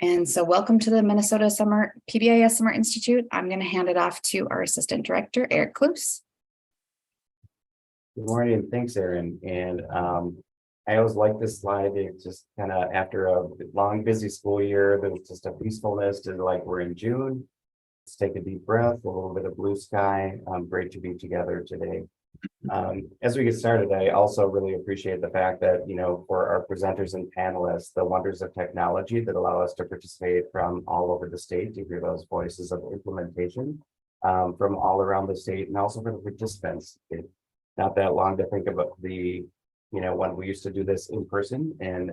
And so welcome to the Minnesota PBIS Summer Institute. I'm going to hand it off to our Assistant Director, Eric Kloos. Good morning. Thanks, Erin. And I always like this slide. It's just kind of after a long, busy school year, there's just a peacefulness to like we're in June. Let's take a deep breath, a little bit of blue sky. Great to be together today. As we get started, I also really appreciate the fact that, for our presenters and panelists, the wonders of technology that allow us to participate from all over the state to hear those voices of implementation from all around the state, and also for the participants. It's not that long to think about when we used to do this in person, and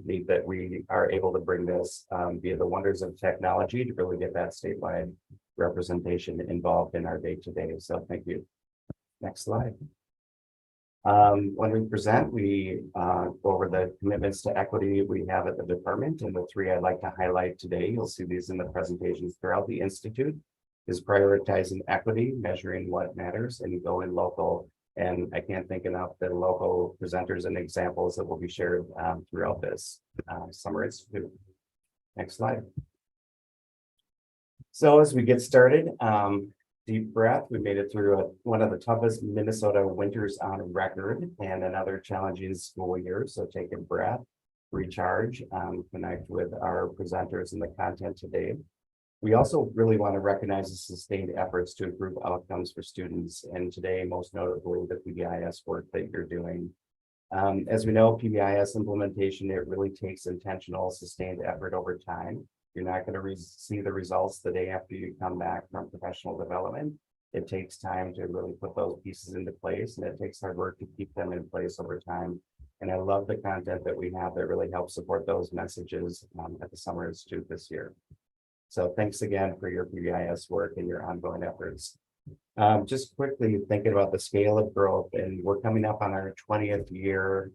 need that we are able to bring this via the wonders of technology to really get that statewide representation involved in our day-to-day. So thank you. Next slide. When we present, we go over the commitments to equity we have at the department, and the three I'd like to highlight today, you'll see these in the presentations throughout the Institute, is prioritizing equity, measuring what matters, and going local. And I can't think enough the local presenters and examples that will be shared throughout this Summer Institute. Next slide. So as we get started, deep breath. We made it through one of the toughest Minnesota winters on record and another challenging school year. So take a breath, recharge, connect with our presenters and the content today. We also really want to recognize the sustained efforts to improve outcomes for students, and today, most notably, the PBIS work that you're doing. As we know, PBIS implementation, it really takes intentional, sustained effort over time. You're not going to see the results the day after you come back from professional development. It takes time to really put those pieces into place, and it takes hard work to keep them in place over time. And I love the content that we have that really helps support those messages at the Summer Institute this year. So thanks again for your PBIS work and your ongoing efforts. Just quickly thinking about the scale of growth, and we're coming up on our 20th year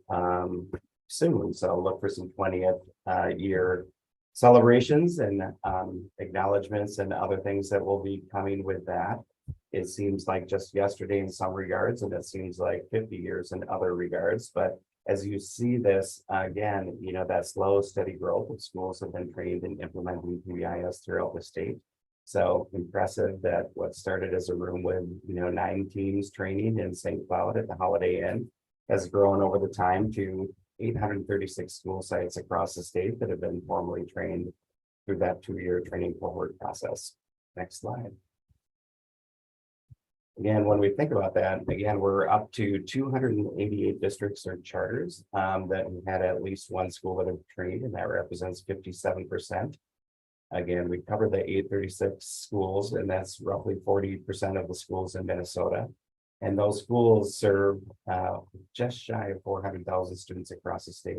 soon. So look for some 20th year celebrations and acknowledgements and other things that will be coming with that. It seems like just yesterday in some regards, and it seems like 50 years in other regards. But as you see this, again, that slow, steady growth of schools have been trained in implementing PBIS throughout the state. So impressive that what started as a room with, 9 teams training in St. Cloud at the Holiday Inn has grown over the time to 836 school sites across the state that have been formally trained through that 2-year training cohort process. Next slide. Again, when we think about that, again, we're up to 288 districts or charters that have had at least one school that have trained, and that represents 57%. Again, we covered the 836 schools, and that's roughly 40% of the schools in Minnesota. And those schools serve just shy of 400,000 students across the state.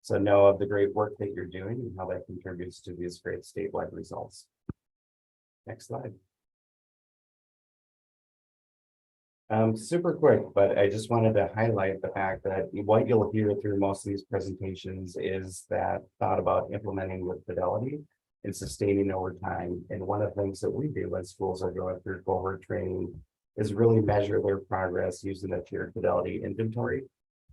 So know of the great work that you're doing and how that contributes to these great statewide results. Next slide. Super quick, but I just wanted to highlight the fact that what you'll hear through most of these presentations is that thought about implementing with fidelity and sustaining over time. And one of the things that we do when schools are going through cohort training is really measure their progress using a tiered fidelity inventory.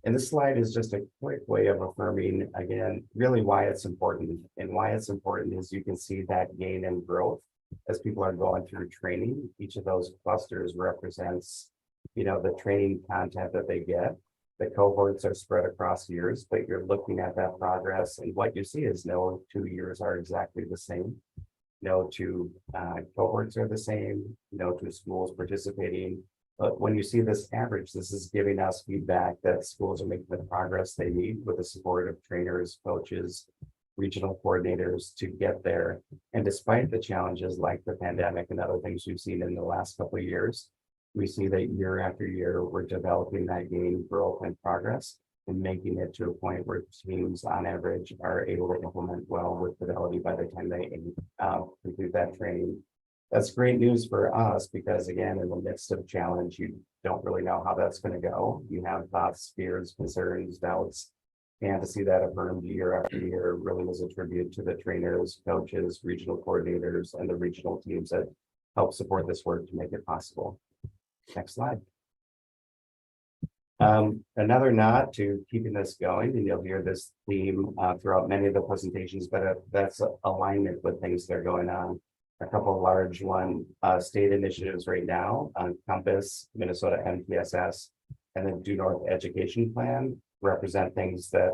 And this slide is just a quick way of affirming, again, really why it's important. And why it's important is you can see that gain in growth as people are going through training. Each of those clusters represents, the training content that they get. The cohorts are spread across years, but you're looking at that progress. And what you see is no 2 years are exactly the same. No 2 cohorts are the same, no 2 schools participating. But when you see this average, this is giving us feedback that schools are making the progress they need with the support of trainers, coaches, regional coordinators to get there. And despite the challenges like the pandemic and other things we've seen in the last couple of years, we see that year after year, we're developing that gain, growth, and progress, and making it to a point where teams on average are able to implement well with fidelity by the time they complete that training. That's great news for us because, again, in the midst of challenge, you don't really know how that's going to go. You have thoughts, fears, concerns, doubts, and to see that affirmed year after year really is a tribute to the trainers, coaches, regional coordinators, and the regional teams that help support this work to make it possible. Next slide. Another nod to keeping this going, and you'll hear this theme throughout many of the presentations, but that's alignment with things that are going on. A couple of large state initiatives right now on Compass, Minnesota MTSS, and then Due North Education Plan represent things that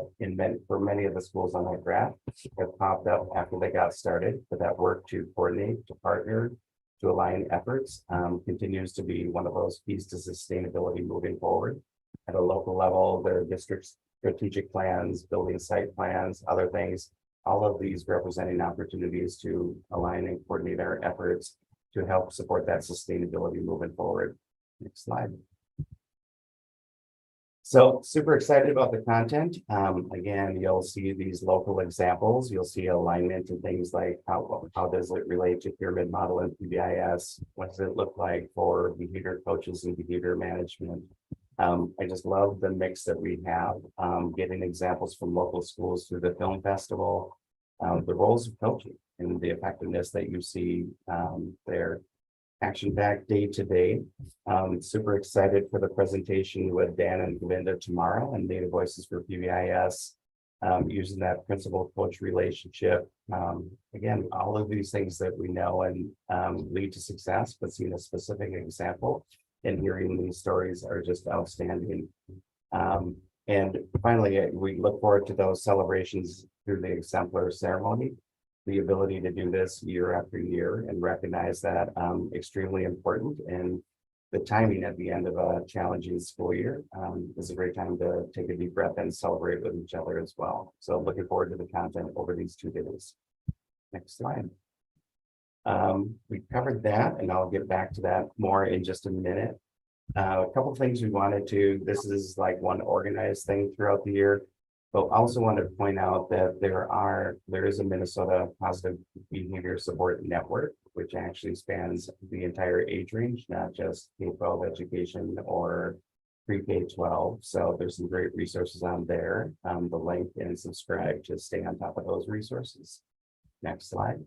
for many of the schools on that graph have popped up after they got started, but that work to coordinate, to partner, to align efforts continues to be one of those keys to sustainability moving forward. At a local level, there are district strategic plans, building site plans, other things, all of these representing opportunities to align and coordinate our efforts to help support that sustainability moving forward. Next slide. So super excited about the content. Again, you'll see these local examples. You'll see alignment and things like how does it relate to pyramid model and PBIS? What does it look like for behavior coaches and behavior management? I just love the mix that we have, getting examples from local schools through the film festival, the roles of coaching and the effectiveness that you see there. Action-packed day to day. Super excited for the presentation with Dan and Govinda tomorrow and Data Voices for PBIS, using that principal coach relationship. Again, all of these things that we know and lead to success, but seeing a specific example and hearing these stories are just outstanding. And finally, we look forward to those celebrations through the exemplar ceremony. The ability to do this year after year and recognize that extremely important, and the timing at the end of a challenging school year is a great time to take a deep breath and celebrate with each other as well. So looking forward to the content over these 2 days. Next slide. We covered that, and I'll get back to that more in just a minute. A couple of things we wanted to, this is like one organized thing throughout the year, but also wanted to point out that there is a Minnesota Positive Behavior Support Network, which actually spans the entire age range, not just K-12 education or pre-K-12. So there's some great resources on there. The link and subscribe to stay on top of those resources. Next slide.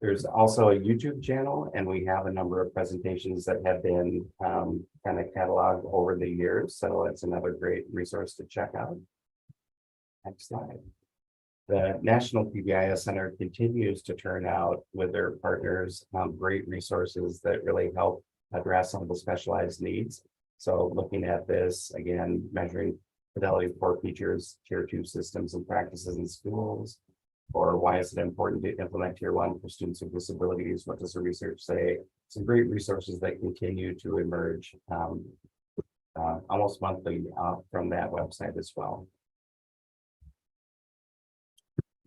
There's also a YouTube channel, and we have a number of presentations that have been kind of cataloged over the years. So it's another great resource to check out. Next slide. The National PBIS Center continues to turn out with their partners great resources that really help address some of the specialized needs. So looking at this, again, measuring fidelity of core features, tier 2 systems and practices in schools, or why is it important to implement tier 1 for students with disabilities? What does the research say? Some great resources that continue to emerge almost monthly from that website as well.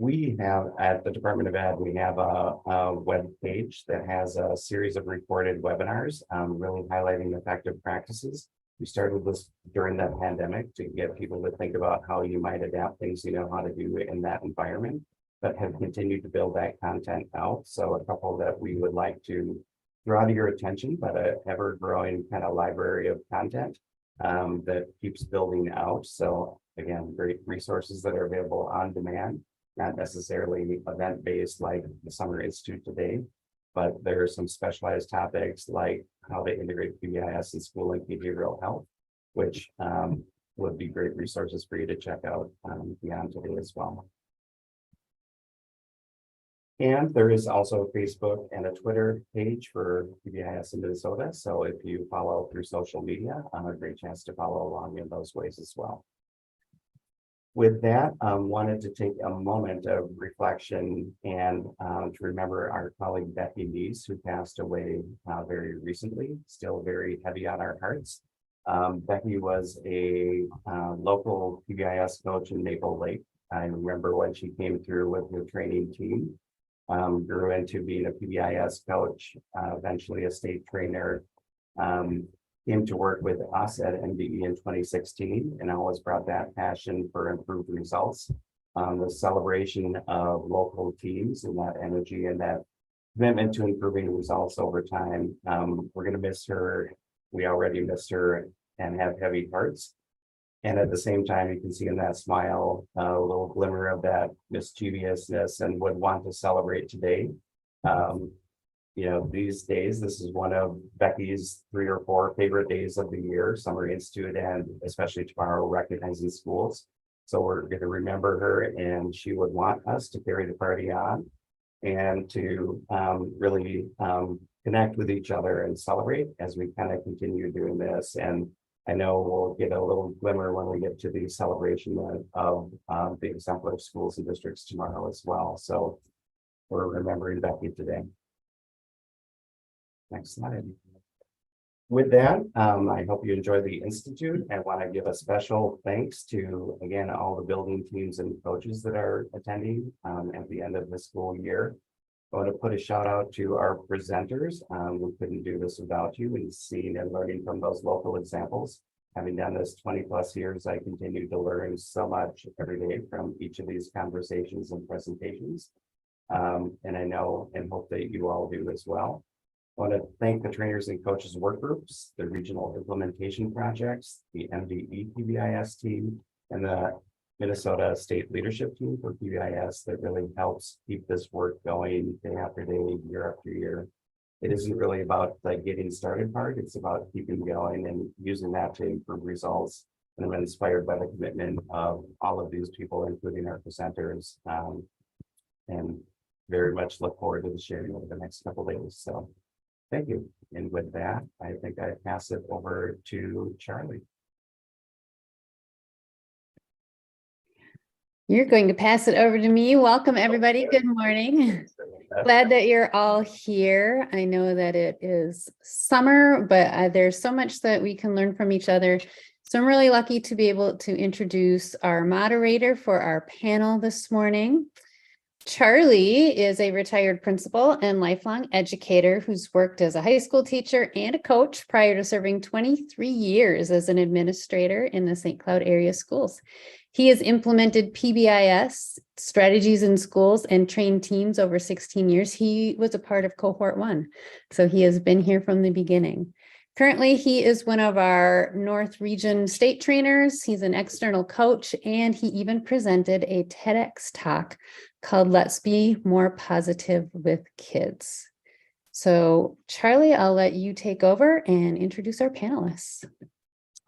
We have at the Department of Ed, we have a web page that has a series of recorded webinars, really highlighting effective practices. We started this during the pandemic to get people to think about how you might adapt things you know how to do in that environment, but have continued to build that content out. So a couple that we would like to draw to your attention, but an ever-growing kind of library of content that keeps building out. So again, great resources that are available on demand, not necessarily event-based like the Summer Institute today, but there are some specialized topics like how to integrate PBIS in school and behavioral health, which would be great resources for you to check out beyond today as well. And there is also a Facebook and a Twitter page for PBIS in Minnesota. So if you follow through social media, a great chance to follow along in those ways as well. With that, wanted to take a moment of reflection and to remember our colleague Becky Neese, who passed away very recently, still very heavy on our hearts. Becky was a local PBIS coach in Maple Lake. I remember when she came through with her training team, grew into being a PBIS coach, eventually a state trainer, came to work with us at MDE in 2016 and always brought that passion for improved results. The celebration of local teams and that energy and that commitment to improving results over time. We're going to miss her. We already missed her and have heavy hearts. And at the same time, you can see in that smile a little glimmer of that mischievousness and would want to celebrate today. these days, this is one of Becky's 3 or 4 favorite days of the year, Summer Institute, and especially tomorrow, recognizing schools. So we're going to remember her, and she would want us to carry the party on and to really connect with each other and celebrate as we kind of continue doing this. And I know we'll get a little glimmer when we get to the celebration of the exemplar schools and districts tomorrow as well. So we're remembering Becky today. Next slide. With that, I hope you enjoy the Institute. I want to give a special thanks to, again, all the building teams and coaches that are attending at the end of the school year. I want to put a shout out to our presenters. We couldn't do this without you, and seeing and learning from those local examples. Having done this 20+ years, I continue to learn so much every day from each of these conversations and presentations. And I know and hope that you all do as well. I want to thank the trainers and coaches work groups, the regional implementation projects, the MDE PBIS team, and the Minnesota State Leadership Team for PBIS that really helps keep this work going day after day, year after year. It isn't really about the getting started part, it's about keeping going and using that to improve results. And I'm inspired by the commitment of all of these people, including our presenters, and very much look forward to the sharing over the next couple of days. So thank you. And with that, I think I pass it over to Charlie. You're going to pass it over to me. Welcome, everybody. Good morning. Glad that you're all here. I know that it is summer, but there's so much that we can learn from each other. So I'm really lucky to be able to introduce our moderator for our panel this morning. Charlie is a retired principal and lifelong educator who's worked as a high school teacher and a coach prior to serving 23 years as an administrator in the St. Cloud area schools. He has implemented PBIS strategies in schools and trained teams over 16 years. He was a part of cohort 1, so he has been here from the beginning. Currently, he is one of our North Region state trainers. He's an external coach, and he even presented a TEDx talk called Let's Be More Positive with Kids. So Charlie, I'll let you take over and introduce our panelists.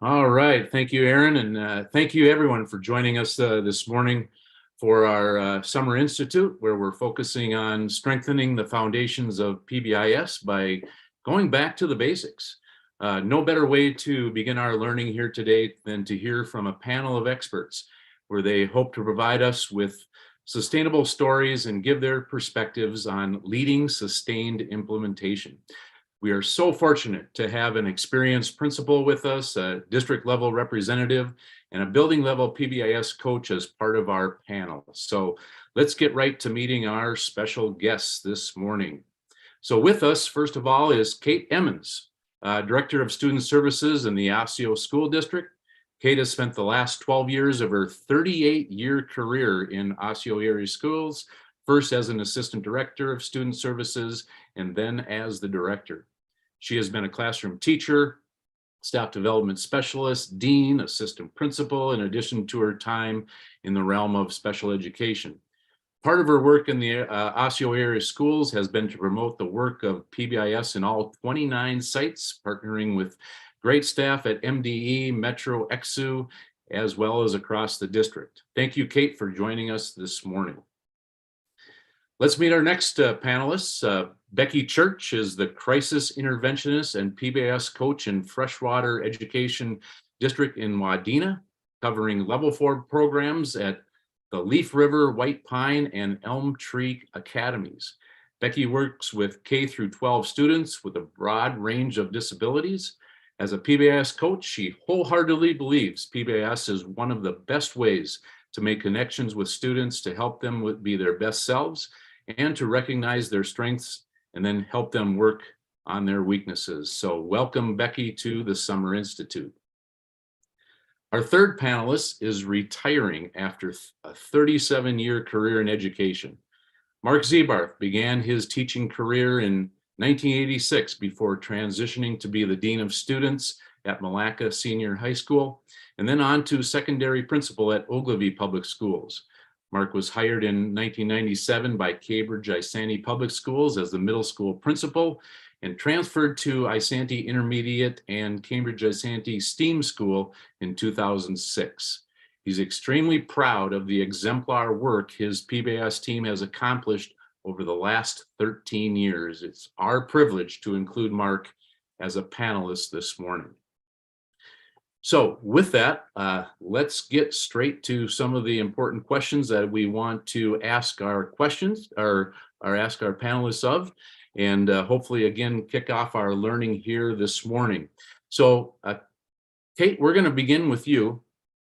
All right. Thank you, Erin. And thank you, everyone, for joining us this morning for our Summer Institute, where we're focusing on strengthening the foundations of PBIS by going back to the basics. No better way to begin our learning here today than to hear from a panel of experts, where they hope to provide us with sustainable stories and give their perspectives on leading sustained implementation. We are so fortunate to have an experienced principal with us, a district level representative, and a building level PBIS coach as part of our panel. So let's get right to meeting our special guests this morning. So with us, first of all, is Kate Emmons, Director of Student Services in the Osseo School District. Kate has spent the last 12 years of her 38-year career in Osseo area schools, first as an assistant director of student services, and then as the director. She has been a classroom teacher, staff development specialist, dean, assistant principal, in addition to her time in the realm of special education. Part of her work in the Osseo area schools has been to promote the work of PBIS in all 29 sites, partnering with great staff at MDE, Metro, EXU, as well as across the district. Thank you, Kate, for joining us this morning. Let's meet our next panelists. Becky Church is the crisis interventionist and PBIS coach in Freshwater Education District in Wadena, covering level 4 programs at the Leaf River, White Pine, and Elm Tree Academies. Becky works with K through 12 students with a broad range of disabilities. As a PBIS coach, she wholeheartedly believes PBIS is one of the best ways to make connections with students, to help them be their best selves, and to recognize their strengths and then help them work on their weaknesses. So welcome, Becky, to the Summer Institute. Our third panelist is retiring after a 37-year career in education. Mark Zebarth began his teaching career in 1986 before transitioning to be the Dean of Students at Malacca Senior High School, and then on to secondary principal at Ogilvie Public Schools. Mark was hired in 1997 by Cambridge Isanti Public Schools as the middle school principal and transferred to Isanti Intermediate and Cambridge Isanti STEAM School in 2006. He's extremely proud of the exemplar work his PBIS team has accomplished over the last 13 years. It's our privilege to include Mark as a panelist this morning. So with that, let's get straight to some of the important questions that we want to ask our ask our panelists of, and hopefully again kick off our learning here this morning. So Kate, we're going to begin with you.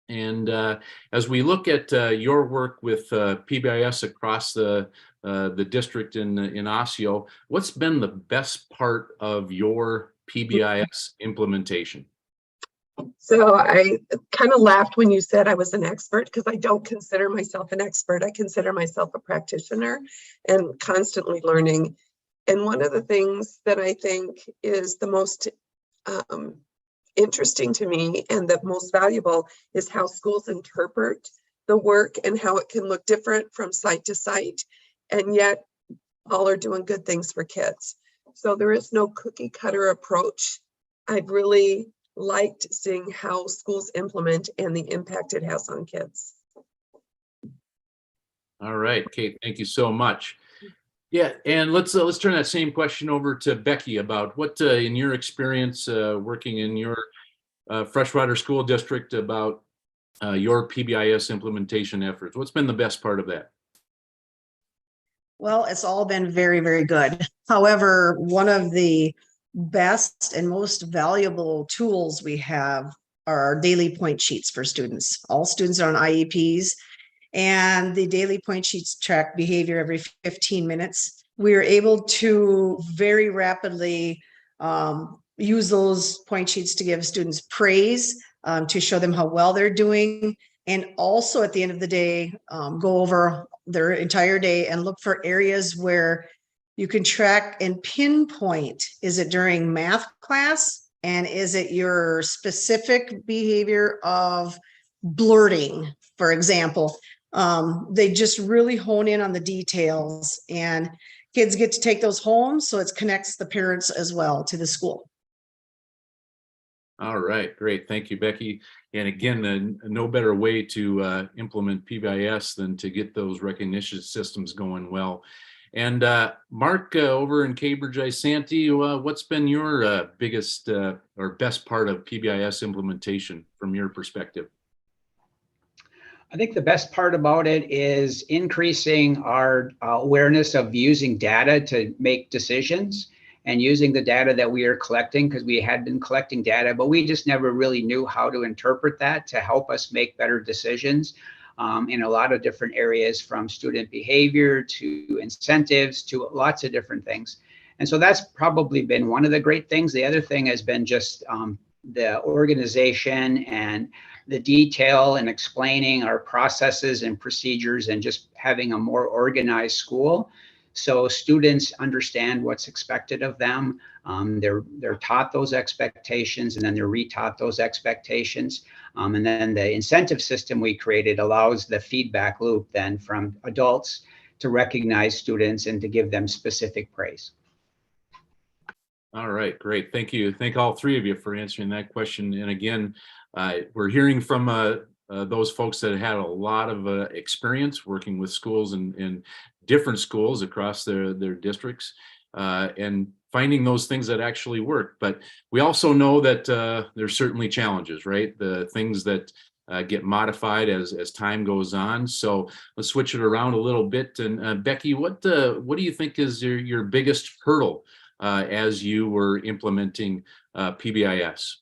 And as we look at your work with PBIS across the district in Osseo, what's been the best part of your PBIS implementation? So I kind of laughed when you said I was an expert, because I don't consider myself an expert. I consider myself a practitioner and constantly learning. And one of the things that I think is the most interesting to me and the most valuable is how schools interpret the work and how it can look different from site to site, and yet all are doing good things for kids. So there is no cookie cutter approach. I've really liked seeing how schools implement and the impact it has on kids. All right, Kate, thank you so much. Yeah, and let's turn that same question over to Becky about what, in your experience working in your freshwater school district, about your PBIS implementation efforts. What's been the best part of that? Well, it's all been very, very good. However, one of the best and most valuable tools we have are our daily point sheets for students. All students are on IEPs, and the daily point sheets track behavior every 15 minutes. We are able to very rapidly use those point sheets to give students praise, to show them how well they're doing, and also at the end of the day, go over their entire day and look for areas where you can track and pinpoint, is it during math class? And is it your specific behavior of blurting, for example? They just really hone in on the details, and kids get to take those home, so it connects the parents as well to the school. All right, great. Thank you, Becky. And again, no better way to implement PBIS than to get those recognition systems going well. And Mark, over in Cambridge Isanti, what's been your biggest or best part of PBIS implementation from your perspective? I think the best part about it is increasing our awareness of using data to make decisions, and using the data that we are collecting, because we had been collecting data, but we just never really knew how to interpret that to help us make better decisions in a lot of different areas, from student behavior to incentives to lots of different things. And so that's probably been one of the great things. The other thing has been just the organization and the detail and explaining our processes and procedures, and just having a more organized school. So students understand what's expected of them. They're taught those expectations, and then they're retaught those expectations. And then the incentive system we created allows the feedback loop then from adults to recognize students and to give them specific praise. All right, great. Thank you. Thank all three of you for answering that question. And again, we're hearing from those folks that had a lot of experience working with schools and different schools across their districts, and finding those things that actually work. But we also know that there's certainly challenges, right? The things that get modified as time goes on. So let's switch it around a little bit. And Becky, what do you think is your biggest hurdle as you were implementing PBIS?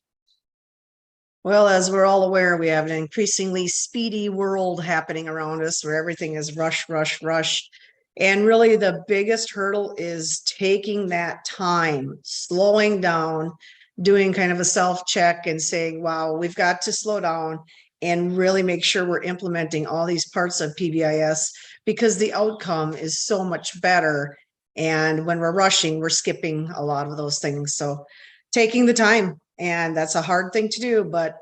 Well, as we're all aware, we have an increasingly speedy world happening around us, where everything is rush, rush, rush. And really the biggest hurdle is taking that time, slowing down, doing kind of a self-check and saying, wow, we've got to slow down and really make sure we're implementing all these parts of PBIS, because the outcome is so much better. And when we're rushing, we're skipping a lot of those things. So taking the time, and that's a hard thing to do, but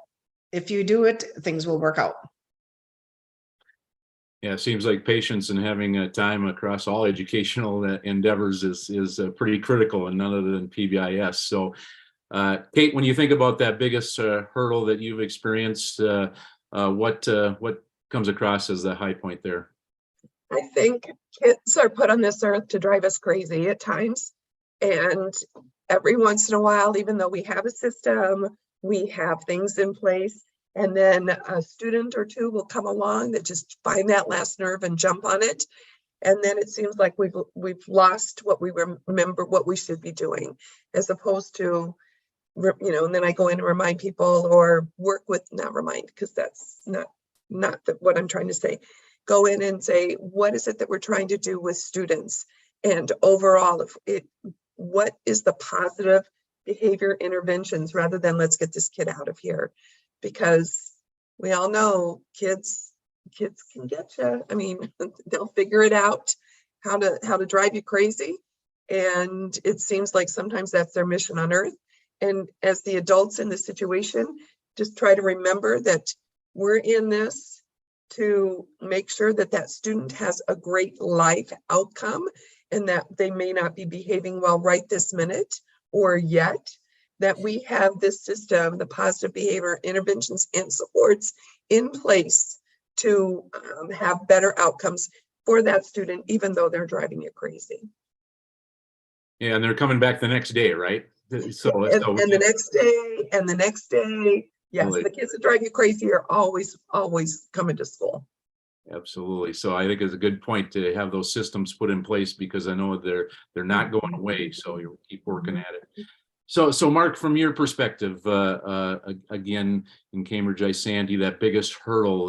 if you do it, things will work out. Yeah, it seems like patience and having time across all educational endeavors is pretty critical, and none other than PBIS. So, Kate, when you think about that biggest hurdle that you've experienced, what comes across as the high point there? I think kids are put on this earth to drive us crazy at times. And every once in a while, even though we have a system, we have things in place, and then a student or two will come along that just find that last nerve and jump on it. And then it seems like we've lost what we remember what we should be doing, as opposed to, and then I go in and remind people, or work with, not remind, because that's not what I'm trying to say. Go in and say, what is it that we're trying to do with students? And overall, what is the positive behavior interventions, rather than let's get this kid out of here? Because we all know kids can get you. I mean, they'll figure it out how to drive you crazy. And it seems like sometimes that's their mission on earth. And as the adults in the situation, just try to remember that we're in this to make sure that that student has a great life outcome, and that they may not be behaving well right this minute or yet, that we have this system, the positive behavior interventions and supports in place to have better outcomes for that student, even though they're driving you crazy. Yeah, and they're coming back the next day, right? So, and the next day, and the next day. Yes, Really. The kids that drive you crazy are always coming to school. Absolutely. So I think it's a good point to have those systems put in place, because I know they're not going away. So you keep working at it. So Mark, from your perspective, again, in Cambridge ISAND, that biggest hurdle,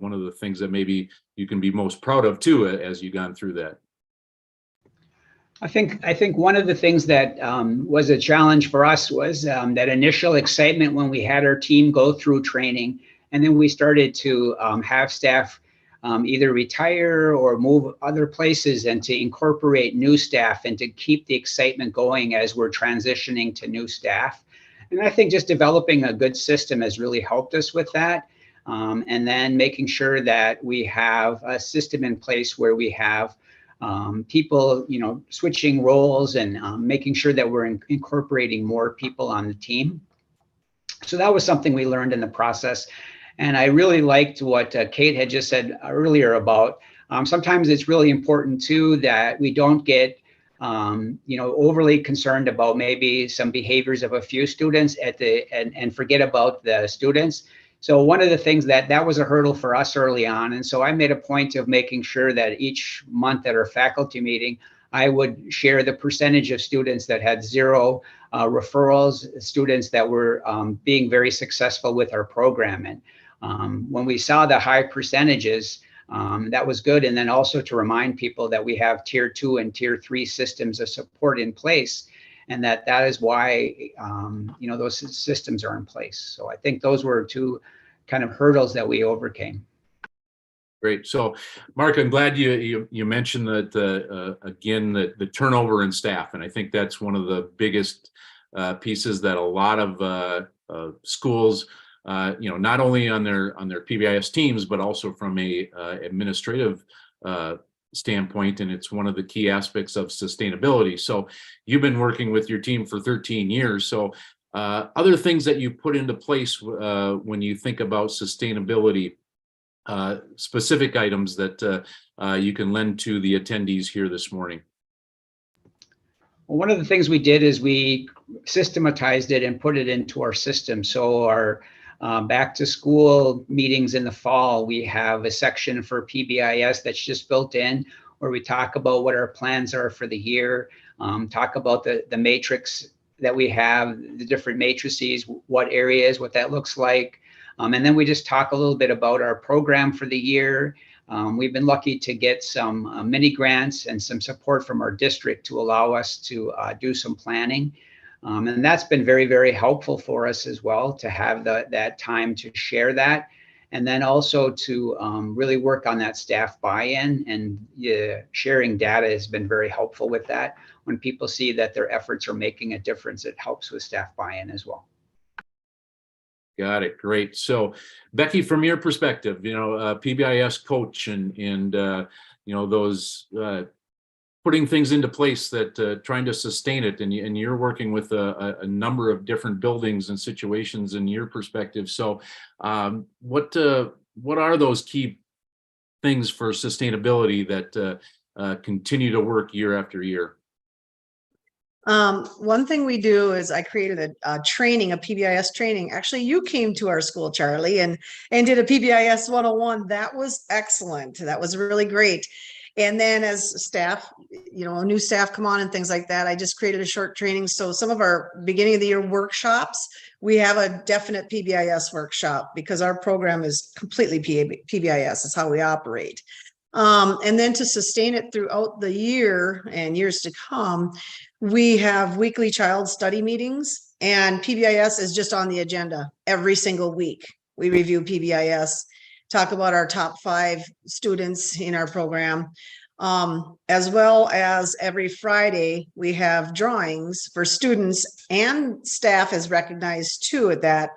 one of the things that maybe you can be most proud of too, as you've gone through that. I think one of the things that was a challenge for us was that initial excitement when we had our team go through training, and then we started to have staff either retire or move other places, and to incorporate new staff and to keep the excitement going as we're transitioning to new staff. And I think just developing a good system has really helped us with that. And then making sure that we have a system in place where we have people, switching roles, and making sure that we're incorporating more people on the team. So that was something we learned in the process. And I really liked what Kate had just said earlier about sometimes it's really important too that we don't get overly concerned about maybe some behaviors of a few students and forget about the students. So one of the things that was a hurdle for us early on. And so I made a point of making sure that each month at our faculty meeting, I would share the percentage of students that had zero referrals, students that were being very successful with our program. And when we saw the high percentages, that was good. And then also to remind people that we have tier 2 and tier 3 systems of support in place, and that is why those systems are in place. So I think those were two kind of hurdles that we overcame. Great. So, Mark, I'm glad you mentioned that again, the turnover in staff, and I think that's one of the biggest pieces that a lot of schools, not only on their PBIS teams, but also from a administrative standpoint, and it's one of the key aspects of sustainability. So, you've been working with your team for 13 years. So, other things that you put into place when you think about sustainability. Specific items that you can lend to the attendees here this morning? Well, one of the things we did is we systematized it and put it into our system. So our back to school meetings in the fall, we have a section for PBIS that's just built in, where we talk about what our plans are for the year, talk about the matrix that we have, the different matrices, what areas, what that looks like. And then we just talk a little bit about our program for the year. We've been lucky to get some mini grants and some support from our district to allow us to do some planning. And that's been very, very helpful for us as well, to have that time to share that. And then also to really work on that staff buy-in, and sharing data has been very helpful with that. When people see that their efforts are making a difference, it helps with staff buy-in as well. Got it. Great. So Becky, from your perspective, PBIS coach and those putting things into place that trying to sustain it, and you're working with a number of different buildings and situations in your perspective. So what are those key things for sustainability that continue to work year after year? One thing we do is I created a training, a PBIS training. Actually, you came to our school, Charlie, and did a PBIS 101. That was excellent. That was really great. And then as staff, new staff come on and things like that, I just created a short training. So some of our beginning of the year workshops, we have a definite PBIS workshop because our program is completely PBIS. It's how we operate. And then to sustain it throughout the year and years to come, we have weekly child study meetings, and PBIS is just on the agenda every single week. We review PBIS, talk about our top 5 students in our program, as well as every Friday we have drawings for students, and staff is recognized too at that.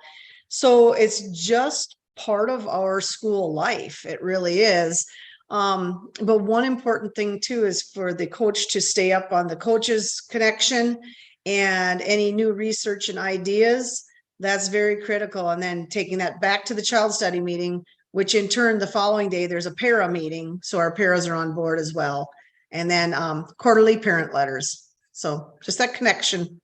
So it's just part of our school life. It really is. But one important thing too is for the coach to stay up on the coaches connection and any new research and ideas. That's very critical. And then taking that back to the child study meeting, which in turn the following day there's a para meeting, so our paras are on board as well. And then quarterly parent letters. So just that connection.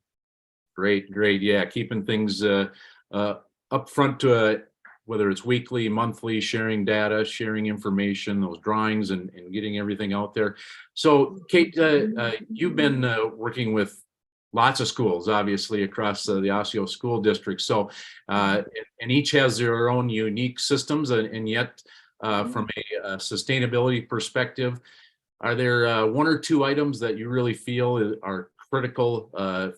Great. Yeah, keeping things up front to whether it's weekly, monthly, sharing data, sharing information, those drawings, and getting everything out there. So Kate, you've been working with lots of schools, obviously, across the Osseo School District. So, and each has their own unique systems, and yet from a sustainability perspective, are there 1 or 2 items that you really feel are critical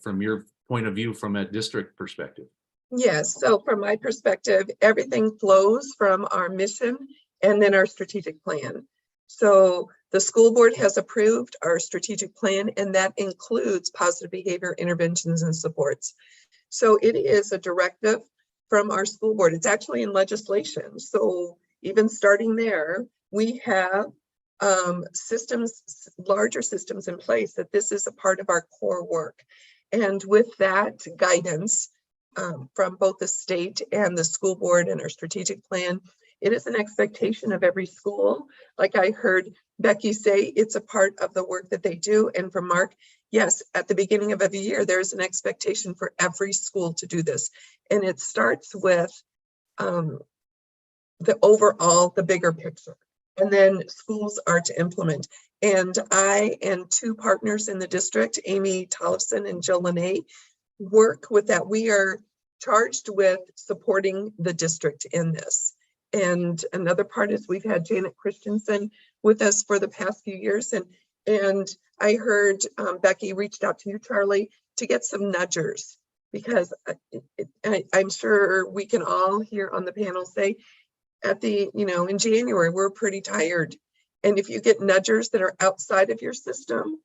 from your point of view from a district perspective? Yes, so from my perspective, everything flows from our mission and then our strategic plan. So the school board has approved our strategic plan, and that includes positive behavior interventions and supports. So it is a directive from our school board. It's actually in legislation. So even starting there, we have larger systems in place that this is a part of our core work. And with that guidance, from both the state and the school board and our strategic plan, it is an expectation of every school. Like I heard Becky say, it's a part of the work that they do. And from Mark, yes, at the beginning of every year, there's an expectation for every school to do this. And it starts with the overall, the bigger picture. And then schools are to implement. And I and 2 partners in the district, Amy Tollefson and Jill Lene, work with that. We are charged with supporting the district in this. And another part is we've had Janet Christensen with us for the past few years. And I heard Becky reached out to you, Charlie, to get some nudgers, because I'm sure we can all here on the panel say in January, we're pretty tired. And if you get nudgers that are outside of your system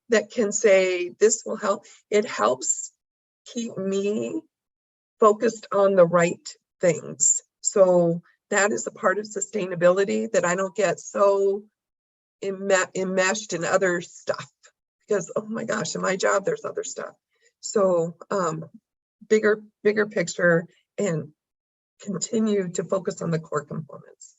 that can say, this will help, it helps keep me focused on the right things. So that is a part of sustainability, that I don't get so enmeshed in other stuff, because, oh my gosh, in my job, there's other stuff. So bigger picture, and continue to focus on the core components.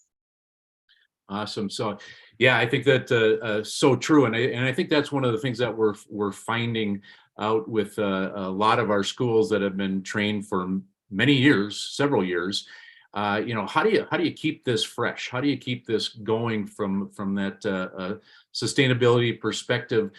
Awesome. So, yeah, I think that so true, and I think that's one of the things that we're finding out with a lot of our schools that have been trained for many years, several years. How do you keep this fresh? How do you keep this going from that sustainability perspective?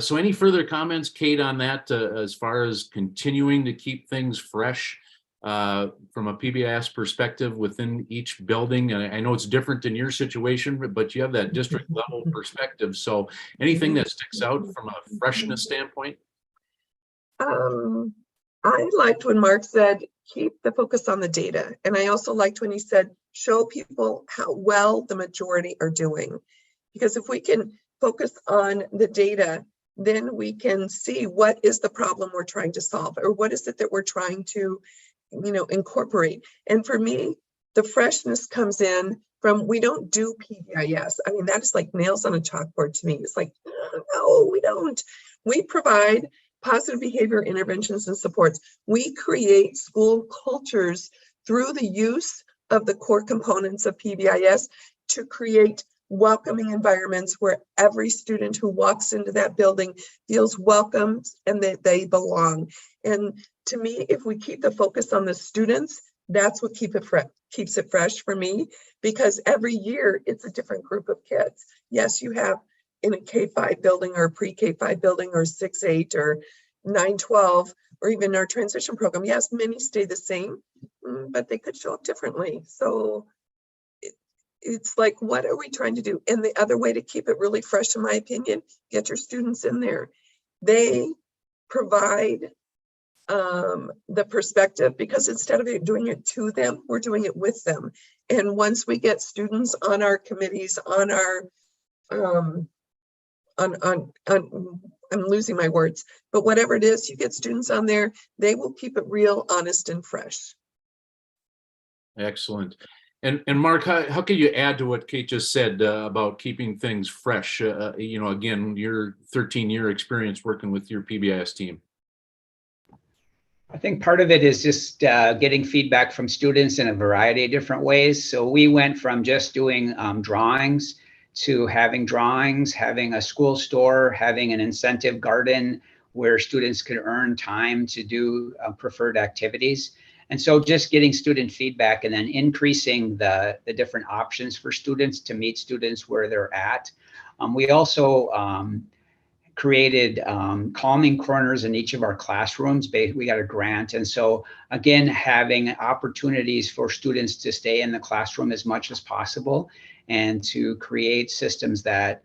So, any further comments, Kate, on that as far as continuing to keep things fresh from a PBIS perspective within each building? And I know it's different in your situation, but you have that district level perspective. So anything that sticks out from a freshness standpoint? I liked when Mark said, keep the focus on the data. And I also liked when he said, show people how well the majority are doing. Because if we can focus on the data, then we can see what is the problem we're trying to solve, or what is it that we're trying to incorporate. And for me, the freshness comes in from, we don't do PBIS. I mean, that is like nails on a chalkboard to me. It's like, no, we don't. We provide positive behavior interventions and supports. We create school cultures through the use of the core components of PBIS to create welcoming environments where every student who walks into that building feels welcomed and that they belong. And to me, if we keep the focus on the students, that's what keeps it fresh for me, because every year it's a different group of kids. Yes, you have in a K-5 building or pre-K-5 building or 6-8 or 9-12 or even our transition program. Yes, many stay the same, but they could show up differently. So it's like, what are we trying to do? And the other way to keep it really fresh, in my opinion, get your students in there. They provide the perspective, because instead of doing it to them, we're doing it with them. And once we get students on our committees, on our I'm losing my words, but whatever it is, you get students on there, they will keep it real, honest, and fresh. Excellent. And Mark, how can you add to what Kate just said about keeping things fresh? Again, your 13-year experience working with your PBIS team. I think part of it is just getting feedback from students in a variety of different ways. So we went from just doing drawings to having drawings, having a school store, having an incentive garden where students could earn time to do preferred activities. And so just getting student feedback and then increasing the different options for students to meet students where they're at. We also created calming corners in each of our classrooms. We got a grant. And so again, having opportunities for students to stay in the classroom as much as possible and to create systems that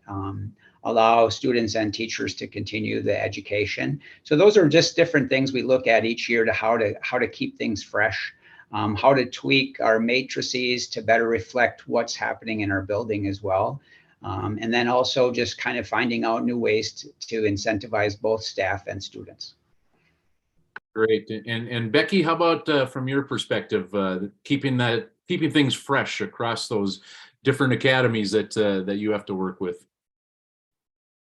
allow students and teachers to continue the education. So those are just different things we look at each year to how to keep things fresh, how to tweak our matrices to better reflect what's happening in our building as well. And then also just kind of finding out new ways to incentivize both staff and students. Great. And Becky, how about from your perspective, keeping things fresh across those different academies that you have to work with?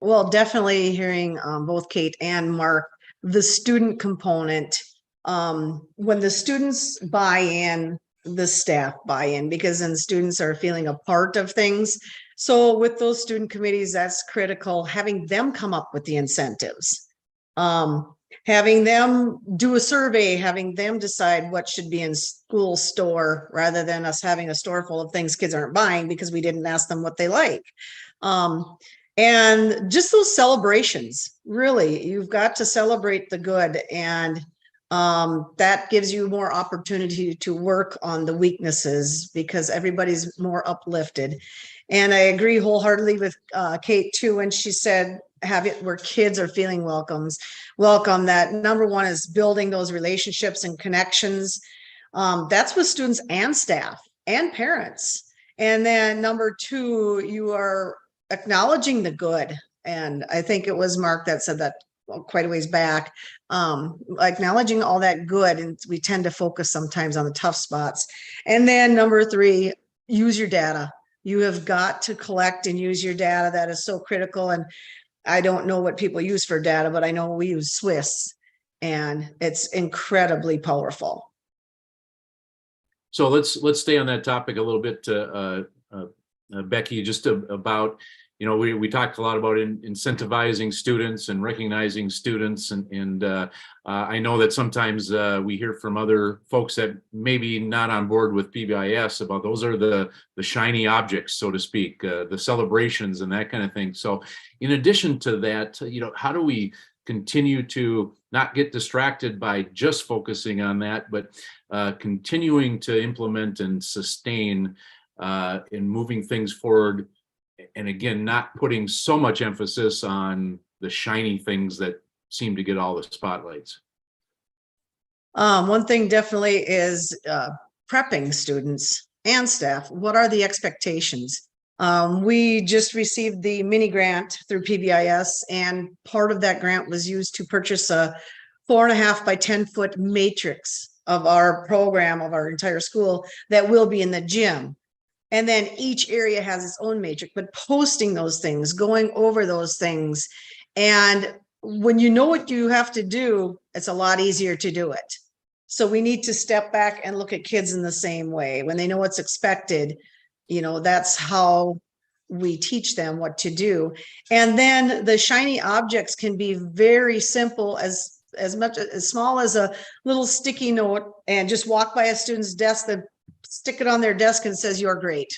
Well, definitely hearing both Kate and Mark, the student component, when the students buy in, the staff buy in, because then students are feeling a part of things. So with those student committees, that's critical, having them come up with the incentives, having them do a survey, having them decide what should be in school store rather than us having a store full of things kids aren't buying because we didn't ask them what they like. And just those celebrations, really, you've got to celebrate the good, and that gives you more opportunity to work on the weaknesses because everybody's more uplifted. And I agree wholeheartedly with Kate too, when she said have it where kids are feeling welcome. That number one is building those relationships and connections. That's with students and staff and parents. And then number two, you are acknowledging the good. And I think it was Mark that said that quite a ways back, acknowledging all that good. And we tend to focus sometimes on the tough spots. And then number three, use your data. You have got to collect and use your data. That is so critical. And I don't know what people use for data, but I know we use Swiss, and it's incredibly powerful. So let's stay on that topic a little bit, Becky, just about, we talked a lot about incentivizing students and recognizing students. And I know that sometimes we hear from other folks that maybe not on board with PBIS about those are the shiny objects, so to speak, the celebrations and that kind of thing. So in addition to that, how do we continue to not get distracted by just focusing on that, but continuing to implement and sustain in moving things forward? And again, not putting so much emphasis on the shiny things that seem to get all the spotlights. One thing definitely is prepping students and staff. What are the expectations? We just received the mini grant through PBIS, and part of that grant was used to purchase a 4.5 by 10 foot matrix of our program of our entire school that will be in the gym. And then each area has its own matrix, but posting those things, going over those things. And when you know what you have to do, it's a lot easier to do it. So we need to step back and look at kids in the same way. When they know what's expected, you know, that's how we teach them what to do. And then the shiny objects can be very simple, as much as small as a little sticky note, and just walk by a student's desk, then stick it on their desk and says, "You're great."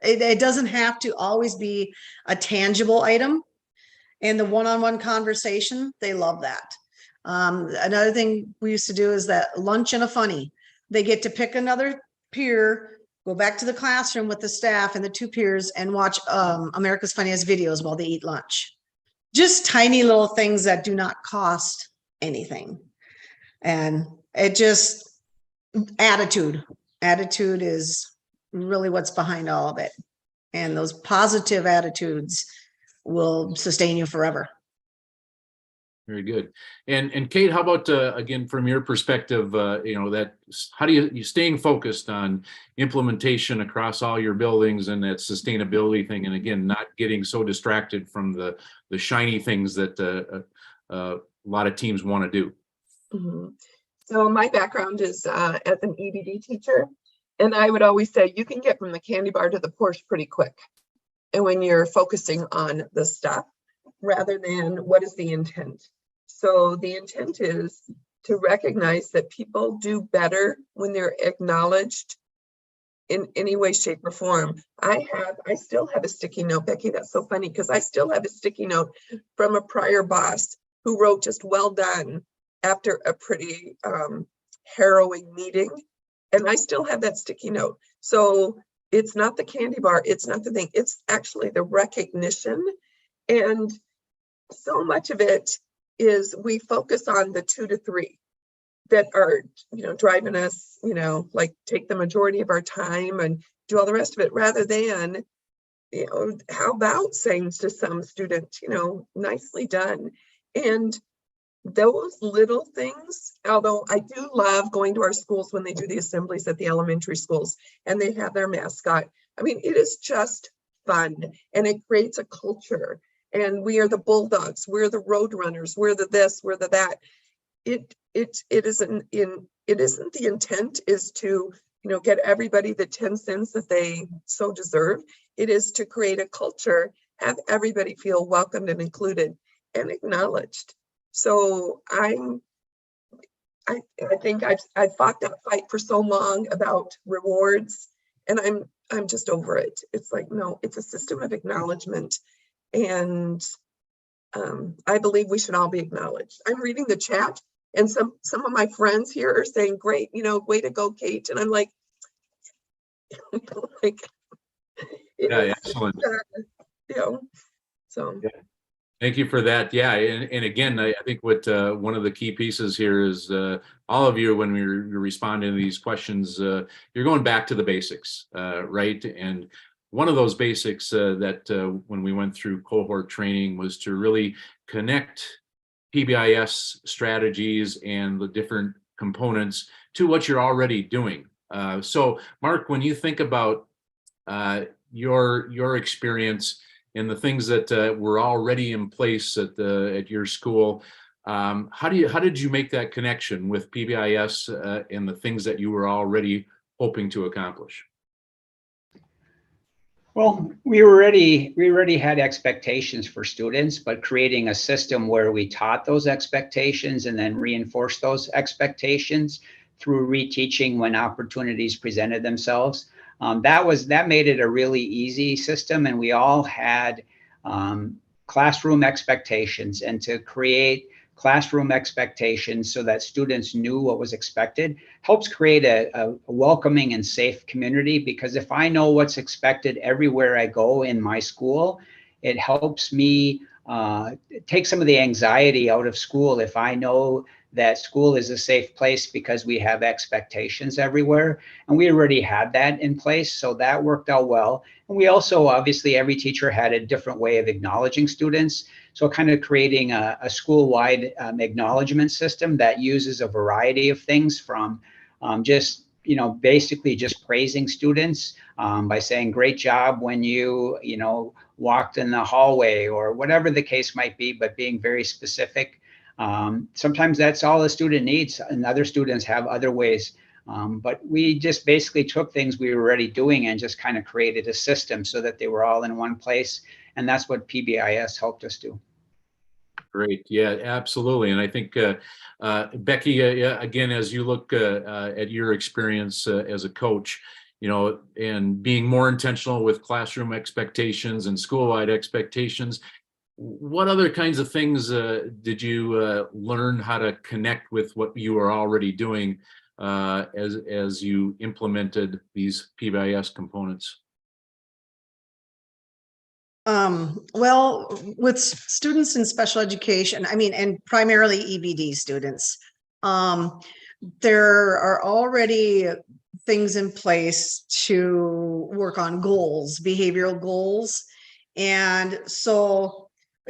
It doesn't have to always be a tangible item. And the one-on-one conversation, they love that. Another thing we used to do is that lunch and a funny. They get to pick another peer, go back to the classroom with the staff and the two peers and watch America's Funniest Videos while they eat lunch. Just tiny little things that do not cost anything. And it just, attitude is really what's behind all of it. And those positive attitudes will sustain you forever. Very good. And Kate, how about again from your perspective, you know, that how do you staying focused on implementation across all your buildings and that sustainability thing, and again not getting so distracted from the shiny things that a lot of teams want to do? Mm-hmm. So my background is as an EBD teacher, and I would always say you can get from the candy bar to the Porsche pretty quick. And when you're focusing on the stuff rather than what is the intent. So the intent is to recognize that people do better when they're acknowledged in any way, shape, or form. I still have a sticky note, Becky. That's so funny because I still have a sticky note from a prior boss who wrote just "well done" after a pretty harrowing meeting. And I still have that sticky note. So it's not the candy bar, it's not the thing, it's actually the recognition. And so much of it is we focus on the 2 to 3 that are, you know, driving us, you know, like take the majority of our time and do all the rest of it, rather than, you know, how about saying to some student, you know, "nicely done." And those little things, although I do love going to our schools when they do the assemblies at the elementary schools and they have their mascot. I mean, it is just fun and it creates a culture. And we are the Bulldogs, we're the Road Runners, we're the this, we're the that. It isn't the intent is to, you know, get everybody the 10 cents that they so deserve. It is to create a culture, have everybody feel welcomed and included and acknowledged. So I think I've fought that fight for so long about rewards, and I'm just over it. It's like, no, it's a system of acknowledgement. And I believe we should all be acknowledged. I'm reading the chat and some of my friends here are saying, "Great, you know, way to go, Kate." And I'm like, like, Yeah, excellent. You know, so. Yeah. Thank you for that. Yeah, and again, I think what one of the key pieces here is all of you, when you're responding to these questions, you're going back to the basics, right? And one of those basics that when we went through cohort training was to really connect PBIS strategies and the different components to what you're already doing. So, Mark, when you think about your experience and the things that were already in place at your school, how did you make that connection with PBIS and the things that you were already hoping to accomplish? Well, we already had expectations for students, but creating a system where we taught those expectations and then reinforced those expectations through reteaching when opportunities presented themselves. That made it a really easy system, and we all had classroom expectations, and to create classroom expectations so that students knew what was expected helps create a welcoming and safe community. Because if I know what's expected everywhere I go in my school, it helps me take some of the anxiety out of school if I know that school is a safe place because we have expectations everywhere. And we already had that in place, so that worked out well. And we also, obviously, every teacher had a different way of acknowledging students. So kind of creating a school-wide acknowledgement system that uses a variety of things from just, basically just praising students by saying, great job when you walked in the hallway or whatever the case might be, but being very specific. Sometimes that's all a student needs, and other students have other ways. But we just basically took things we were already doing and just kind of created a system so that they were all in one place. And that's what PBIS helped us do. Great. Yeah, absolutely. And I think, Becky, again, as you look at your experience as a coach, and being more intentional with classroom expectations and school-wide expectations, what other kinds of things did you learn how to connect with what you were already doing as you implemented these PBIS components? Well, with students in special education, and primarily EBD students, there are already things in place to work on goals, behavioral goals. And so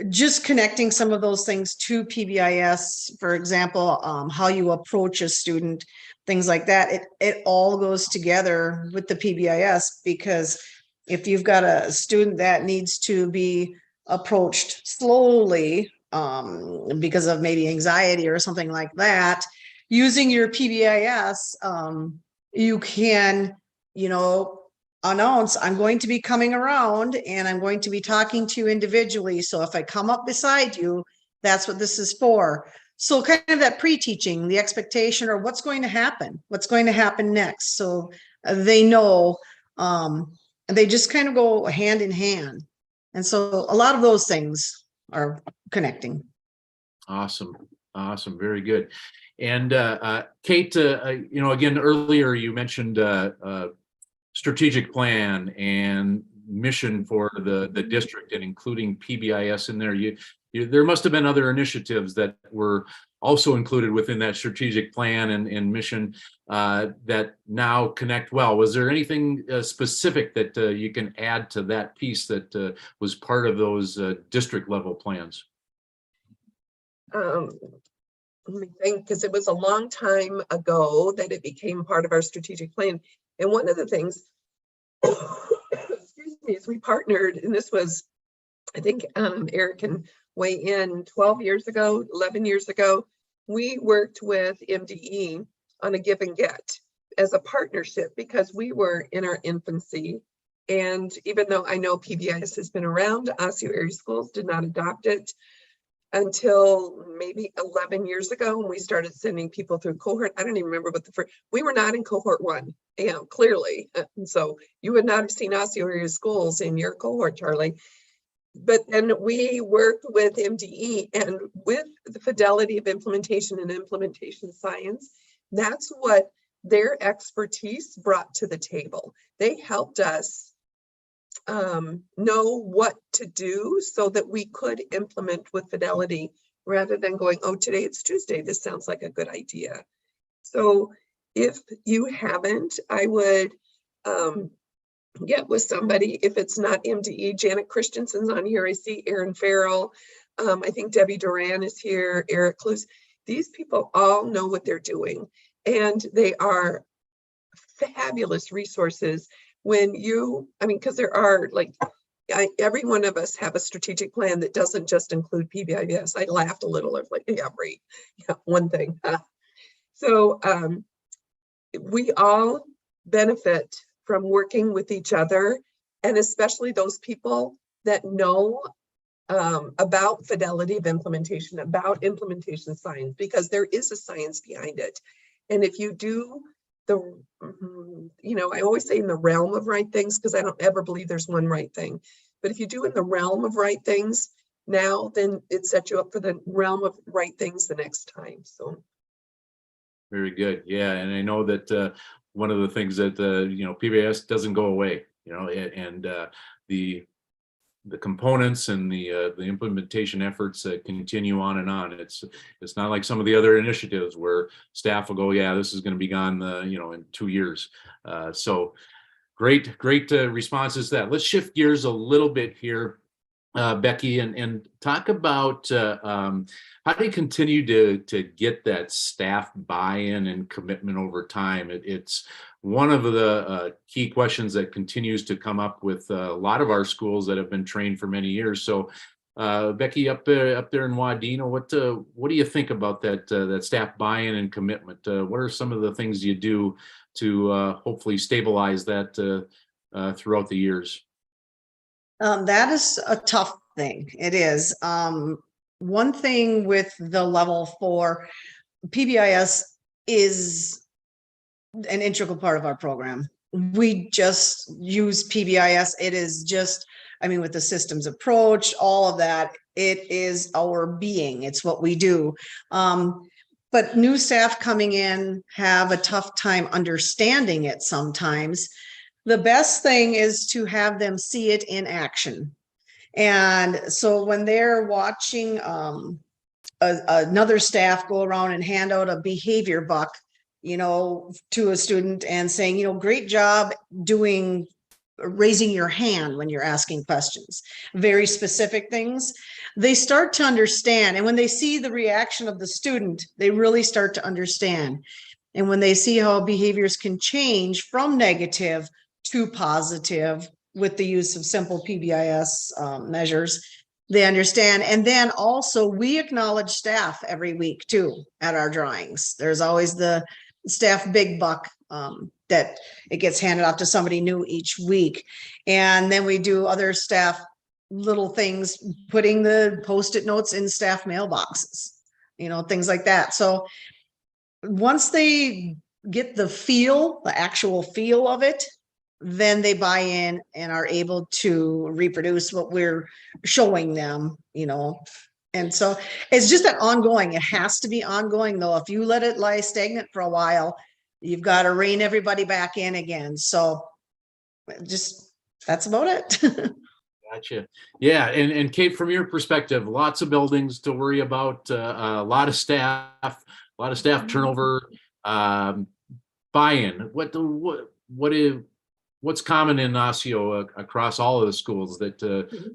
just connecting some of those things to PBIS, for example, how you approach a student, things like that, it all goes together with the PBIS, because if you've got a student that needs to be approached slowly because of maybe anxiety or something like that, using your PBIS, you can, announce, I'm going to be coming around and I'm going to be talking to you individually. So if I come up beside you, that's what this is for. So kind of that pre-teaching, the expectation, or what's going to happen next. So they know, and they just kind of go hand in hand. And so a lot of those things are connecting. Awesome. Very good. And Kate, again, earlier you mentioned strategic plan and mission for the district, and including PBIS in there. There must have been other initiatives that were also included within that strategic plan and mission that now connect well. Was there anything specific that you can add to that piece that was part of those district level plans? Let me think, because it was a long time ago that it became part of our strategic plan. And one of the things, excuse me, is we partnered, and this was, I think Eric can weigh in, 12 years ago, 11 years ago, we worked with MDE on a give and get as a partnership because we were in our infancy. And even though I know PBIS has been around, Osseo area schools did not adopt it until maybe 11 years ago when we started sending people through cohort. I don't even remember what the first, we were not in cohort 1, clearly. And so you would not have seen Osseo area schools in your cohort, Charlie. But then we worked with MDE, and with the fidelity of implementation and implementation science, that's what their expertise brought to the table. They helped us know what to do so that we could implement with fidelity rather than going, oh, today it's Tuesday, this sounds like a good idea. So if you haven't, I would get with somebody. If it's not MDE, Janet Christensen's on here. I see Aaron Farrell. I think Debbie Duran is here, Eric Clues. These people all know what they're doing, and they are fabulous resources when you, because there are every one of us have a strategic plan that doesn't just include PBIS. I laughed a little. I was like, yeah, right. Yeah, one thing. So we all benefit from working with each other, and especially those people that know about fidelity of implementation, about implementation science, because there is a science behind it. And if you do I always say in the realm of right things, because I don't ever believe there's one right thing. But if you do in the realm of right things now, then it sets you up for the realm of right things the next time. So. Very good. Yeah. And I know that one of the things that, PBIS doesn't go away, and the components and the implementation efforts that continue on and on. It's not like some of the other initiatives where staff will go, yeah, this is going to be gone, in 2 years. So great responses to that. Let's shift gears a little bit here, Becky, and talk about how do you continue to get that staff buy-in and commitment over time? It's one of the key questions that continues to come up with a lot of our schools that have been trained for many years. So, Becky, up there in Wadena, what do you think about that staff buy-in and commitment? What are some of the things you do to hopefully stabilize that throughout the years? That is a tough thing. It is. One thing with the level 4, PBIS is an integral part of our program. We just use PBIS. It is just, with the systems approach, all of that, it is our being. It's what we do. But new staff coming in have a tough time understanding it sometimes. The best thing is to have them see it in action. And so when they're watching another staff go around and hand out a behavior buck, to a student and saying, great job raising your hand when you're asking questions, very specific things, they start to understand. And when they see the reaction of the student, they really start to understand. And when they see how behaviors can change from negative to positive with the use of simple PBIS measures, they understand. And then also we acknowledge staff every week too at our drawings. There's always the staff big buck that it gets handed off to somebody new each week. And then we do other staff little things, putting the Post-it notes in staff mailboxes, things like that. So once they get the actual feel of it, then they buy in and are able to reproduce what we're showing them, And so it's just that ongoing. It has to be ongoing, though. If you let it lie stagnant for a while, you've got to rein everybody back in again. So that's about it. Gotcha. Yeah. And Kate, from your perspective, lots of buildings to worry about, a lot of staff turnover, buy-in. What's common in Osseo across all of the schools that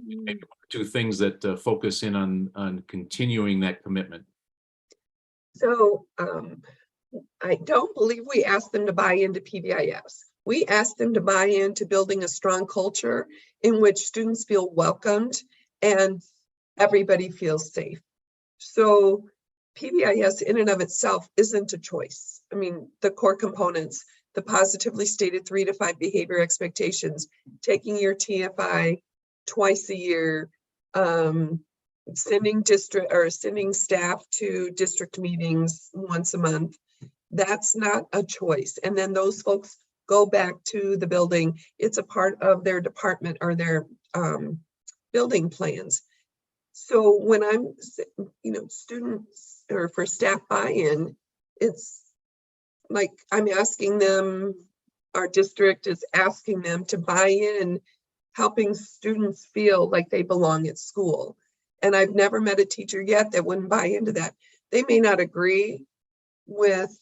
maybe 1 or 2 things that focus in on continuing that commitment? So I don't believe we asked them to buy into PBIS. We asked them to buy into building a strong culture in which students feel welcomed and everybody feels safe. So PBIS in and of itself isn't a choice. The core components, the positively stated 3 to 5 behavior expectations, taking your TFI twice a year, sending staff to district meetings once a month. That's not a choice. And then those folks go back to the building. It's a part of their department or their building plans. So when I'm, students or for staff buy-in, it's like I'm asking them, our district is asking them to buy in, helping students feel like they belong at school. And I've never met a teacher yet that wouldn't buy into that. They may not agree with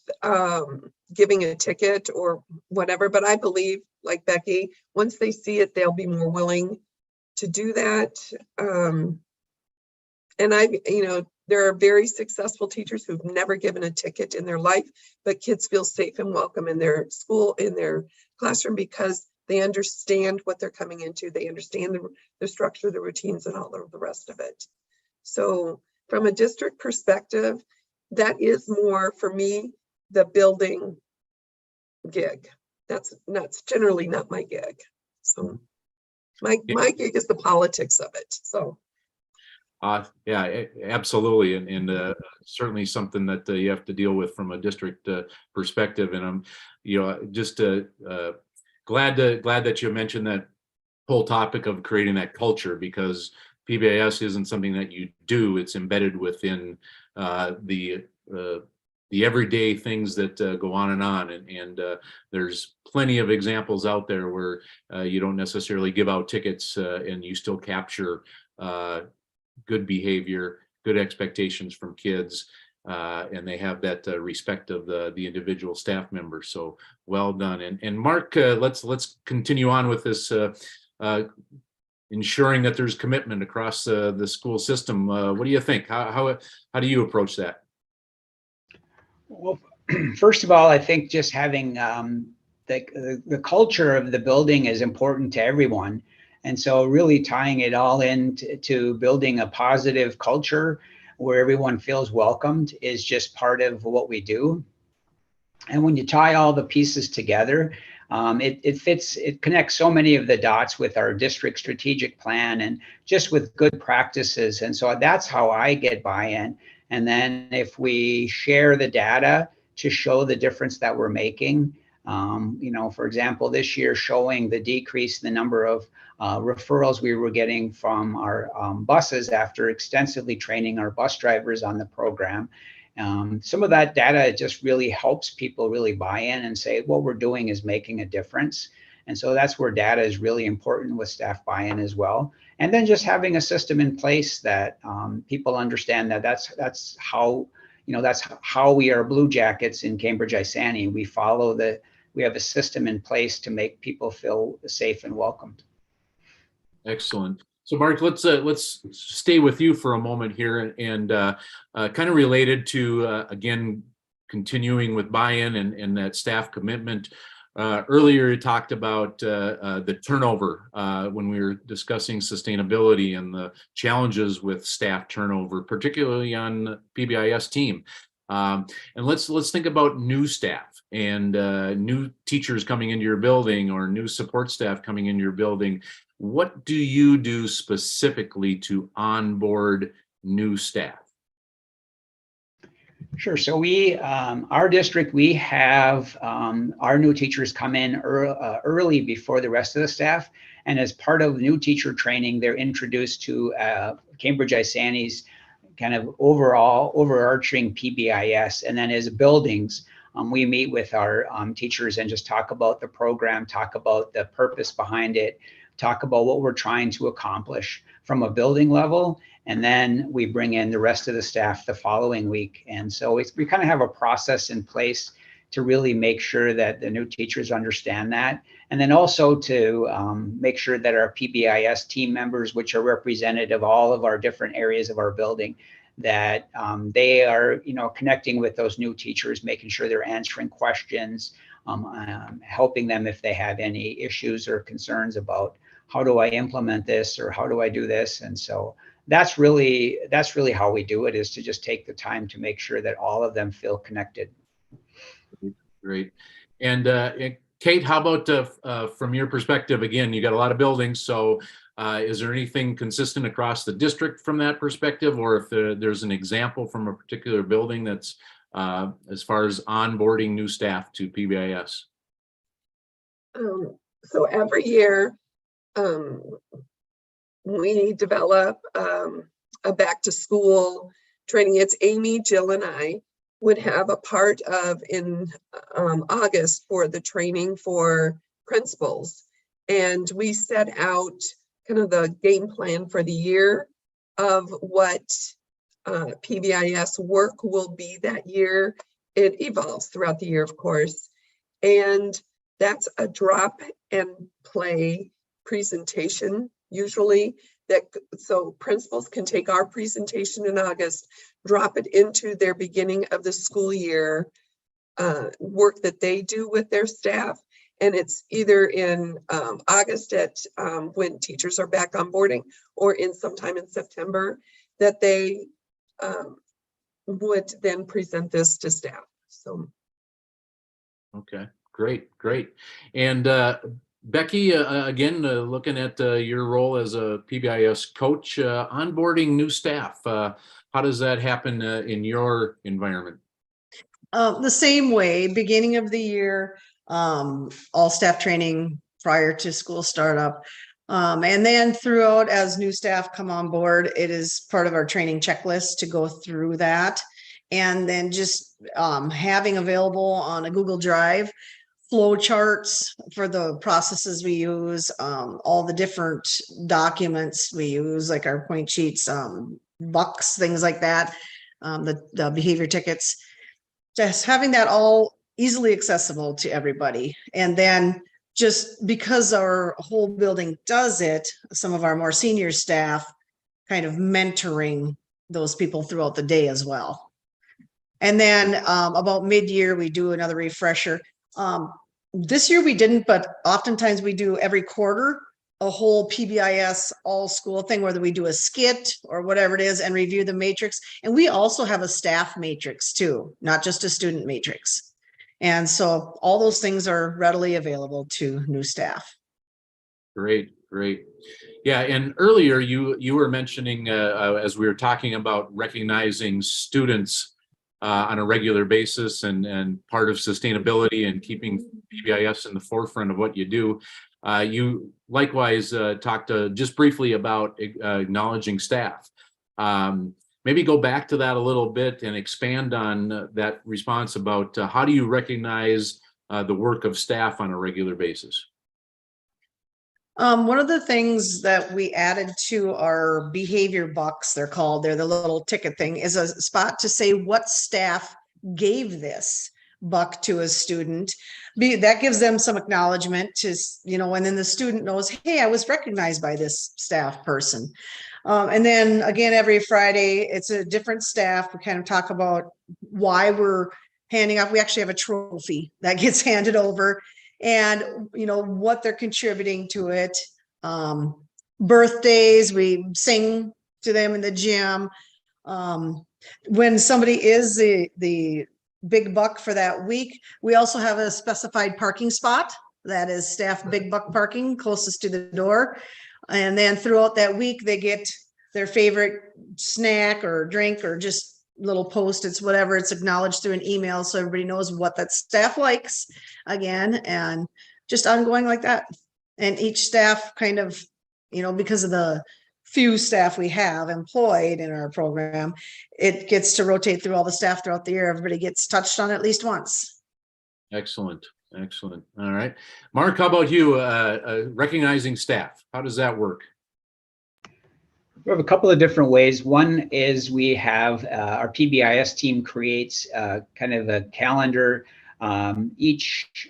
giving a ticket or whatever, but I believe, like Becky, once they see it, they'll be more willing to do that. And there are very successful teachers who've never given a ticket in their life, but kids feel safe and welcome in their school, in their classroom, because they understand what they're coming into. They understand the structure, the routines, and all of the rest of it. So from a district perspective, that is more, for me, the building gig. That's generally not my gig. So my gig is the politics of it. So. Yeah, absolutely, and certainly something that you have to deal with from a district perspective. And I'm, just glad that you mentioned that whole topic of creating that culture, because PBIS isn't something that you do; it's embedded within the the everyday things that go on, and there's plenty of examples out there where you don't necessarily give out tickets and you still capture good behavior, good expectations from kids, and they have that respect of the individual staff members. So well done. And Mark, let's continue on with this ensuring that there's commitment across the school system. What do you think? How do you approach that? Well, first of all, I think just having the culture of the building is important to everyone. And so really tying it all into building a positive culture where everyone feels welcomed is just part of what we do. And when you tie all the pieces together, it connects so many of the dots with our district strategic plan and just with good practices. And so that's how I get buy-in. And then if we share the data to show the difference that we're making, for example, this year showing the decrease in the number of referrals we were getting from our buses after extensively training our bus drivers on the program. Some of that data just really helps people really buy in and say what we're doing is making a difference. And so that's where data is really important with staff buy-in as well. And then just having a system in place that people understand that that's how we are Blue Jackets in Cambridge Isani. We have a system in place to make people feel safe and welcomed. Excellent. So Mark, let's stay with you for a moment here, and kind of related to again continuing with buy-in and that staff commitment. Earlier you talked about the turnover when we were discussing sustainability and the challenges with staff turnover, particularly on the PBIS team. And let's think about new staff and new teachers coming into your building or new support staff coming into your building. What do you do specifically to onboard new staff? Sure. So our district, we have our new teachers come in early before the rest of the staff. And as part of new teacher training, they're introduced to Cambridge Isani's kind of overarching PBIS. And then as buildings, we meet with our teachers and just talk about the program, talk about the purpose behind it, talk about what we're trying to accomplish from a building level. And then we bring in the rest of the staff the following week. And so we kind of have a process in place to really make sure that the new teachers understand that. And then also to make sure that our PBIS team members, which are representative of all of our different areas of our building, that they are, connecting with those new teachers, making sure they're answering questions, helping them if they have any issues or concerns about how do I implement this or how do I do this. And so that's really how we do it, is to just take the time to make sure that all of them feel connected. Great. And Kate, how about from your perspective? Again, you got a lot of buildings, so is there anything consistent across the district from that perspective, or if there's an example from a particular building that's as far as onboarding new staff to PBIS? So every year we develop a back to school training. It's Amy, Jill, and I would have a part of in August for the training for principals. And we set out kind of the game plan for the year of what PBIS work will be that year. It evolves throughout the year, of course. And that's a drop and play presentation usually, so principals can take our presentation in August, drop it into their beginning of the school year work that they do with their staff. And it's either in August at when teachers are back on boarding, or in sometime in September that they would then present this to staff. So. Okay, great. And Becky, again, looking at your role as a PBIS coach, onboarding new staff, how does that happen in your environment? The same way, beginning of the year, all staff training prior to school startup. And then throughout, as new staff come on board, it is part of our training checklist to go through that And then just having available on a Google Drive flow charts for the processes we use, all the different documents we use, like our point sheets, bucks, things like that, the behavior tickets, just having that all easily accessible to everybody. And then just because our whole building does it, some of our more senior staff kind of mentoring those people throughout the day as well. And then about mid-year, we do another refresher. This year we didn't, but oftentimes we do every quarter a whole PBIS all school thing, whether we do a skit or whatever it is, and review the matrix. And we also have a staff matrix too, not just a student matrix. And so all those things are readily available to new staff. Great, great. Yeah, and earlier you were mentioning as we were talking about recognizing students on a regular basis and part of sustainability and keeping PBIS in the forefront of what you do. You likewise talked just briefly about acknowledging staff. Maybe go back to that a little bit and expand on that response about how do you recognize the work of staff on a regular basis? One of the things that we added to our behavior bucks, they're the little ticket thing, is a spot to say what staff gave this buck to a student. That gives them some acknowledgement to, and then the student knows, hey, I was recognized by this staff person. And then again, every Friday, it's a different staff. We kind of talk about why we're handing off. We actually have a trophy that gets handed over, and what they're contributing to it. Birthdays, we sing to them in the gym. When somebody is the big buck for that week, we also have a specified parking spot that is staff big buck parking closest to the door. And then throughout that week, they get their favorite snack or drink or just little Post-its, whatever. It's acknowledged through an email so everybody knows what that staff likes again, and just ongoing like that. And each staff kind of, because of the few staff we have employed in our program, it gets to rotate through all the staff throughout the year. Everybody gets touched on at least once. Excellent. Excellent. All right. Mark, how about you? Recognizing staff, how does that work? We have a couple of different ways. One is we have our PBIS team creates kind of a calendar. Each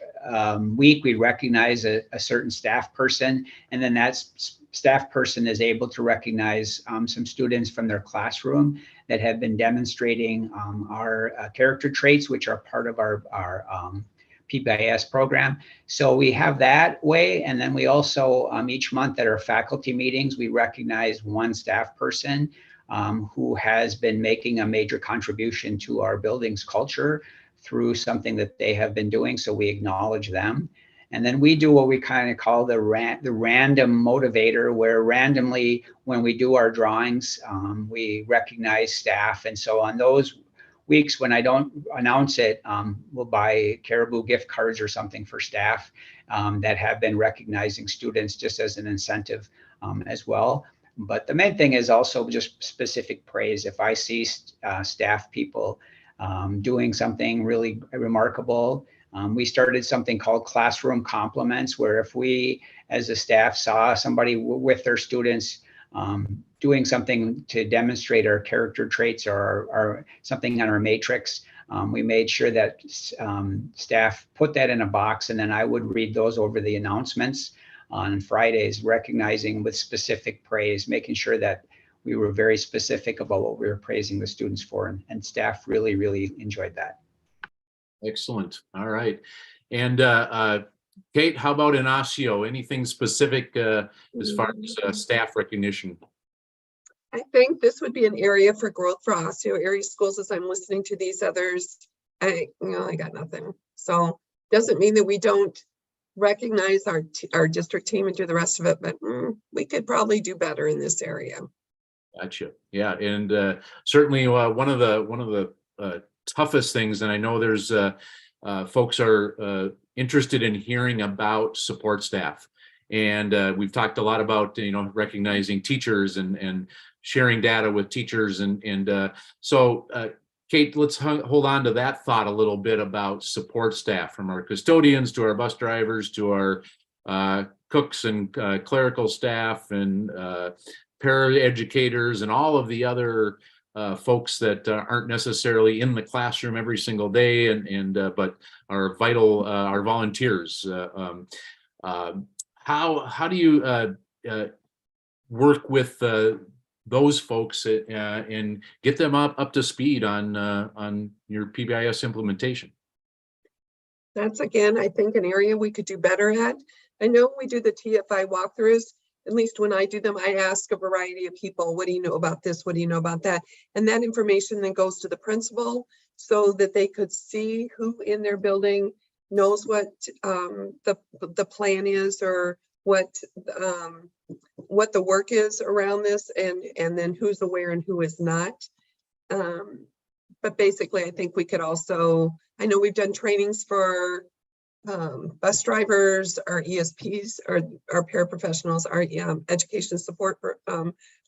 week we recognize a certain staff person, and then that staff person is able to recognize some students from their classroom that have been demonstrating our character traits, which are part of our PBIS program. So we have that way. And then we also, each month at our faculty meetings, we recognize one staff person who has been making a major contribution to our building's culture through something that they have been doing. So we acknowledge them. And then we do what we kind of call the random motivator, where randomly when we do our drawings, we recognize staff. And so on those weeks when I don't announce it, we'll buy Caribou gift cards or something for staff that have been recognizing students just as an incentive as well. But the main thing is also just specific praise. If I see staff people doing something really remarkable, we started something called classroom compliments, where if we as a staff saw somebody with their students doing something to demonstrate our character traits or something on our matrix, we made sure that staff put that in a box, and then I would read those over the announcements on Fridays, recognizing with specific praise, making sure that we were very specific about what we were praising the students for, and staff really, really enjoyed that. Excellent. All right. And Kate, how about in Osseo? Anything specific as far as staff recognition? I think this would be an area for growth for Osseo area schools. As I'm listening to these others, I got nothing. So doesn't mean that we don't recognize our district team and do the rest of it, but we could probably do better in this area. Gotcha. Yeah, and certainly one of the toughest things, and I know there's folks are interested in hearing about support staff, and we've talked a lot about recognizing teachers and sharing data with teachers, and so Kate, let's hold on to that thought a little bit about support staff, from our custodians to our bus drivers to our cooks and clerical staff and paraeducators and all of the other folks that aren't necessarily in the classroom every single day but are vital, our volunteers. How do you work with those folks and get them up to speed on your PBIS implementation? That's, again, I think an area we could do better at. I know we do the TFI walkthroughs. At least when I do them, I ask a variety of people, what do you know about this? What do you know about that? And that information then goes to the principal so that they could see who in their building knows what the plan is, or what the work is around this, and then who's aware and who is not. But basically, I think we could also, I know we've done trainings for bus drivers, our ESPs, our paraprofessionals, our education support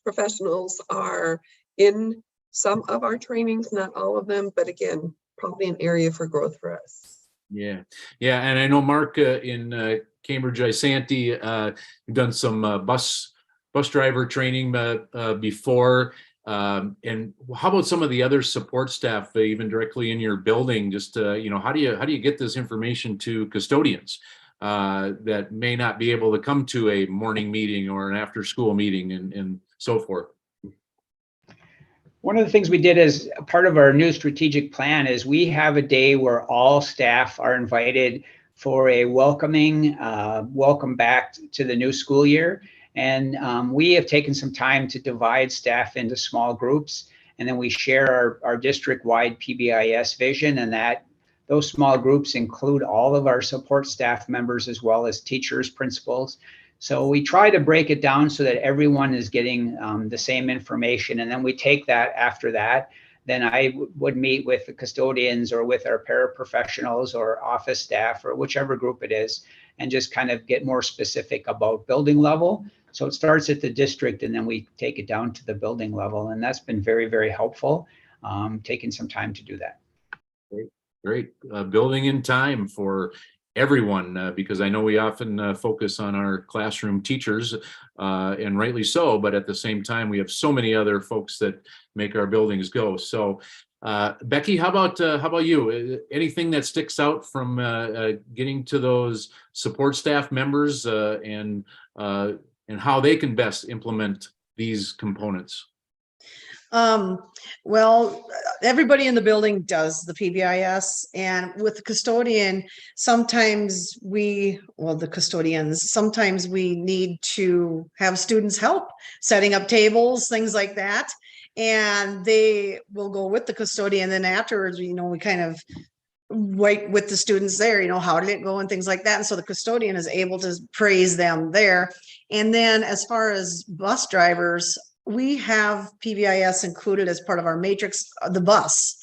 professionals are in some of our trainings, not all of them, but again, probably an area for growth for us. Yeah, and I know Mark in Cambridge Isanti, you've done some bus driver training before. And how about some of the other support staff, even directly in your building? Just how do you get this information to custodians that may not be able to come to a morning meeting or an after-school meeting and so forth? One of the things we did as part of our new strategic plan is we have a day where all staff are invited for a welcome back to the new school year. And we have taken some time to divide staff into small groups, and then we share our district-wide PBIS vision, and those small groups include all of our support staff members as well as teachers, principals. So we try to break it down so that everyone is getting the same information, and then we take that after that. Then I would meet with the custodians or with our paraprofessionals or office staff or whichever group it is, and just kind of get more specific about building level. So it starts at the district and then we take it down to the building level. And that's been very, very helpful, taking some time to do that. Great. Building in time for everyone, because I know we often focus on our classroom teachers, and rightly so, but at the same time, we have so many other folks that make our buildings go. So Becky, how about you? Anything that sticks out from getting to those support staff members and how they can best implement these components? Well, everybody in the building does the PBIS, and with the custodian, sometimes the custodians, sometimes we need to have students help setting up tables, things like that. And they will go with the custodian. Then afterwards, we kind of wait with the students there, how did it go and things like that. And so the custodian is able to praise them there. And then as far as bus drivers, we have PBIS included as part of our matrix, the bus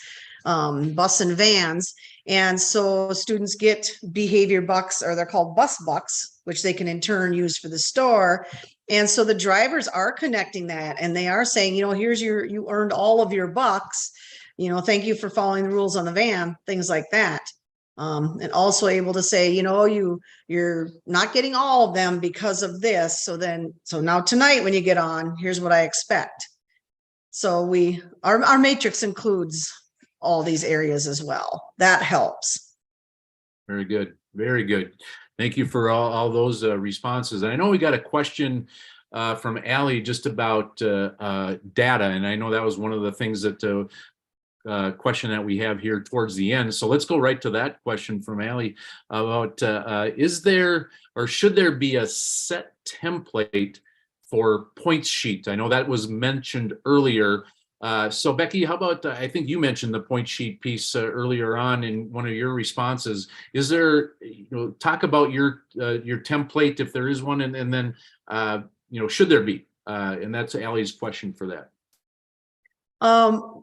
and vans. And so students get behavior bucks, or they're called bus bucks, which they can in turn use for the store. And so the drivers are connecting that, and they are saying, here's you earned all of your bucks, thank you for following the rules on the van, things like that. And also able to say, you're not getting all of them because of this. So now tonight when you get on, here's what I expect. So our matrix includes all these areas as well. That helps. Very good. Very good. Thank you for all those responses. And I know we got a question from Allie just about data. And I know that was one of the things that question that we have here towards the end. So let's go right to that question from Allie about is there or should there be a set template for points sheet? I know that was mentioned earlier. So Becky, how about, I think you mentioned the point sheet piece earlier on in one of your responses. Is there, talk about your template if there is one, and then, should there be? And that's Allie's question for that.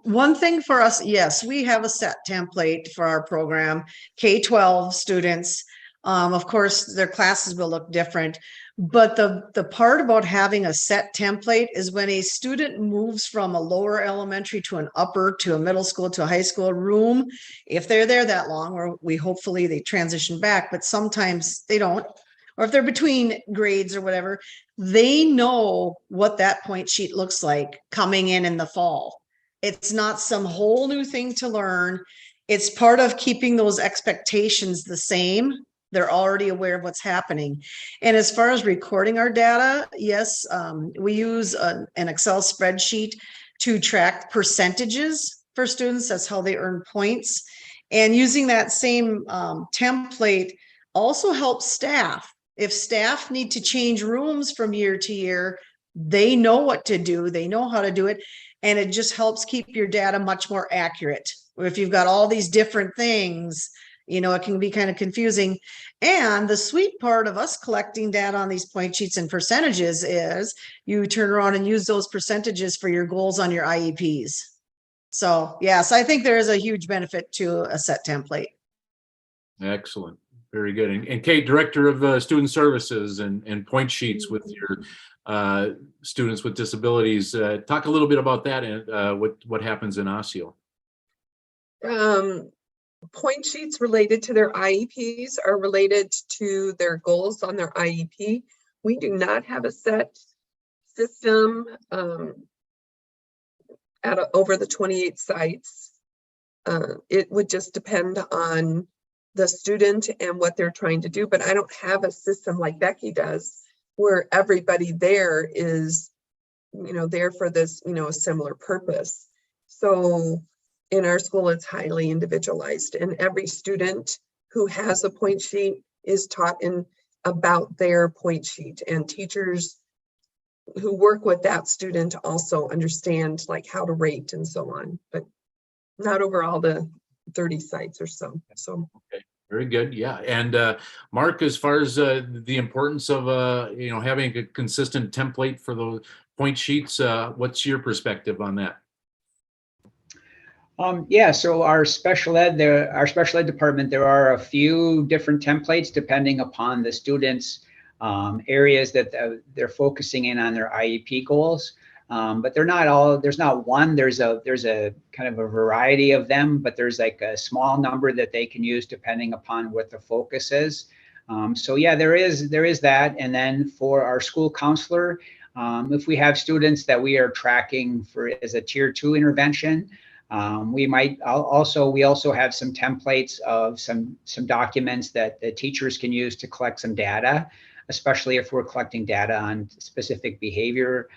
One thing for us, yes, we have a set template for our program, K-12 students. Of course, their classes will look different, but the part about having a set template is when a student moves from a lower elementary to an upper, to a middle school, to a high school room, if they're there that long, or we hopefully they transition back, but sometimes they don't, or if they're between grades or whatever, they know what that point sheet looks like coming in the fall. It's not some whole new thing to learn. It's part of keeping those expectations the same. They're already aware of what's happening. And as far as recording our data, yes, we use an Excel spreadsheet to track percentages for students. That's how they earn points. And using that same template also helps staff. If staff need to change rooms from year to year, they know what to do. They know how to do it. And it just helps keep your data much more accurate. If you've got all these different things, it can be kind of confusing. And the sweet part of us collecting data on these point sheets and percentages is you turn around and use those percentages for your goals on your IEPs. So yes, I think there is a huge benefit to a set template. Excellent. Very good. And Kate, Director of Student Services and point sheets with your students with disabilities. Talk a little bit about that and what happens in OSSEO. Point sheets related to their IEPs are related to their goals on their IEP. We do not have a set system over the 28 sites. It would just depend on the student and what they're trying to do, but I don't have a system like Becky does where everybody there is, there for this, a similar purpose. So in our school, it's highly individualized, and every student who has a point sheet is taught about their point sheet, and teachers who work with that student also understand like how to rate and so on, but not over all the 30 sites or so. Okay, very good. Yeah. And Mark, as far as the importance of having a consistent template for those point sheets, what's your perspective on that? Yeah, so our special ed department, there are a few different templates depending upon the students' areas that they're focusing in on their IEP goals. But they're not all, there's not one, there's a kind of a variety of them, but there's like a small number that they can use depending upon what the focus is. So yeah, there is that. And then for our school counselor, if we have students that we are tracking for as a tier 2 intervention, we also have some templates of some documents that the teachers can use to collect some data, especially if we're collecting data on specific behavior,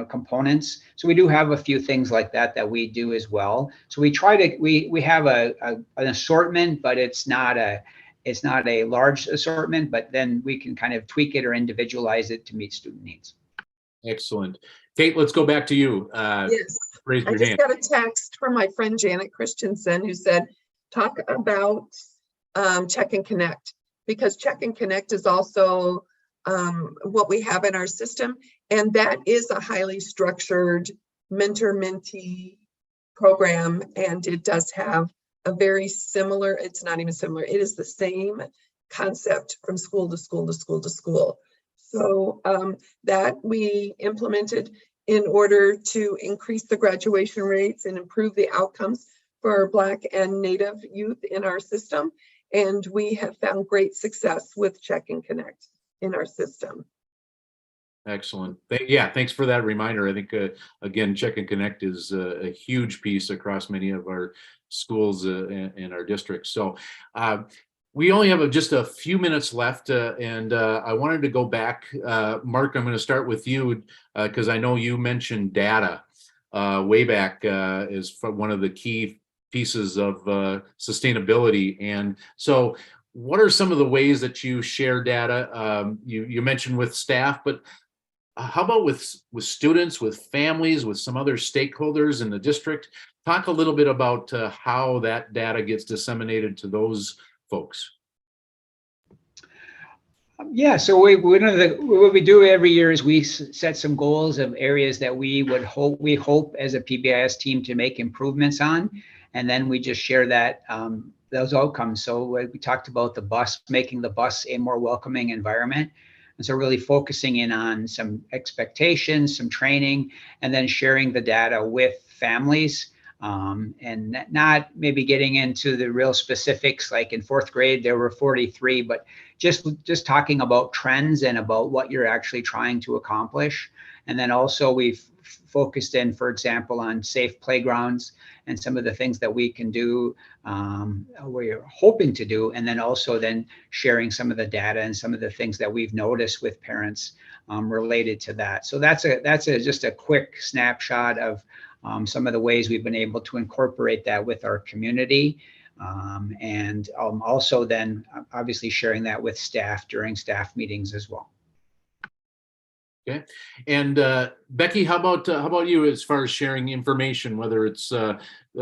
components. So we do have a few things like that we do as well. So we try to, we have an assortment, but it's not a large assortment, but then we can kind of tweak it or individualize it to meet student needs. Excellent. Kate, let's go back to you. Yes. Raise I your just hand. got a text from my friend Janet Christensen who said, talk about Check and Connect, because Check and Connect is also what we have in our system. And that is a highly structured mentor-mentee program. And it does have a very similar, it's not even similar, it is the same concept from school to school to school to school. So that we implemented in order to increase the graduation rates and improve the outcomes for Black and Native youth in our system. And we have found great success with Check and Connect in our system. Excellent. Yeah, thanks for that reminder. I think, again, Check and Connect is a huge piece across many of our schools in our districts. So we only have just a few minutes left, and I wanted to go back. Mark, I'm going to start with you because I know you mentioned data way back as one of the key pieces of sustainability. And so what are some of the ways that you share data? You mentioned with staff, but how about with students, with families, with some other stakeholders in the district? Talk a little bit about how that data gets disseminated to those folks. Yeah, so what we do every year is we set some goals of areas that we hope as a PBIS team to make improvements on, and then we just share that those outcomes. So we talked about the bus, making the bus a more welcoming environment. And so really focusing in on some expectations, some training, and then sharing the data with families, and not maybe getting into the real specifics. Like in 4th grade, there were 43, but just talking about trends and about what you're actually trying to accomplish. And then also we've focused in, for example, on safe playgrounds and some of the things that we can do, we're hoping to do, and then also then sharing some of the data and some of the things that we've noticed with parents related to that. So that's just a quick snapshot of some of the ways we've been able to incorporate that with our community. And also then obviously sharing that with staff during staff meetings as well. Okay. And Becky, how about you as far as sharing information, whether it's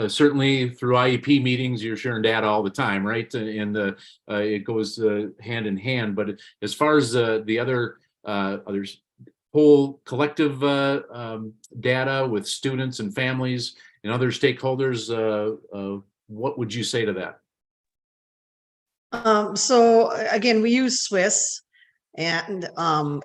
certainly through IEP meetings, you're sharing data all the time, right? And it goes hand in hand. But as far as the other whole collective data with students and families and other stakeholders, what would you say to that? So again, we use Swiss. And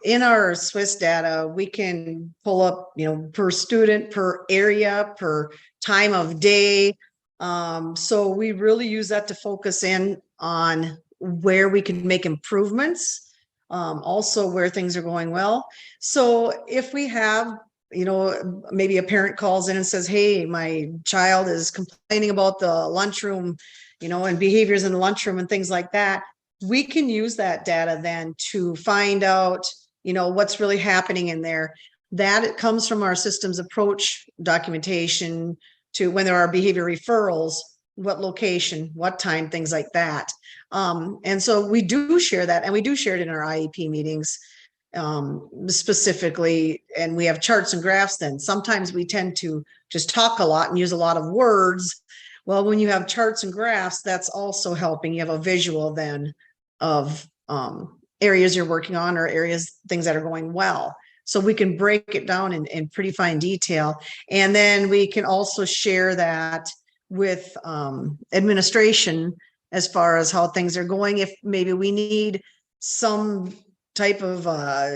in our Swiss data, we can pull up, per student, per area, per time of day. So we really use that to focus in on where we can make improvements, also where things are going well. So if we have, maybe a parent calls in and says, hey, my child is complaining about the lunchroom, and behaviors in the lunchroom and things like that, we can use that data then to find out, what's really happening in there. That it comes from our systems approach documentation to when there are behavior referrals, what location, what time, things like that. And so we do share that, and we do share it in our IEP meetings specifically, and we have charts and graphs. Then sometimes we tend to just talk a lot and use a lot of words. Well, when you have charts and graphs, that's also helping. You have a visual then of areas you're working on or things that are going well. So we can break it down in pretty fine detail. And then we can also share that with administration as far as how things are going. If maybe we need some type of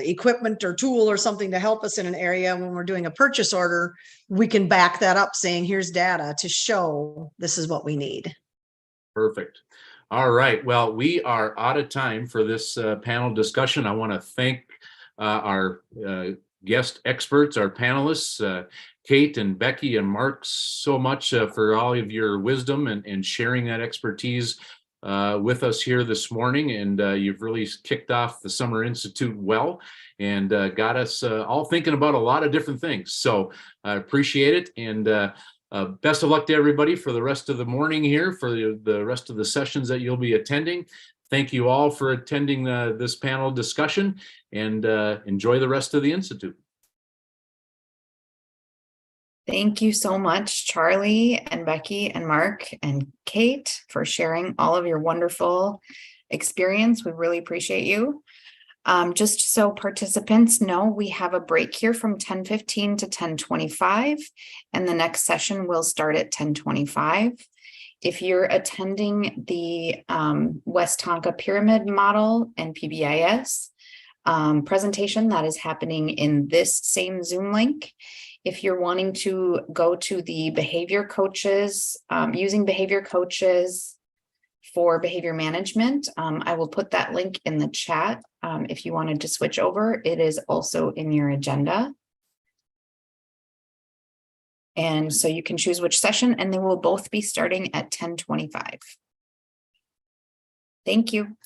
equipment or tool or something to help us in an area when we're doing a purchase order, we can back that up saying, here's data to show this is what we need. Perfect. All right. Well, we are out of time for this panel discussion. I want to thank our guest experts, our panelists, Kate and Becky and Mark, so much for all of your wisdom and sharing that expertise with us here this morning. And you've really kicked off the Summer Institute well and got us all thinking about a lot of different things. So I appreciate it. And best of luck to everybody for the rest of the morning here, for the rest of the sessions that you'll be attending. Thank you all for attending this panel discussion, and enjoy the rest of the Institute. Thank you so much, Charlie and Becky and Mark and Kate, for sharing all of your wonderful experience. We really appreciate you. Just so participants know, we have a break here from 10:15 to 10:25, and the next session will start at 10:25. If you're attending the West Tonka Pyramid Model and PBIS presentation, that is happening in this same Zoom link. If you're wanting to go to the behavior coaches, using behavior coaches for behavior management, I will put that link in the chat. If you wanted to switch over, it is also in your agenda. And so you can choose which session, and they will both be starting at 10:25. Thank you.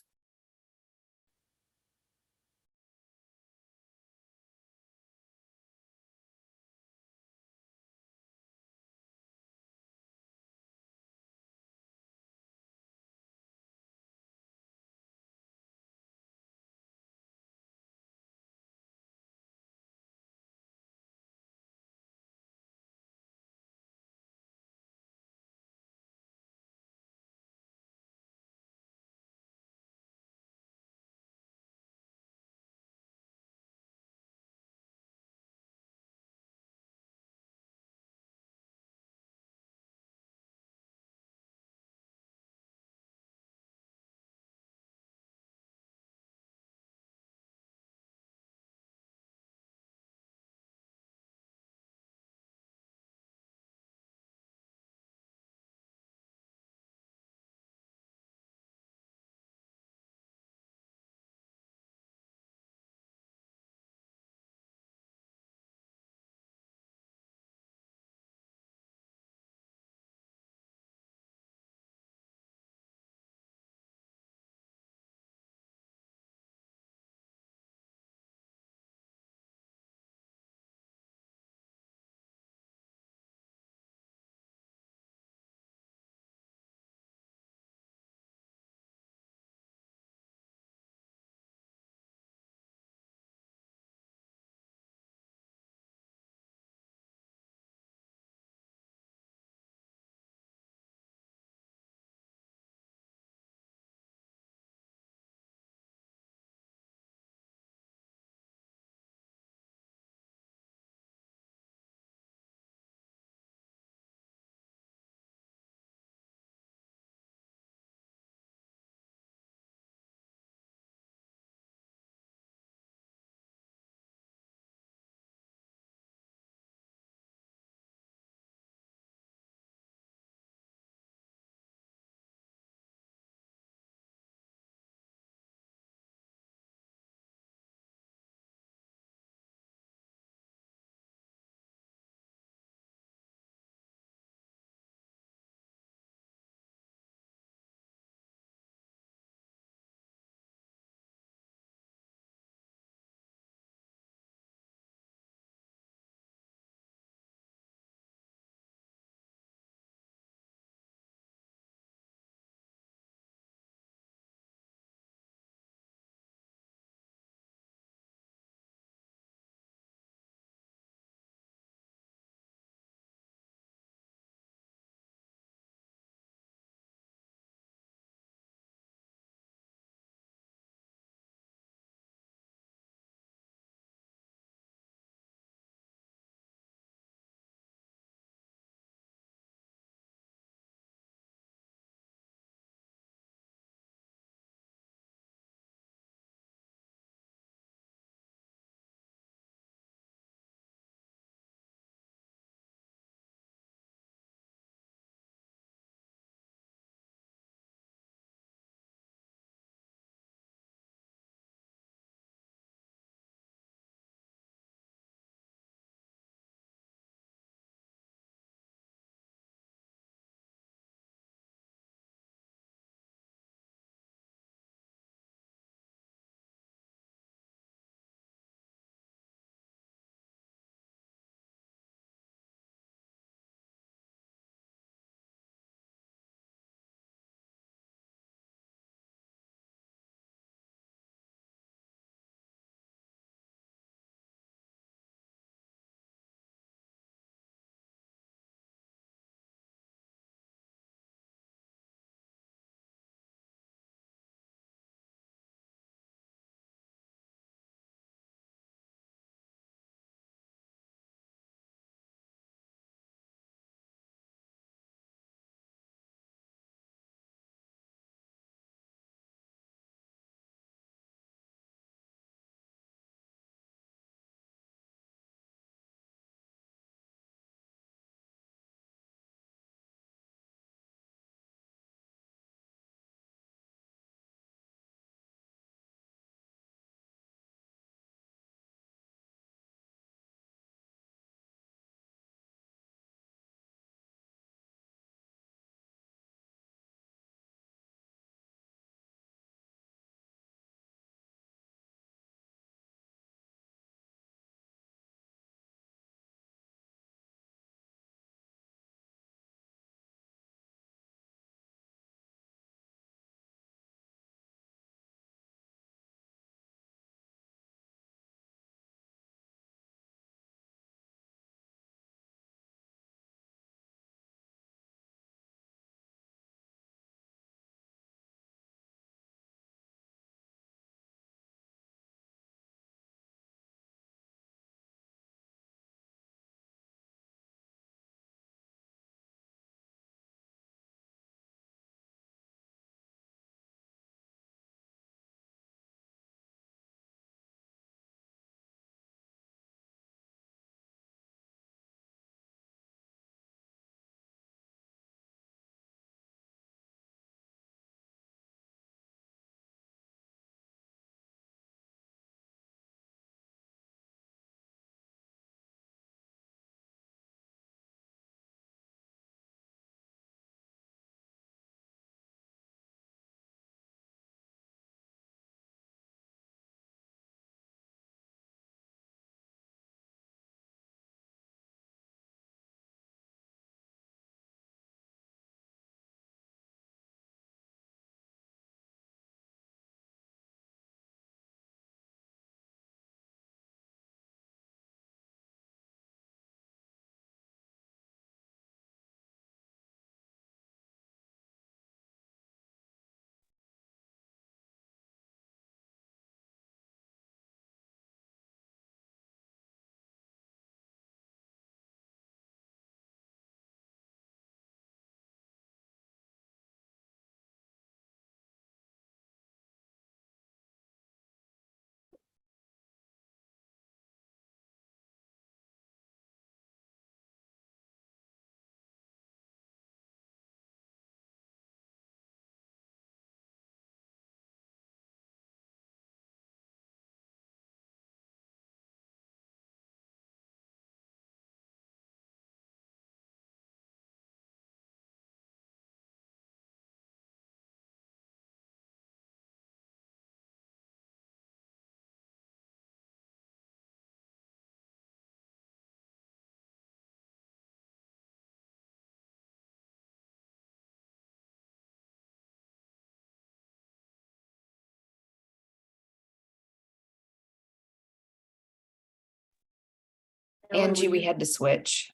Angie, we had to switch.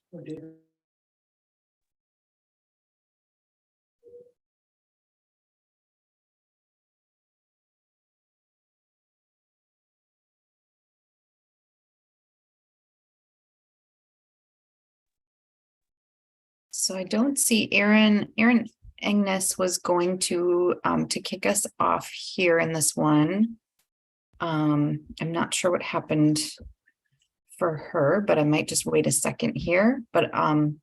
So I don't see Aaron. Aaron Agnes was going to kick us off here in this one. I'm not sure what happened for her, but I might just wait a second here. But all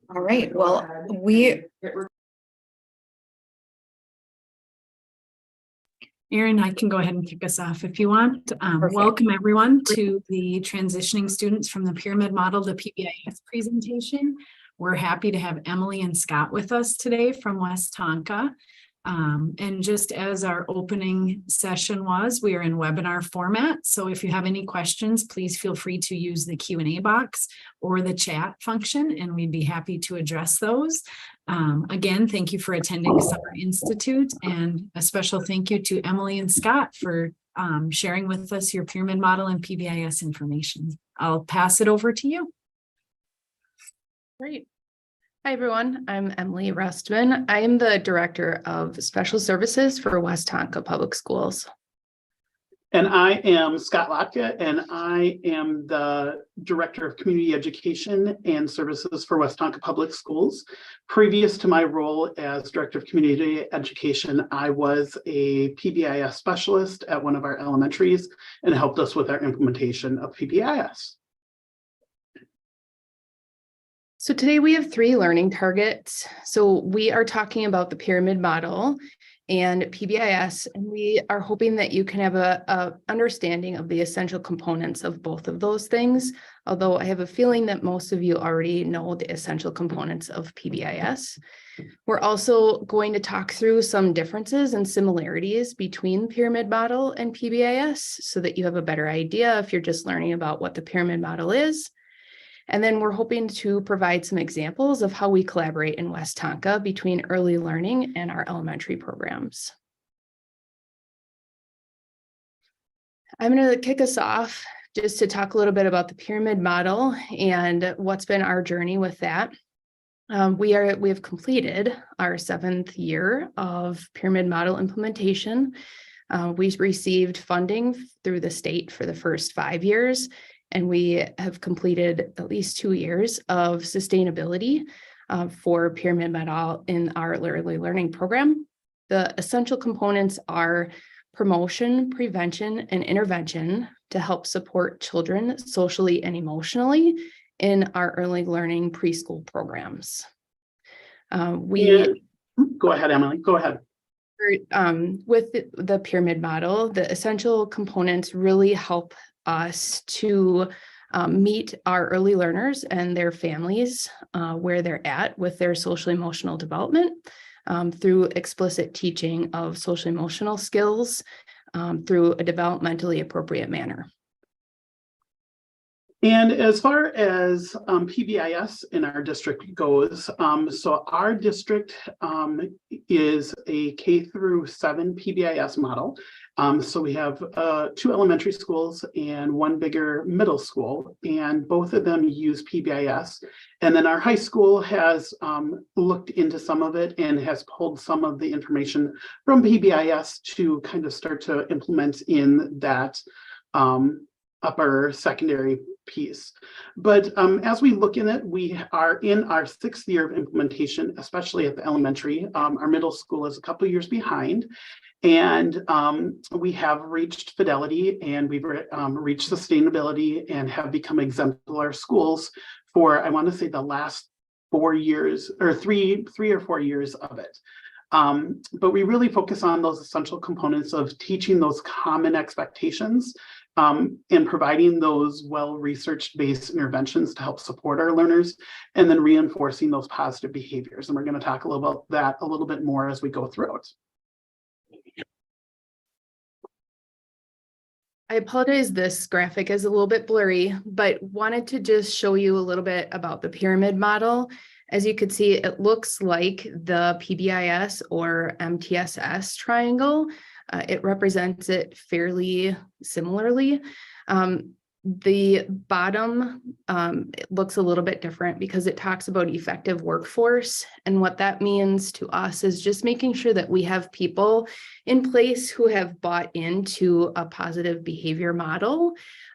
right. Well, Erin, I can go ahead and kick us off if you want. Welcome everyone to the transitioning students from the pyramid model to PBIS presentation. We're happy to have Emily and Scott with us today from West Tonka. And just as our opening session was, we are in webinar format. So if you have any questions, please feel free to use the Q&A box or the chat function, and we'd be happy to address those. Again, thank you for attending Summer Institute, and a special thank you to Emily and Scott for sharing with us your pyramid model and PBIS information. I'll pass it over to you. Great. Hi, everyone. I'm Emily Rustman. I am the Director of Special Services for West Tonka Public Schools. And I am Scott Lotka, and I am the Director of Community Education and Services for West Tonka Public Schools. Previous to my role as Director of Community Education, I was a PBIS specialist at one of our elementaries and helped us with our implementation of PBIS. So today we have 3 learning targets. So we are talking about the pyramid model and PBIS, and we are hoping that you can have a understanding of the essential components of both of those things. Although I have a feeling that most of you already know the essential components of PBIS. We're also going to talk through some differences and similarities between the pyramid model and PBIS so that you have a better idea if you're just learning about what the pyramid model is. And then we're hoping to provide some examples of how we collaborate in West Tonka between early learning and our elementary programs. I'm going to kick us off just to talk a little bit about the pyramid model and what's been our journey with that. We have completed our 7th year of pyramid model implementation. We received funding through the state for the first 5 years. And we have completed at least 2 years of sustainability for pyramid model in our early learning program. The essential components are promotion, prevention, and intervention to help support children socially and emotionally in our early learning preschool programs. Go ahead, Emily, go ahead. With the pyramid model, the essential components really help us to meet our early learners and their families where they're at with their social emotional development through explicit teaching of social emotional skills through a developmentally appropriate manner. And as far as PBIS in our district goes, so our district is a K through 7 PBIS model. So we have 2 elementary schools and 1 bigger middle school, and both of them use PBIS. And then our high school has looked into some of it and has pulled some of the information from PBIS to kind of start to implement in that upper secondary piece. But as we look in it, we are in our 6th year of implementation, especially at the elementary. Our middle school is a couple years behind, and we have reached fidelity, and we've reached sustainability and have become exemplar schools for, I want to say, the last 4 years or three or 4 years of it. But we really focus on those essential components of teaching those common expectations and providing those well-researched based interventions to help support our learners, and then reinforcing those positive behaviors. And we're going to talk a little about that a little bit more as we go through it. I apologize, this graphic is a little bit blurry, but wanted to just show you a little bit about the pyramid model. As you could see, it looks like the PBIS or MTSS triangle. It represents it fairly similarly. The bottom, it looks a little bit different because it talks about effective workforce. And what that means to us is just making sure that we have people in place who have bought into a positive behavior model,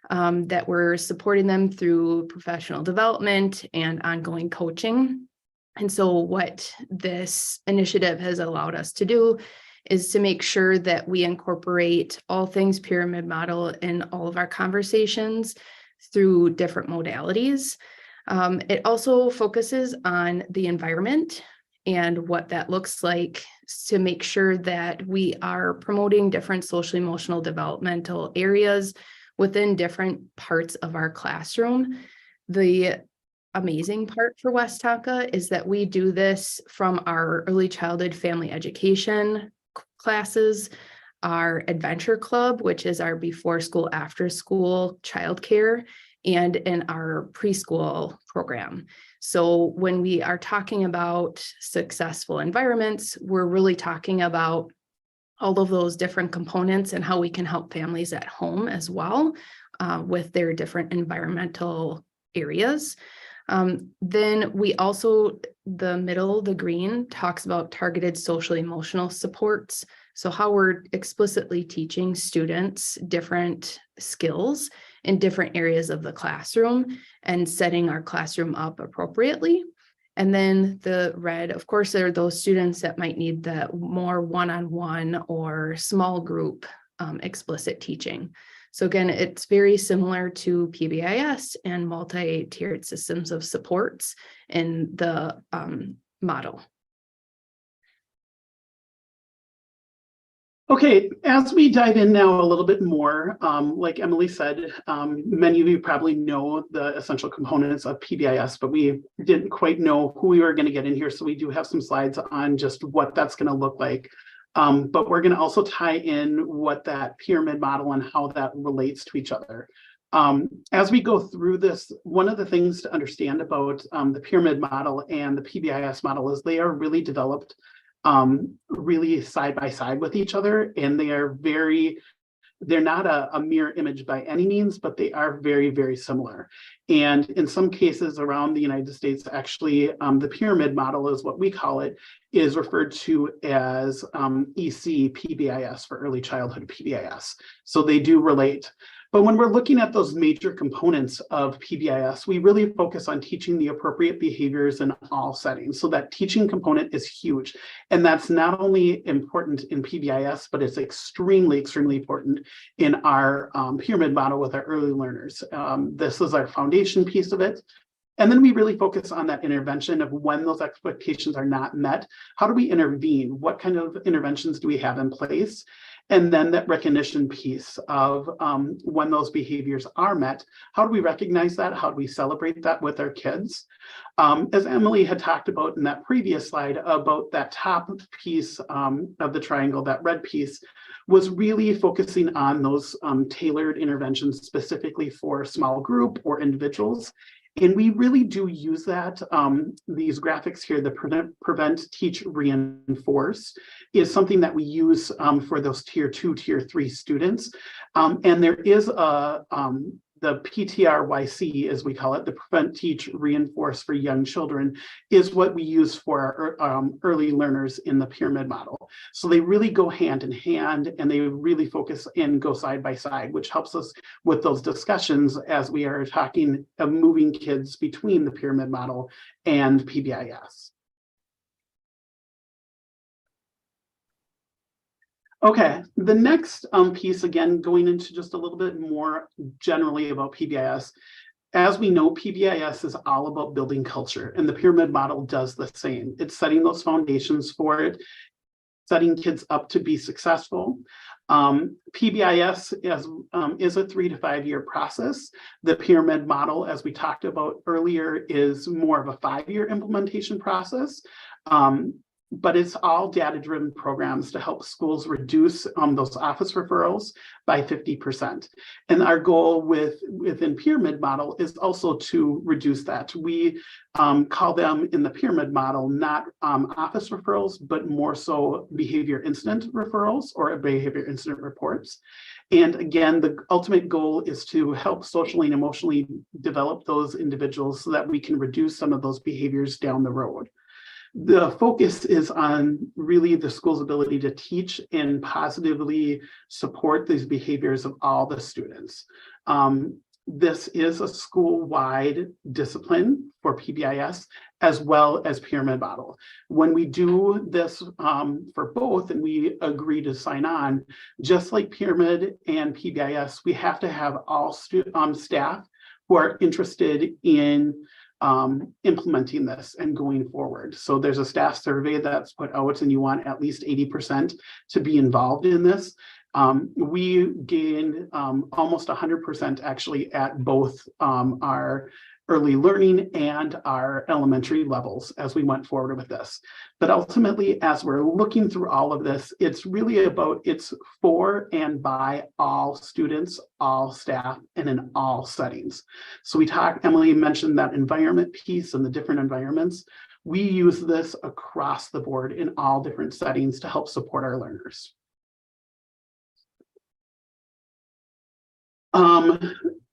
that we're supporting them through professional development and ongoing coaching. And so what this initiative has allowed us to do is to make sure that we incorporate all things pyramid model in all of our conversations through different modalities. It also focuses on the environment and what that looks like to make sure that we are promoting different social emotional developmental areas within different parts of our classroom. The amazing part for West Tonka is that we do this from our early childhood family education classes, our adventure club, which is our before school, after school childcare, and in our preschool program. So when we are talking about successful environments, we're really talking about all of those different components and how we can help families at home as well with their different environmental areas. Then we also, the middle, the green, talks about targeted social emotional supports. So how we're explicitly teaching students different skills in different areas of the classroom and setting our classroom up appropriately. And then the red, of course, there are those students that might need the more one-on-one or small group explicit teaching. So again, it's very similar to PBIS and multi-tiered systems of supports in the model. Okay, as we dive in now a little bit more, like Emily said, many of you probably know the essential components of PBIS, but we didn't quite know who we were going to get in here. So we do have some slides on just what that's going to look like. But we're going to also tie in what that pyramid model and how that relates to each other. As we go through this, one of the things to understand about the pyramid model and the PBIS model is they are really developed really side by side with each other, and they're not a mirror image by any means, but they are very, very similar. And in some cases around the United States, actually, the pyramid model is what we call it, is referred to as EC PBIS for early childhood PBIS. So they do relate. But when we're looking at those major components of PBIS, we really focus on teaching the appropriate behaviors in all settings. So that teaching component is huge. And that's not only important in PBIS, but it's extremely, extremely important in our pyramid model with our early learners. This is our foundation piece of it. And then we really focus on that intervention of when those expectations are not met. How do we intervene? What kind of interventions do we have in place? And then that recognition piece of when those behaviors are met, how do we recognize that? How do we celebrate that with our kids? As Emily had talked about in that previous slide about that top piece of the triangle, that red piece, was really focusing on those tailored interventions specifically for a small group or individuals. And we really do use that. These graphics here, the prevent, teach, reinforce, is something that we use for those tier 2, tier 3 students. And there is the PTRYC, as we call it, the prevent, teach, reinforce for young children, is what we use for our early learners in the pyramid model. So they really go hand in hand, and they really focus and go side by side, which helps us with those discussions as we are talking of moving kids between the pyramid model and PBIS. Okay, the next piece, again, going into just a little bit more generally about PBIS. As we know, PBIS is all about building culture, and the pyramid model does the same. It's setting those foundations for it, setting kids up to be successful. PBIS is a 3 to 5 year process. The pyramid model, as we talked about earlier, is more of a 5-year implementation process. but it's all data-driven programs to help schools reduce those office referrals by 50%. And our goal within pyramid model is also to reduce that. We call them in the pyramid model not office referrals, but more so behavior incident referrals or behavior incident reports. And again, the ultimate goal is to help socially and emotionally develop those individuals so that we can reduce some of those behaviors down the road. The focus is on really the school's ability to teach and positively support these behaviors of all the students. This is a school-wide discipline for PBIS as well as pyramid model. When we do this for both and we agree to sign on, just like pyramid and PBIS, we have to have all staff who are interested in implementing this and going forward. So there's a staff survey that's put out and you want at least 80% to be involved in this. We gained almost 100% actually at both our early learning and our elementary levels as we went forward with this. But ultimately, as we're looking through all of this, it's really about it's for and by all students, all staff, and in all settings. So Emily mentioned that environment piece and the different environments. We use this across the board in all different settings to help support our learners.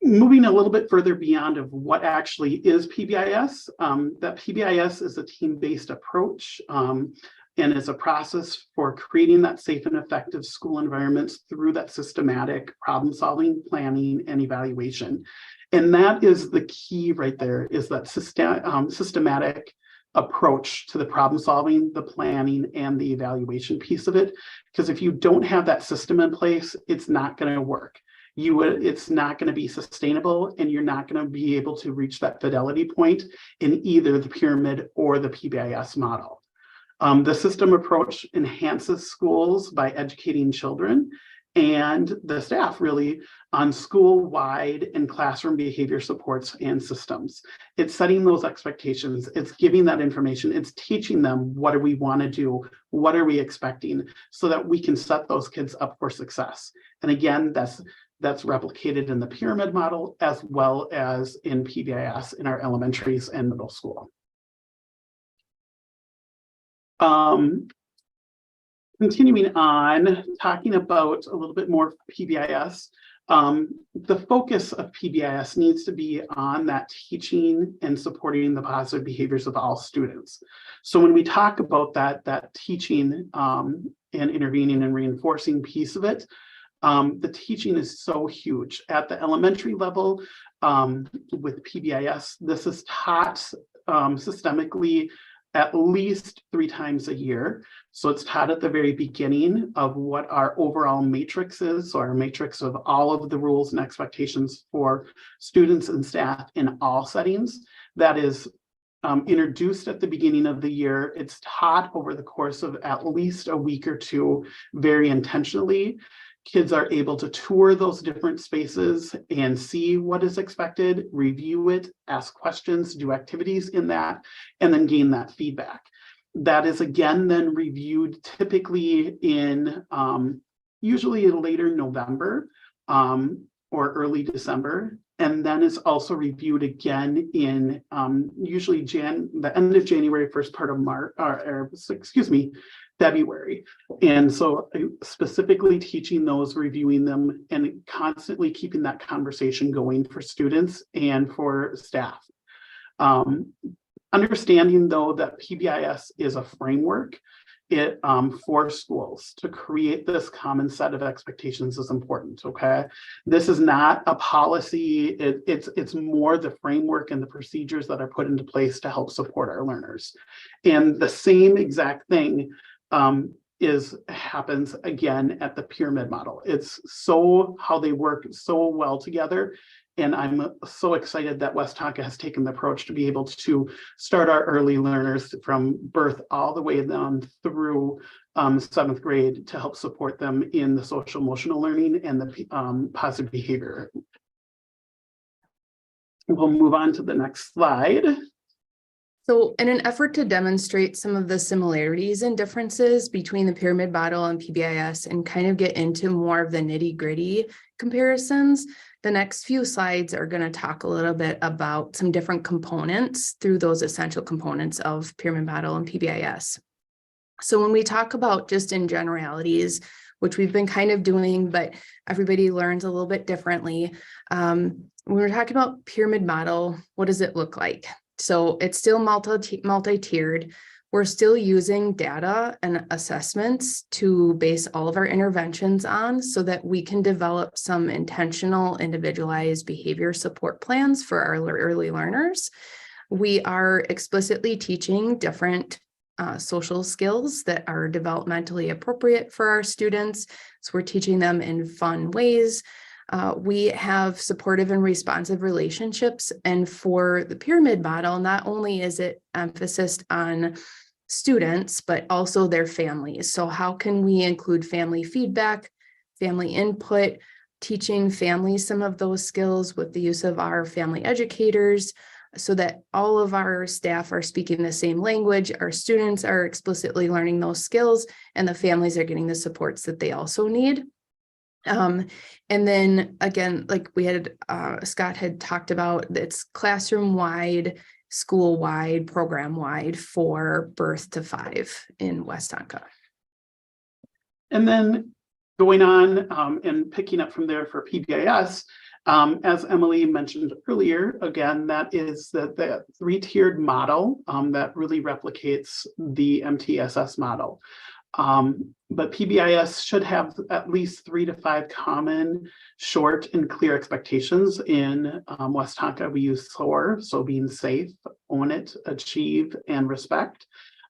Moving a little bit further beyond of what actually is PBIS, that PBIS is a team-based approach and is a process for creating that safe and effective school environments through that systematic problem-solving, planning, and evaluation. And that is the key right there, is that systematic approach to the problem solving, the planning, and the evaluation piece of it. Because if you don't have that system in place, it's not going to work. It's not going to be sustainable, and you're not going to be able to reach that fidelity point in either the pyramid or the PBIS model. The system approach enhances schools by educating children and the staff really on school-wide and classroom behavior supports and systems. It's setting those expectations. It's giving that information. It's teaching them what do we want to do? What are we expecting? So that we can set those kids up for success. And again, that's replicated in the pyramid model as well as in PBIS in our elementaries and middle school. Continuing on, talking about a little bit more PBIS, the focus of PBIS needs to be on that teaching and supporting the positive behaviors of all students. So when we talk about that teaching and intervening and reinforcing piece of it, the teaching is so huge. At the elementary level, with PBIS, this is taught systemically at least 3 times a year. So it's taught at the very beginning of what our overall matrix is, so our matrix of all of the rules and expectations for students and staff in all settings. That is introduced at the beginning of the year. It's taught over the course of at least a week or 2 very intentionally. Kids are able to tour those different spaces and see what is expected, review it, ask questions, do activities in that, and then gain that feedback. That is again then reviewed typically in usually later November or early December, and then is also reviewed again in usually the end of January, first part of March, February. And so specifically teaching those, reviewing them, and constantly keeping that conversation going for students and for staff. Understanding though that PBIS is a framework for schools to create this common set of expectations is important. Okay, this is not a policy. It's more the framework and the procedures that are put into place to help support our learners. And the same exact thing happens again at the pyramid model. It's so how they work so well together. And I'm so excited that West Tonka has taken the approach to be able to start our early learners from birth all the way down through 7th grade to help support them in the social emotional learning and the positive behavior. We'll move on to the next slide. So in an effort to demonstrate some of the similarities and differences between the pyramid model and PBIS and kind of get into more of the nitty-gritty comparisons, the next few slides are going to talk a little bit about some different components through those essential components of pyramid model and PBIS. So when we talk about just in generalities, which we've been kind of doing, but everybody learns a little bit differently. When we're talking about pyramid model, what does it look like? So it's still multi-tiered. We're still using data and assessments to base all of our interventions on so that we can develop some intentional individualized behavior support plans for our early learners. We are explicitly teaching different social skills that are developmentally appropriate for our students. So we're teaching them in fun ways. We have supportive and responsive relationships. And for the pyramid model, not only is it emphasis on students, but also their families. So how can we include family feedback, family input, teaching families some of those skills with the use of our family educators, so that all of our staff are speaking the same language, our students are explicitly learning those skills, and the families are getting the supports that they also need. And then again, like we had, Scott had talked about, it's classroom-wide, school-wide, program-wide for birth to 5 in Westonka. And then going on and picking up from there for PBIS, as Emily mentioned earlier, again, that is the 3-tiered model that really replicates the MTSS model. But PBIS should have at least 3 to 5 common, short, and clear expectations. In Westonka, we use SOAR, so being safe, own it, achieve, and respect.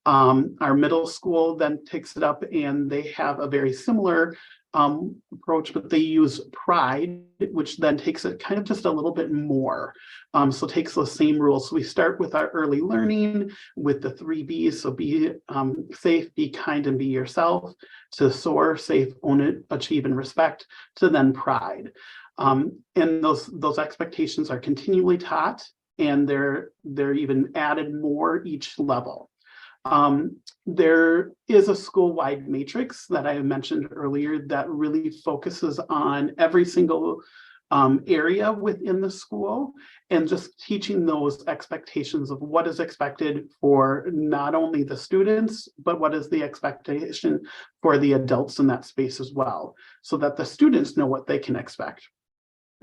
Our middle school then takes it up and they have a very similar approach, but they use pride, which then takes it kind of just a little bit more. So it takes those same rules. So we start with our early learning with the 3 Bs. So be safe, be kind, and be yourself. To SOAR, safe, own it, achieve, and respect. To then pride. And those expectations are continually taught, and they're even added more each level. There is a school-wide matrix that I mentioned earlier that really focuses on every single area within the school and just teaching those expectations of what is expected for not only the students, but what is the expectation for the adults in that space as well, so that the students know what they can expect.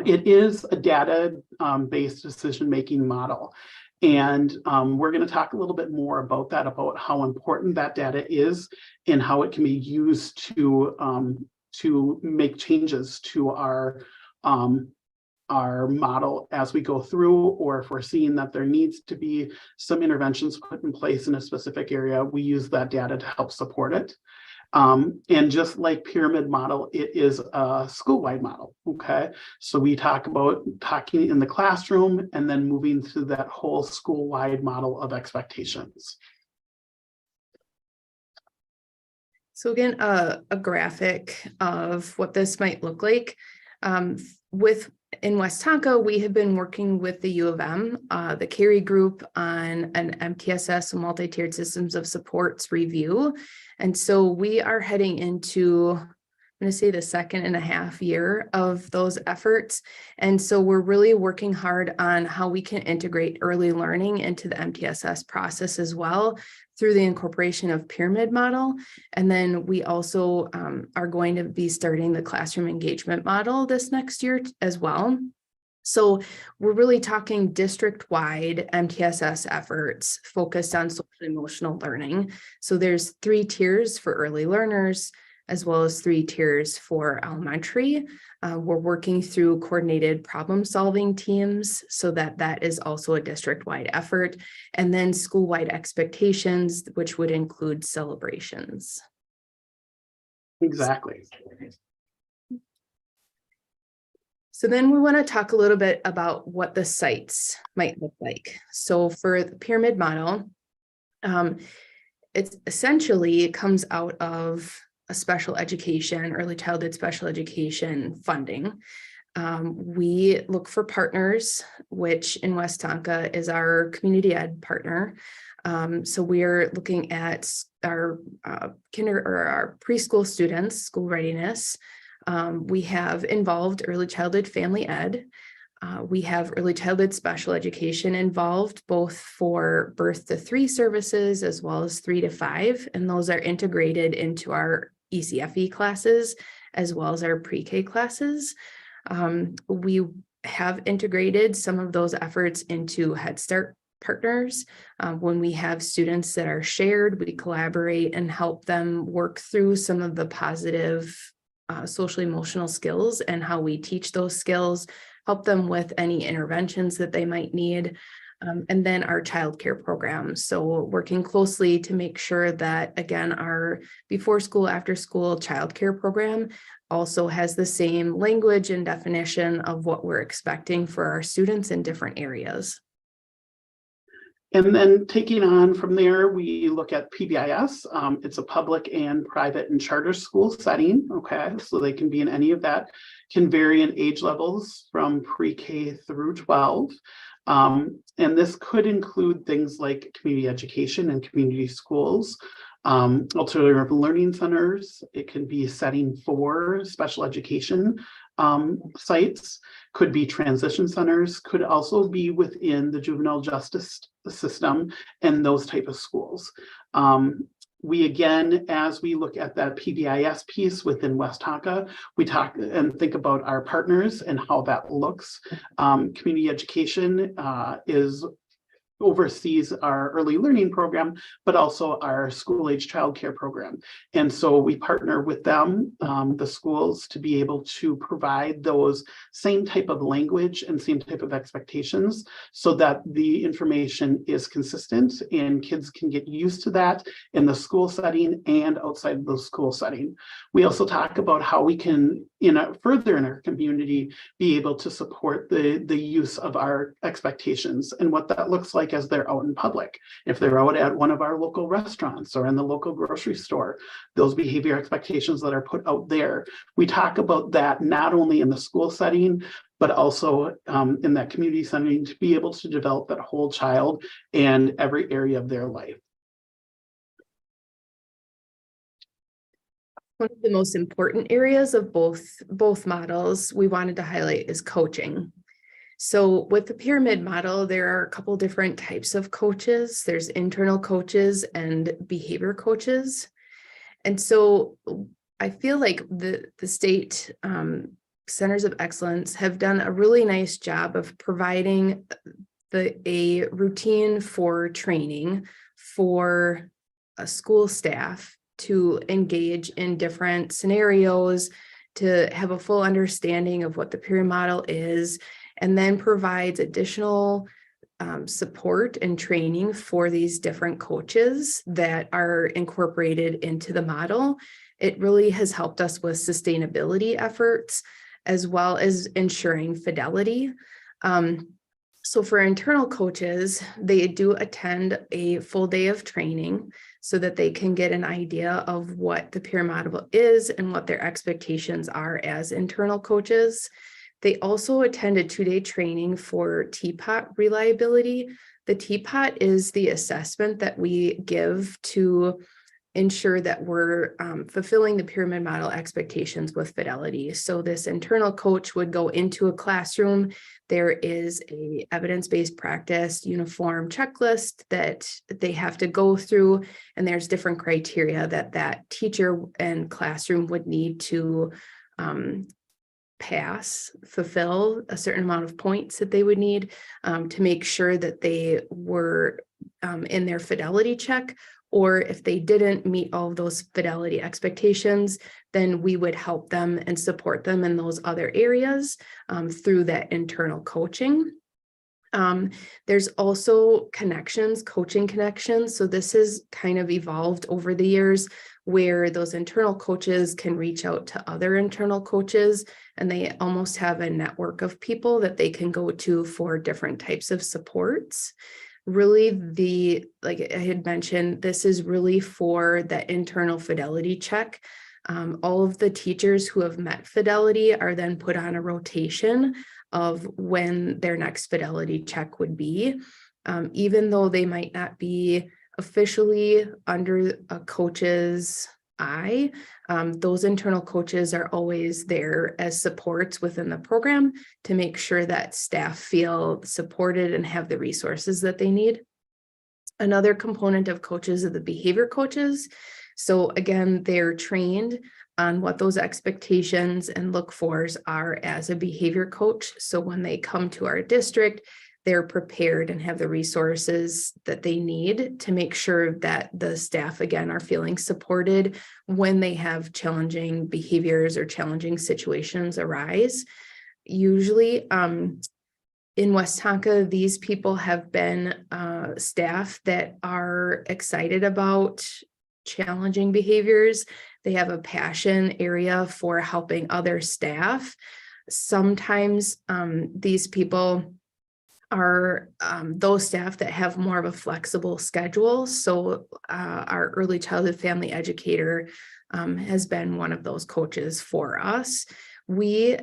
It is a data-based decision-making model. And we're going to talk a little bit more about that, about how important that data is and how it can be used to make changes to our model as we go through, or if we're seeing that there needs to be some interventions put in place in a specific area, we use that data to help support it. And just like pyramid model, it is a school-wide model, okay? So we talk about talking in the classroom and then moving through that whole school-wide model of expectations. So again, a graphic of what this might look like. In Westonka, we have been working with the U of M, the Carey Group, on an MTSS, multi-tiered systems of supports review. And so we are heading into, I'm going to say, the 2.5 year of those efforts. And so we're really working hard on how we can integrate early learning into the MTSS process as well, through the incorporation of pyramid model. And then we also are going to be starting the classroom engagement model this next year as well. So we're really talking district-wide MTSS efforts focused on social and emotional learning. So there's 3 tiers for early learners, as well as 3 tiers for elementary. We're working through coordinated problem-solving teams so that is also a district-wide effort, and then school-wide expectations, which would include celebrations. Exactly. So then we want to talk a little bit about what the sites might look like. So for the pyramid model, it comes out of a special education, early childhood special education funding. We look for partners, which in West Tonka is our community ed partner. So we're looking at our our preschool students, school readiness. We have involved early childhood family ed. We have early childhood special education involved, both for birth to 3 services as well as 3 to 5. And those are integrated into our ECFE classes as well as our pre-K classes. We have integrated some of those efforts into Head Start partners. When we have students that are shared, we collaborate and help them work through some of the positive social emotional skills and how we teach those skills, help them with any interventions that they might need. And then our childcare program. So working closely to make sure that, again, our before school, after school childcare program also has the same language and definition of what we're expecting for our students in different areas. And then taking on from there, we look at PBIS. It's a public and private and charter school setting. Okay, so they can be in any of that, can vary in age levels from pre-K through 12. And this could include things like community education and community schools, alternative learning centers. It can be a setting for special education sites, could be transition centers, could also be within the juvenile justice system and those type of schools. We again, as we look at that PBIS piece within West Tonka, we talk and think about our partners and how that looks. Community education oversees our early learning program, but also our school-age childcare program. And so we partner with them, the schools, to be able to provide those same type of language and same type of expectations so that the information is consistent and kids can get used to that in the school setting and outside of the school setting. We also talk about how we can, further in our community, be able to support the use of our expectations and what that looks like as they're out in public. If they're out at one of our local restaurants or in the local grocery store, those behavior expectations that are put out there, we talk about that not only in the school setting, but also in that community setting, to be able to develop that whole child and every area of their life. One of the most important areas of both models we wanted to highlight is coaching. So with the pyramid model, there are a couple different types of coaches. There's internal coaches and behavior coaches. And so I feel like the state centers of excellence have done a really nice job of providing a routine for training for school staff to engage in different scenarios, to have a full understanding of what the pyramid model is, and then provides additional support and training for these different coaches that are incorporated into the model. It really has helped us with sustainability efforts, as well as ensuring fidelity. So for internal coaches, they do attend a full day of training so that they can get an idea of what the pyramid model is and what their expectations are as internal coaches. They also attend a 2-day training for TPOT reliability. The TPOT is the assessment that we give to ensure that we're fulfilling the pyramid model expectations with fidelity. So this internal coach would go into a classroom. There is a evidence-based practice uniform checklist that they have to go through, and there's different criteria that teacher and classroom would need to fulfill a certain amount of points that they would need to make sure that they were in their fidelity check. Or if they didn't meet all of those fidelity expectations, then we would help them and support them in those other areas through that internal coaching. There's also coaching connections. So this has kind of evolved over the years, where those internal coaches can reach out to other internal coaches, and they almost have a network of people that they can go to for different types of supports. Really, like I had mentioned, this is really for the internal fidelity check. All of the teachers who have met fidelity are then put on a rotation of when their next fidelity check would be. Even though they might not be officially under a coach's eye, those internal coaches are always there as supports within the program to make sure that staff feel supported and have the resources that they need. Another component of coaches are the behavior coaches. So again, they're trained on what those expectations and look-fors are as a behavior coach. So when they come to our district, they're prepared and have the resources that they need to make sure that the staff, again, are feeling supported when they have challenging behaviors or challenging situations arise. Usually, in Westonka, these people have been staff that are excited about challenging behaviors. They have a passion area for helping other staff. Sometimes these people are those staff that have more of a flexible schedule. So our early childhood family educator has been one of those coaches for us. We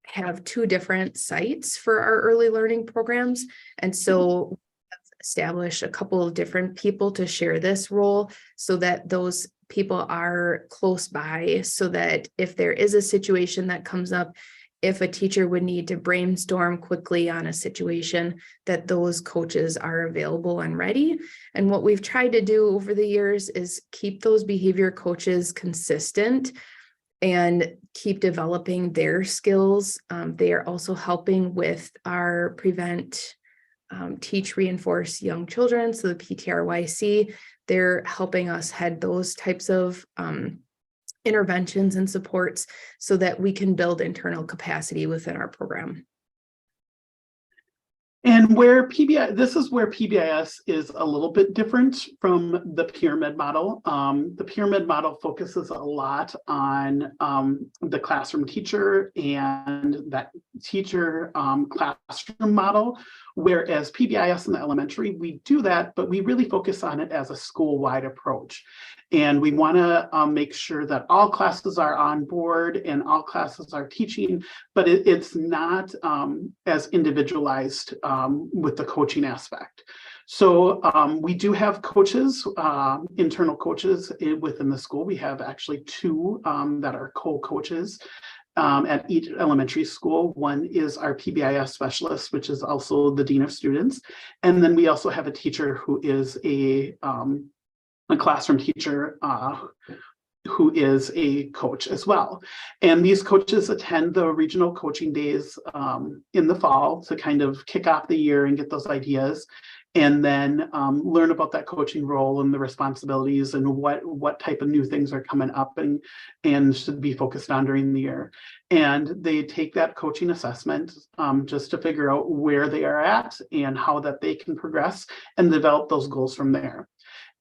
have 2 different sites for our early learning programs. And so we've established a couple of different people to share this role so that those people are close by, so that if there is a situation that comes up, if a teacher would need to brainstorm quickly on a situation, that those coaches are available and ready. And what we've tried to do over the years is keep those behavior coaches consistent and keep developing their skills. They are also helping with our prevent, teach, reinforce young children. So the PTRYC, they're helping us head those types of interventions and supports so that we can build internal capacity within our program. And where this is where PBIS is a little bit different from the pyramid model. The pyramid model focuses a lot on the classroom teacher and that teacher classroom model, whereas PBIS in the elementary, we do that, but we really focus on it as a school-wide approach. And we want to make sure that all classes are on board and all classes are teaching, but it's not as individualized with the coaching aspect. So we do have coaches, internal coaches within the school. We have actually 2 that are co-coaches at each elementary school. One is our PBIS specialist, which is also the dean of students. And then we also have a teacher who is a classroom teacher who is a coach as well. And these coaches attend the regional coaching days in the fall to kind of kick off the year and get those ideas, and then learn about that coaching role and the responsibilities and what type of new things are coming up and should be focused on during the year. And they take that coaching assessment just to figure out where they are at and how that they can progress and develop those goals from there.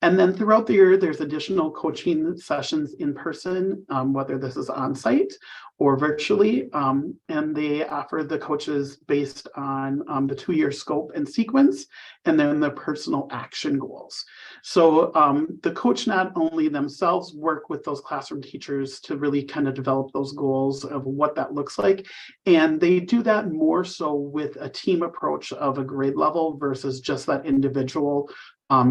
And then throughout the year, there's additional coaching sessions in person, whether this is on site or virtually, and they offer the coaches based on the 2-year scope and sequence, and then the personal action goals. So the coach not only themselves work with those classroom teachers to really kind of develop those goals of what that looks like, and they do that more so with a team approach of a grade level versus just that individual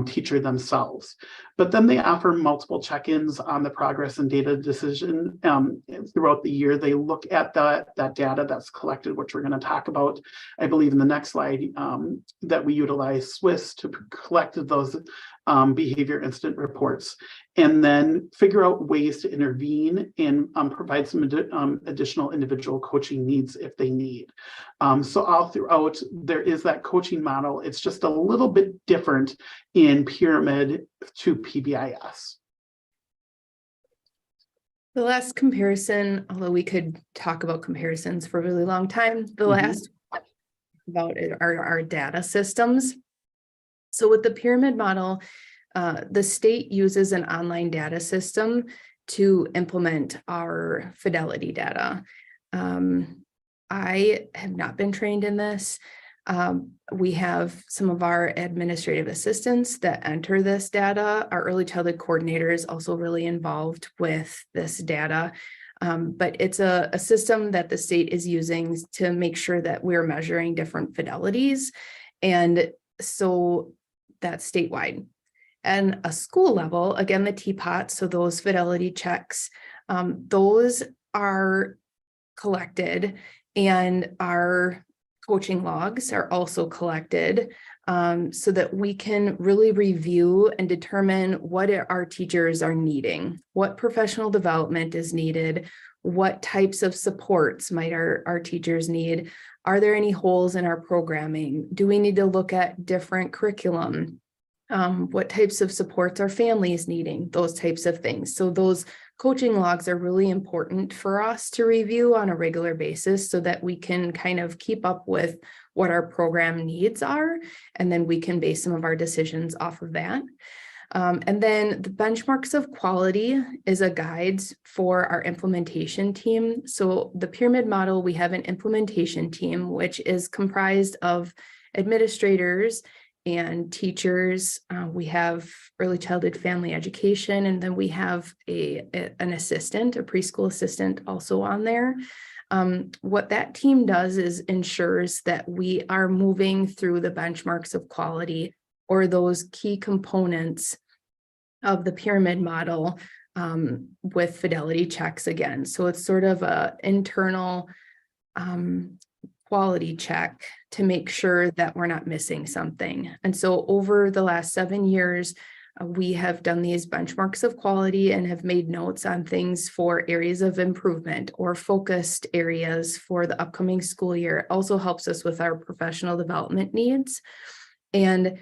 teacher themselves. But then they offer multiple check-ins on the progress and data decision throughout the year. They look at that data that's collected, which we're going to talk about, I believe, in the next slide, that we utilize Swiss to collect those behavior incident reports, and then figure out ways to intervene and provide some additional individual coaching needs if they need. So all throughout, there is that coaching model. It's just a little bit different in pyramid to PBIS. The last comparison, although we could talk about comparisons for a really long time, the last about it are our data systems. So with the pyramid model, the state uses an online data system to implement our fidelity data. I have not been trained in this. We have some of our administrative assistants that enter this data. Our early childhood coordinator is also really involved with this data. But it's a system that the state is using to make sure that we're measuring different fidelities. And so that's statewide. And a school level, again, the teapot, so those fidelity checks, those are collected, and our coaching logs are also collected, so that we can really review and determine what our teachers are needing, what professional development is needed, what types of supports might our teachers need. Are there any holes in our programming? Do we need to look at different curriculum? What types of supports are families needing? Those types of things. So those coaching logs are really important for us to review on a regular basis so that we can kind of keep up with what our program needs are, and then we can base some of our decisions off of that. And then the benchmarks of quality is a guide for our implementation team. So the pyramid model, we have an implementation team, which is comprised of administrators and teachers. We have early childhood family education, and then we have an assistant, a preschool assistant also on there. What that team does is ensures that we are moving through the benchmarks of quality, or those key components of the pyramid model, with fidelity checks again. So it's sort of an internal quality check to make sure that we're not missing something. And so over the last 7 years, we have done these benchmarks of quality and have made notes on things for areas of improvement or focused areas for the upcoming school year. It also helps us with our professional development needs. And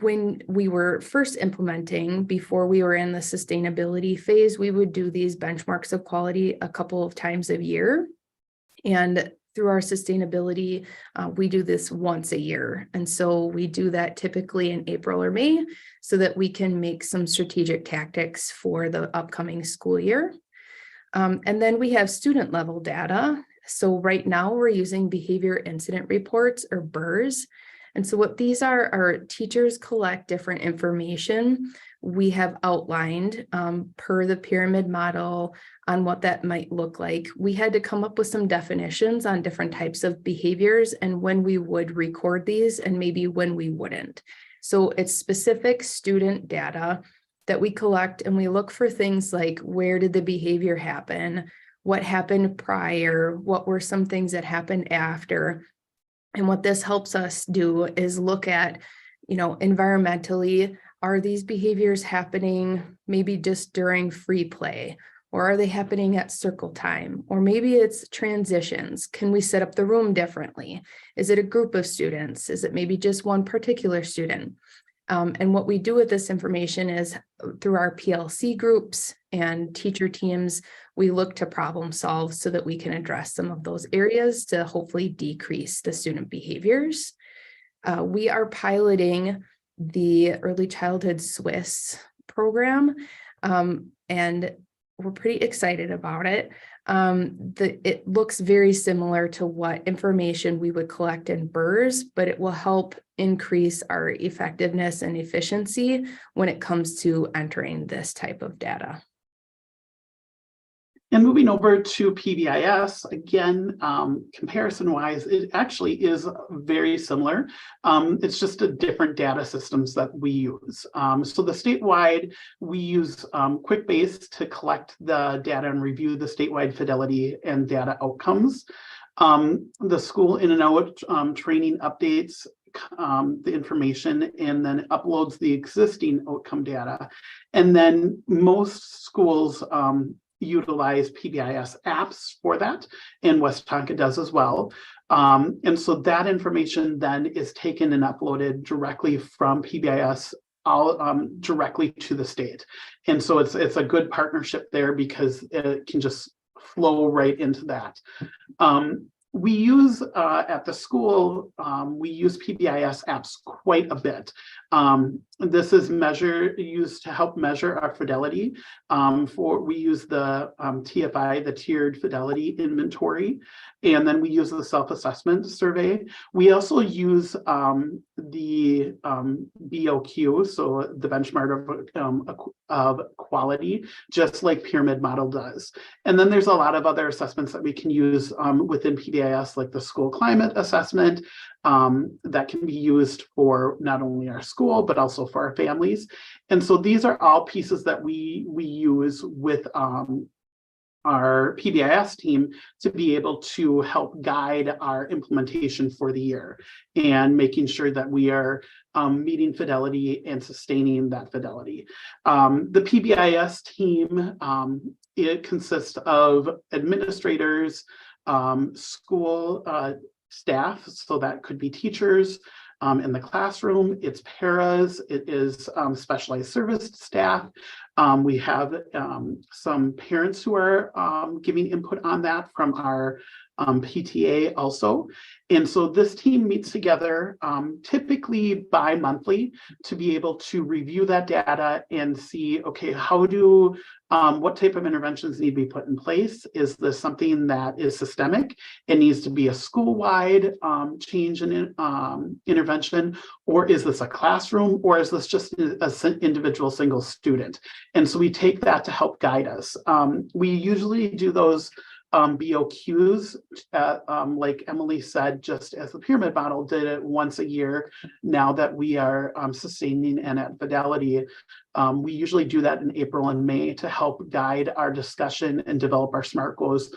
when we were first implementing, before we were in the sustainability phase, we would do these benchmarks of quality a couple of times a year. And through our sustainability, we do this once a year. And so we do that typically in April or May so that we can make some strategic tactics for the upcoming school year. And then we have student level data. So right now we're using behavior incident reports, or BIRs. And so what these are teachers collect different information. We have outlined per the pyramid model on what that might look like. We had to come up with some definitions on different types of behaviors and when we would record these and maybe when we wouldn't. So it's specific student data that we collect, and we look for things like, where did the behavior happen? What happened prior? What were some things that happened after? And what this helps us do is look at, environmentally, are these behaviors happening maybe just during free play? Or are they happening at circle time? Or maybe it's transitions. Can we set up the room differently? Is it a group of students? Is it maybe just one particular student? And what we do with this information is through our PLC groups and teacher teams, we look to problem solve so that we can address some of those areas to hopefully decrease the student behaviors. We are piloting the Early Childhood Swiss program, and we're pretty excited about it. It looks very similar to what information we would collect in BIRs, but it will help increase our effectiveness and efficiency when it comes to entering this type of data. And moving over to PBIS, again, comparison-wise, it actually is very similar. It's just a different data systems that we use. So the statewide, we use QuickBase to collect the data and review the statewide fidelity and data outcomes. The school in and out training updates the information and then uploads the existing outcome data. And then most schools utilize PBIS apps for that, and West Tonka does as well. And so that information then is taken and uploaded directly from PBIS directly to the state. And so it's a good partnership there because it can just flow right into that. we use at the school, we use PBIS apps quite a bit. This is used to help measure our fidelity. We use the TFI, the Tiered Fidelity Inventory, and then we use the self-assessment survey. We also use the BOQ, so the benchmark of quality, just like Pyramid Model does. And then there's a lot of other assessments that we can use within PBIS, like the school climate assessment, that can be used for not only our school, but also for our families. And so these are all pieces that we use with our PBIS team to be able to help guide our implementation for the year and making sure that we are meeting fidelity and sustaining that fidelity. The PBIS team, it consists of administrators, school staff, so that could be teachers in the classroom, it's paras, it is specialized service staff. We have some parents who are giving input on that from our PTA also. And so this team meets together typically bi-monthly to be able to review that data and see, okay, what type of interventions need to be put in place? Is this something that is systemic? It needs to be a school-wide change in intervention, or is this a classroom, or is this just an individual single student? And so we take that to help guide us. We usually do those BOQs, like Emily said, just as the pyramid model did it once a year. Now that we are sustaining and at fidelity, we usually do that in April and May to help guide our discussion and develop our SMART goals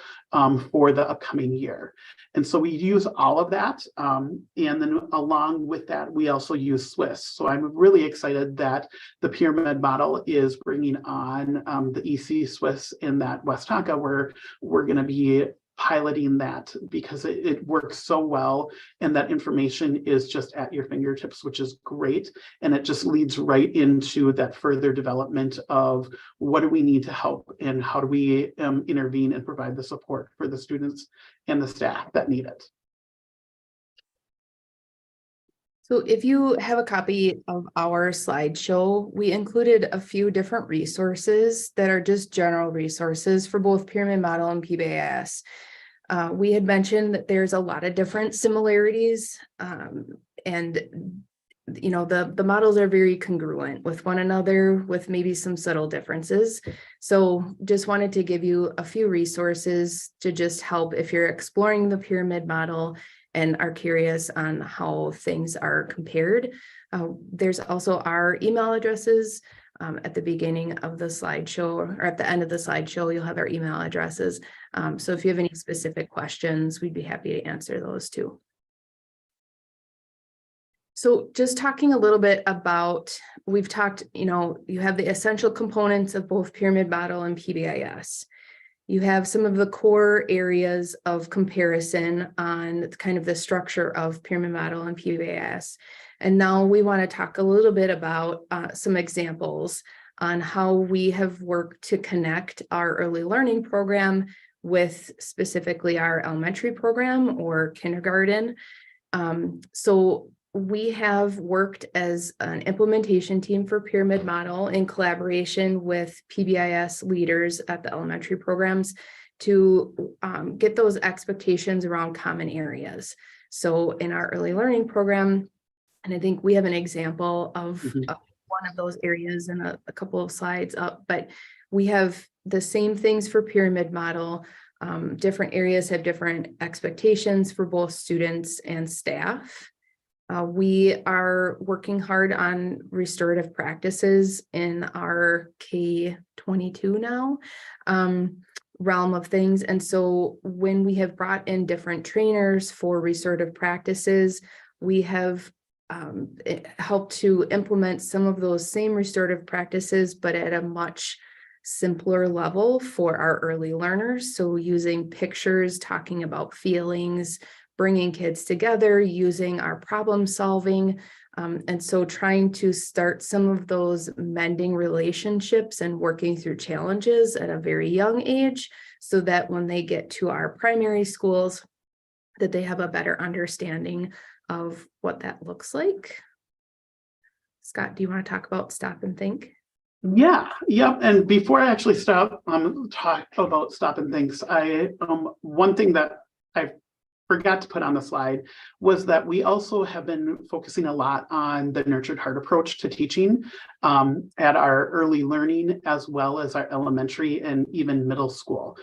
for the upcoming year. And so we use all of that. And then along with that, we also use Swiss. So I'm really excited that the pyramid model is bringing on the EC Swiss in that West Tonka, where we're going to be piloting that because it works so well, and that information is just at your fingertips, which is great. And it just leads right into that further development of what do we need to help and how do we intervene and provide the support for the students and the staff that need it. So if you have a copy of our slideshow, we included a few different resources that are just general resources for both Pyramid Model and PBIS. We had mentioned that there's a lot of different similarities, and you know, the models are very congruent with one another, with maybe some subtle differences. So just wanted to give you a few resources to just help if you're exploring the pyramid model and are curious on how things are compared. There's also our email addresses at the beginning of the slideshow, or at the end of the slideshow, you'll have our email addresses. So if you have any specific questions, we'd be happy to answer those too. So just talking a little bit about, we've talked, you know, you have the essential components of both pyramid model and PBIS. You have some of the core areas of comparison on kind of the structure of pyramid model and PBIS. And now we want to talk a little bit about some examples on how we have worked to connect our early learning program with specifically our elementary program or kindergarten. So we have worked as an implementation team for pyramid model in collaboration with PBIS leaders at the elementary programs to get those expectations around common areas. So in our early learning program, and I think we have an example of one of those areas in a couple of slides up, but we have the same things for pyramid model. Different areas have different expectations for both students and staff. We are working hard on restorative practices in our K-22 now realm of things. And so when we have brought in different trainers for restorative practices, we have helped to implement some of those same restorative practices, but at a much simpler level for our early learners. So using pictures, talking about feelings, bringing kids together, using our problem solving. And so trying to start some of those mending relationships and working through challenges at a very young age, so that when they get to our primary schools, that they have a better understanding of what that looks like. Scott, do you want to talk about stop and think? Yeah, yep. And before I actually talk about stop and thinks, one thing that I forgot to put on the slide was that we also have been focusing a lot on the nurtured heart approach to teaching at our early learning, as well as our elementary and even middle school.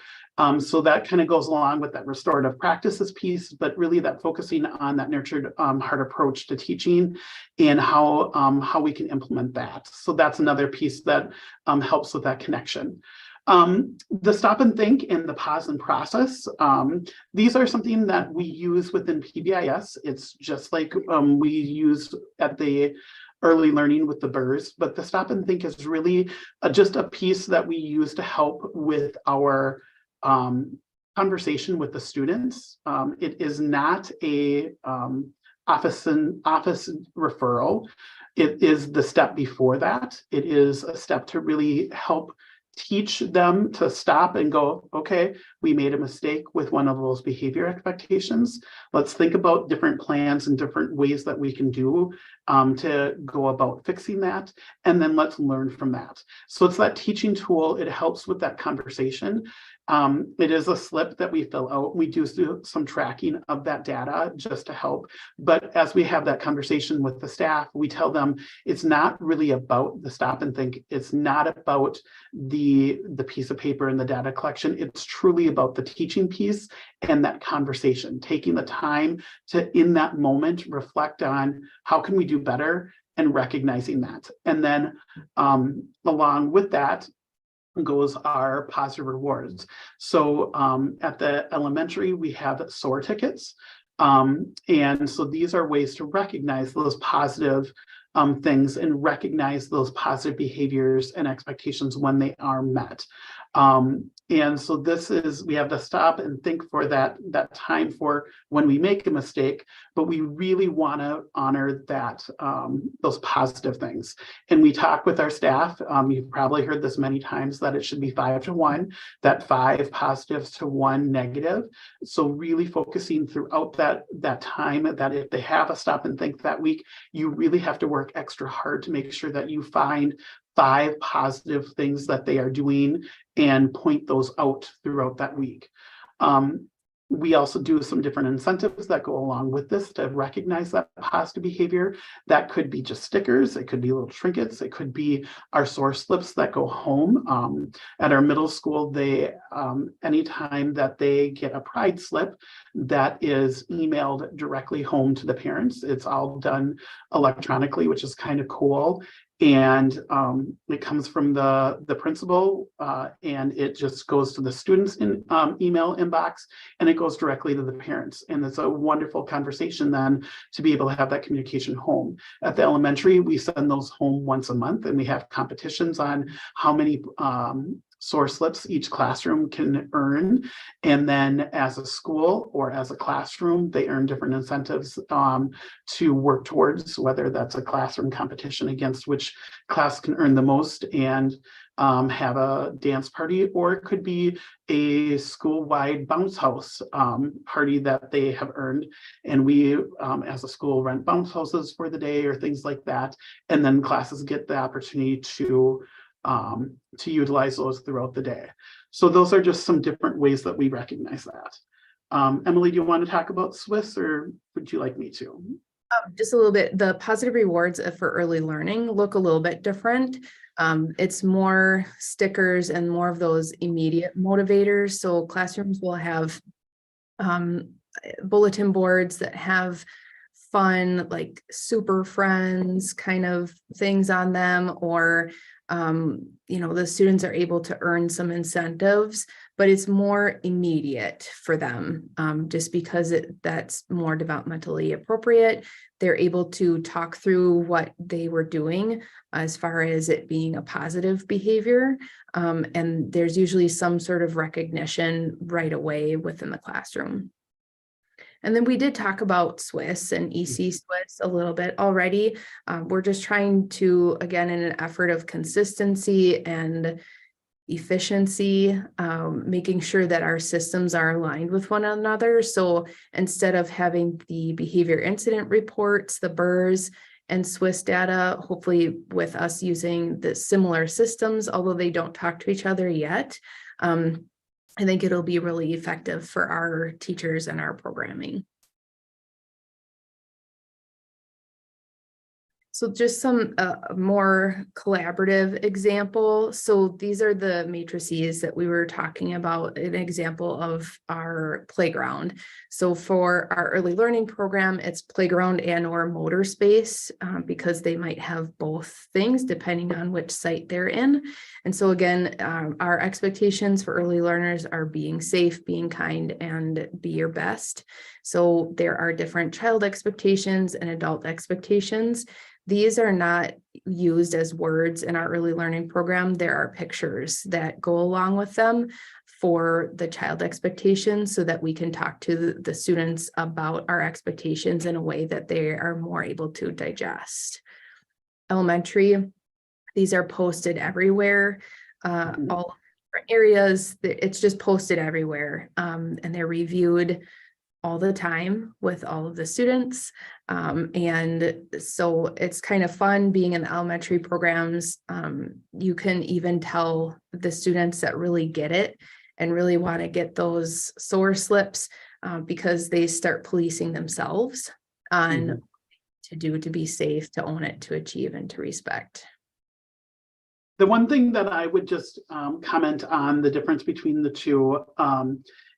So that kind of goes along with that restorative practices piece, but really that focusing on that nurtured heart approach to teaching and how we can implement that. So that's another piece that helps with that connection. The stop and think and the pause and process, these are something that we use within PBIS. It's just like we use at the early learning with the BERS, but the stop and think is really just a piece that we use to help with our conversation with the students. It is not a office referral. It is the step before that. It is a step to really help teach them to stop and go, okay, we made a mistake with one of those behavior expectations. Let's think about different plans and different ways that we can do to go about fixing that. And then let's learn from that. So it's that teaching tool. It helps with that conversation. It is a slip that we fill out. We do some tracking of that data just to help. But as we have that conversation with the staff, we tell them it's not really about the stop and think. It's not about the piece of paper and the data collection. It's truly about the teaching piece and that conversation, taking the time to, in that moment, reflect on how can we do better and recognizing that. And then along with that, goes our positive rewards. So at the elementary, we have SOAR tickets. And so these are ways to recognize those positive things and recognize those positive behaviors and expectations when they are met. And so this is, we have to stop and think for that time for when we make a mistake, but we really want to honor that, those positive things. And we talk with our staff. You've probably heard this many times that it should be 5 to 1, that 5 positives to 1 negative. So really focusing throughout that time that if they have a stop and think that week, you really have to work extra hard to make sure that you find 5 positive things that they are doing and point those out throughout that week. We also do some different incentives that go along with this to recognize that positive behavior. That could be just stickers. It could be little trinkets. It could be our SOAR slips that go home. At our middle school, they anytime that they get a pride slip that is emailed directly home to the parents. It's all done electronically, which is kind of cool. And it comes from the principal and it just goes to the students' email inbox, and it goes directly to the parents. And it's a wonderful conversation then to be able to have that communication home. At the elementary, we send those home once a month, and we have competitions on how many SOAR slips each classroom can earn. And then as a school or as a classroom, they earn different incentives to work towards, whether that's a classroom competition against which class can earn the most and have a dance party, or it could be a school-wide bounce house party that they have earned. And we, as a school, rent bounce houses for the day or things like that. And then classes get the opportunity to utilize those throughout the day. So those are just some different ways that we recognize that. Emily, do you want to talk about Swiss, or would you like me to? Just a little bit. The positive rewards for early learning look a little bit different. It's more stickers and more of those immediate motivators. So classrooms will have bulletin boards that have fun, like super friends kind of things on them, or the students are able to earn some incentives, but it's more immediate for them just because that's more developmentally appropriate. They're able to talk through what they were doing as far as it being a positive behavior. And there's usually some sort of recognition right away within the classroom. And then we did talk about Swiss and EC Swiss a little bit already. We're just trying to, again, in an effort of consistency and, efficiency, making sure that our systems are aligned with one another. So instead of having the behavior incident reports, the BRRS and Swiss data, hopefully with us using the similar systems, although they don't talk to each other yet, I think it'll be really effective for our teachers and our programming. So just some more collaborative example. So these are the matrices that we were talking about, an example of our playground. So for our early learning program, it's playground and or motor space because they might have both things depending on which site they're in. And so again, our expectations for early learners are being safe, being kind, and be your best. So there are different child expectations and adult expectations. These are not used as words in our early learning program. There are pictures that go along with them for the child expectations so that we can talk to the students about our expectations in a way that they are more able to digest. Elementary, these are posted everywhere, all different areas. It's just posted everywhere, and they're reviewed all the time with all of the students. And so it's kind of fun being in the elementary programs. You can even tell the students that really get it and really want to get those SOAR slips because they start policing themselves on to do to be safe, to own it, to achieve, and to respect. The one thing that I would just comment on the difference between the two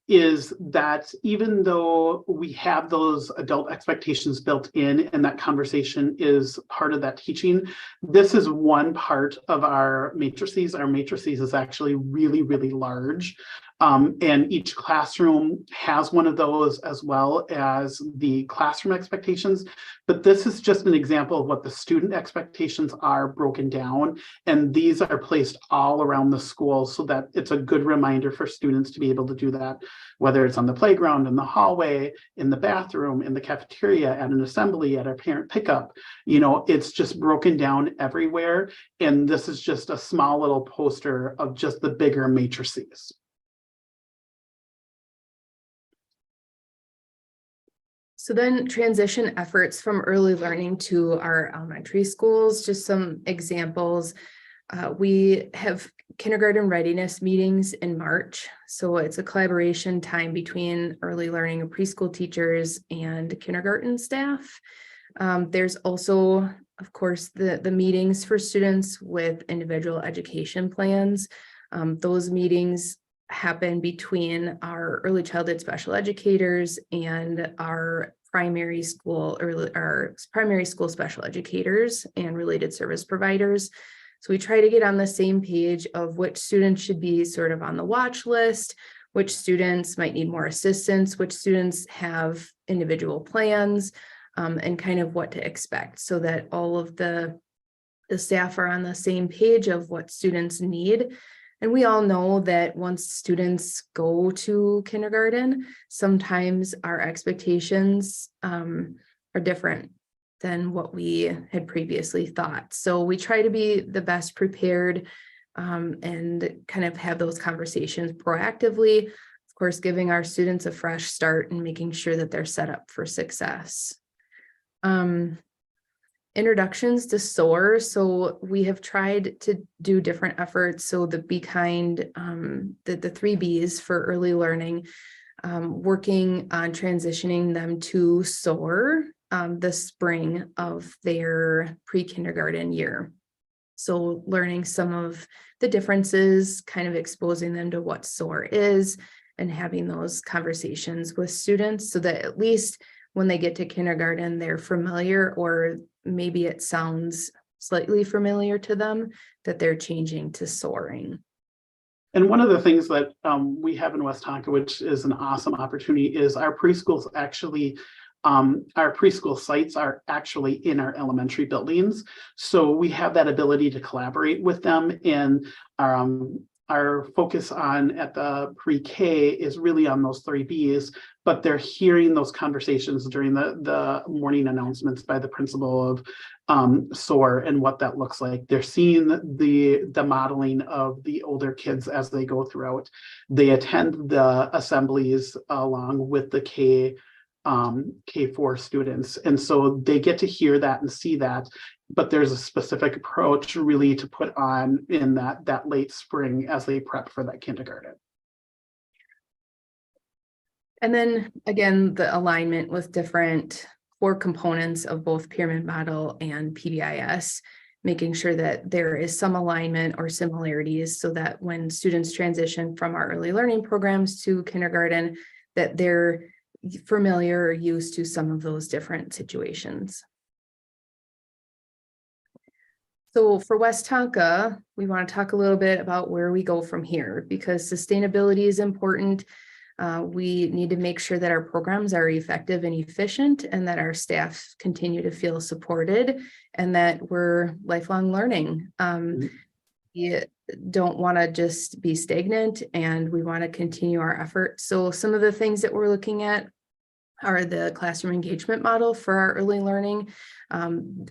is that even though we have those adult expectations built in and that conversation is part of that teaching, this is one part of our matrices. Our matrices is actually really, really large. And each classroom has one of those as well as the classroom expectations. But this is just an example of what the student expectations are broken down. And these are placed all around the school so that it's a good reminder for students to be able to do that, whether it's on the playground, in the hallway, in the bathroom, in the cafeteria, at an assembly, at our parent pickup. You know, it's just broken down everywhere. And this is just a small little poster of just the bigger matrices. So then transition efforts from early learning to our elementary schools, just some examples. We have kindergarten readiness meetings in March. So it's a collaboration time between early learning and preschool teachers and kindergarten staff. There's also, of course, the meetings for students with individual education plans. Those meetings happen between our early childhood special educators and our primary school special educators and related service providers. So we try to get on the same page of which students should be sort of on the watch list, which students might need more assistance, which students have individual plans, and kind of what to expect so that all of the staff are on the same page of what students need. And we all know that once students go to kindergarten, sometimes our expectations are different than what we had previously thought. So we try to be the best prepared and kind of have those conversations proactively, of course, giving our students a fresh start and making sure that they're set up for success. Introductions to SOAR. So we have tried to do different efforts. So the Be Kind, the 3 Bs for early learning, working on transitioning them to SOAR the spring of their pre-kindergarten year. So learning some of the differences, kind of exposing them to what SOAR is and having those conversations with students so that at least when they get to kindergarten, they're familiar, or maybe it sounds slightly familiar to them that they're changing to soaring. And one of the things that we have in Westonka, which is an awesome opportunity, is our preschools actually, our preschool sites are actually in our elementary buildings. So we have that ability to collaborate with them in our focus on at the pre-K is really on those 3Bs, but they're hearing those conversations during the morning announcements by the principal of SOAR and what that looks like. They're seeing the modeling of the older kids as they go throughout. They attend the assemblies along with the K4 students. And so they get to hear that and see that, but there's a specific approach really to put on in that late spring as they prep for that kindergarten. And then again, the alignment with different core components of both pyramid model and PBIS, making sure that there is some alignment or similarities so that when students transition from our early learning programs to kindergarten, that they're familiar or used to some of those different situations. So for West Tonka, we want to talk a little bit about where we go from here, because sustainability is important. We need to make sure that our programs are effective and efficient, and that our staff continue to feel supported, and that we're lifelong learning. We don't want to just be stagnant, and we want to continue our efforts. So some of the things that we're looking at are the classroom engagement model for our early learning.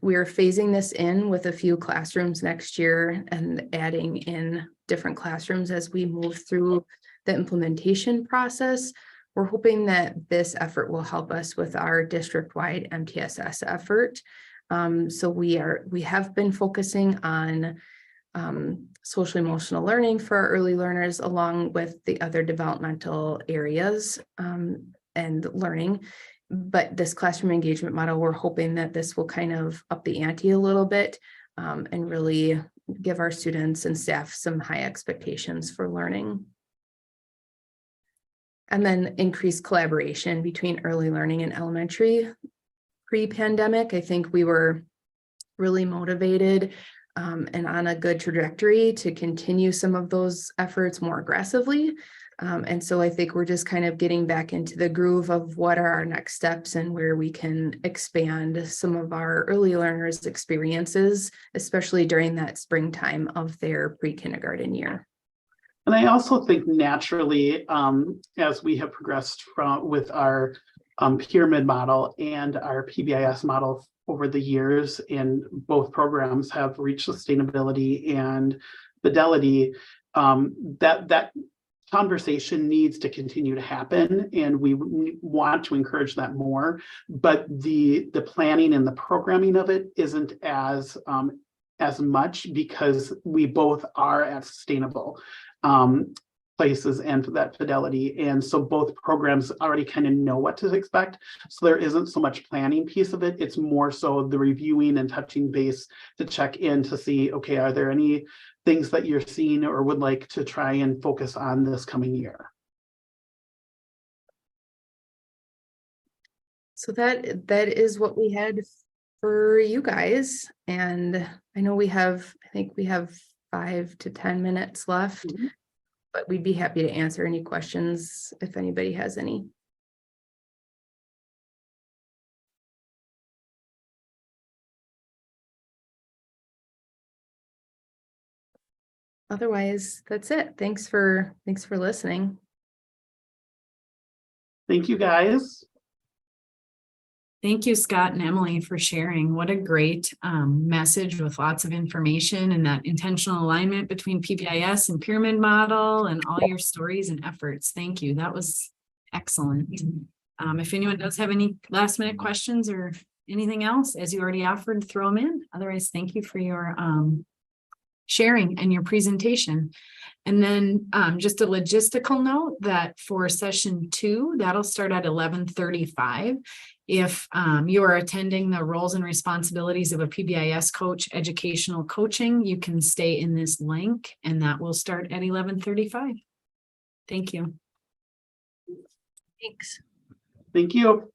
We are phasing this in with a few classrooms next year and adding in different classrooms as we move through the implementation process. We're hoping that this effort will help us with our district-wide MTSS effort. So we have been focusing on social emotional learning for our early learners, along with the other developmental areas and learning. But this classroom engagement model, we're hoping that this will kind of up the ante a little bit and really give our students and staff some high expectations for learning. And then increase collaboration between early learning and elementary. Pre-pandemic, I think we were really motivated and on a good trajectory to continue some of those efforts more aggressively. And so I think we're just kind of getting back into the groove of what are our next steps and where we can expand some of our early learners' experiences, especially during that springtime of their pre-kindergarten year. And I also think naturally, as we have progressed with our pyramid model and our PBIS model over the years, and both programs have reached sustainability and fidelity, that conversation needs to continue to happen, and we want to encourage that more. But the planning and the programming of it isn't as much, because we both are at sustainable places and for that fidelity. And so both programs already kind of know what to expect. So there isn't so much planning piece of it. It's more so the reviewing and touching base to check in to see, okay, are there any things that you're seeing or would like to try and focus on this coming year? So that is what we had for you guys. And I know I think we have 5 to 10 minutes left, but we'd be happy to answer any questions if anybody has any. Otherwise, that's it. Thanks for listening. Thank you, guys. Thank you, Scott and Emily, for sharing. What a great message with lots of information and that intentional alignment between PBIS and pyramid model and all your stories and efforts. Thank you. That was excellent. If anyone does have any last minute questions or anything else, as you already offered, throw them in. Otherwise, thank you for your sharing and your presentation. And then just a logistical note that for session 2, that'll start at 11:35. If you are attending the roles and responsibilities of a PBIS coach educational coaching, you can stay in this link, and that will start at 11:35. Thank you. Thanks. Thank you.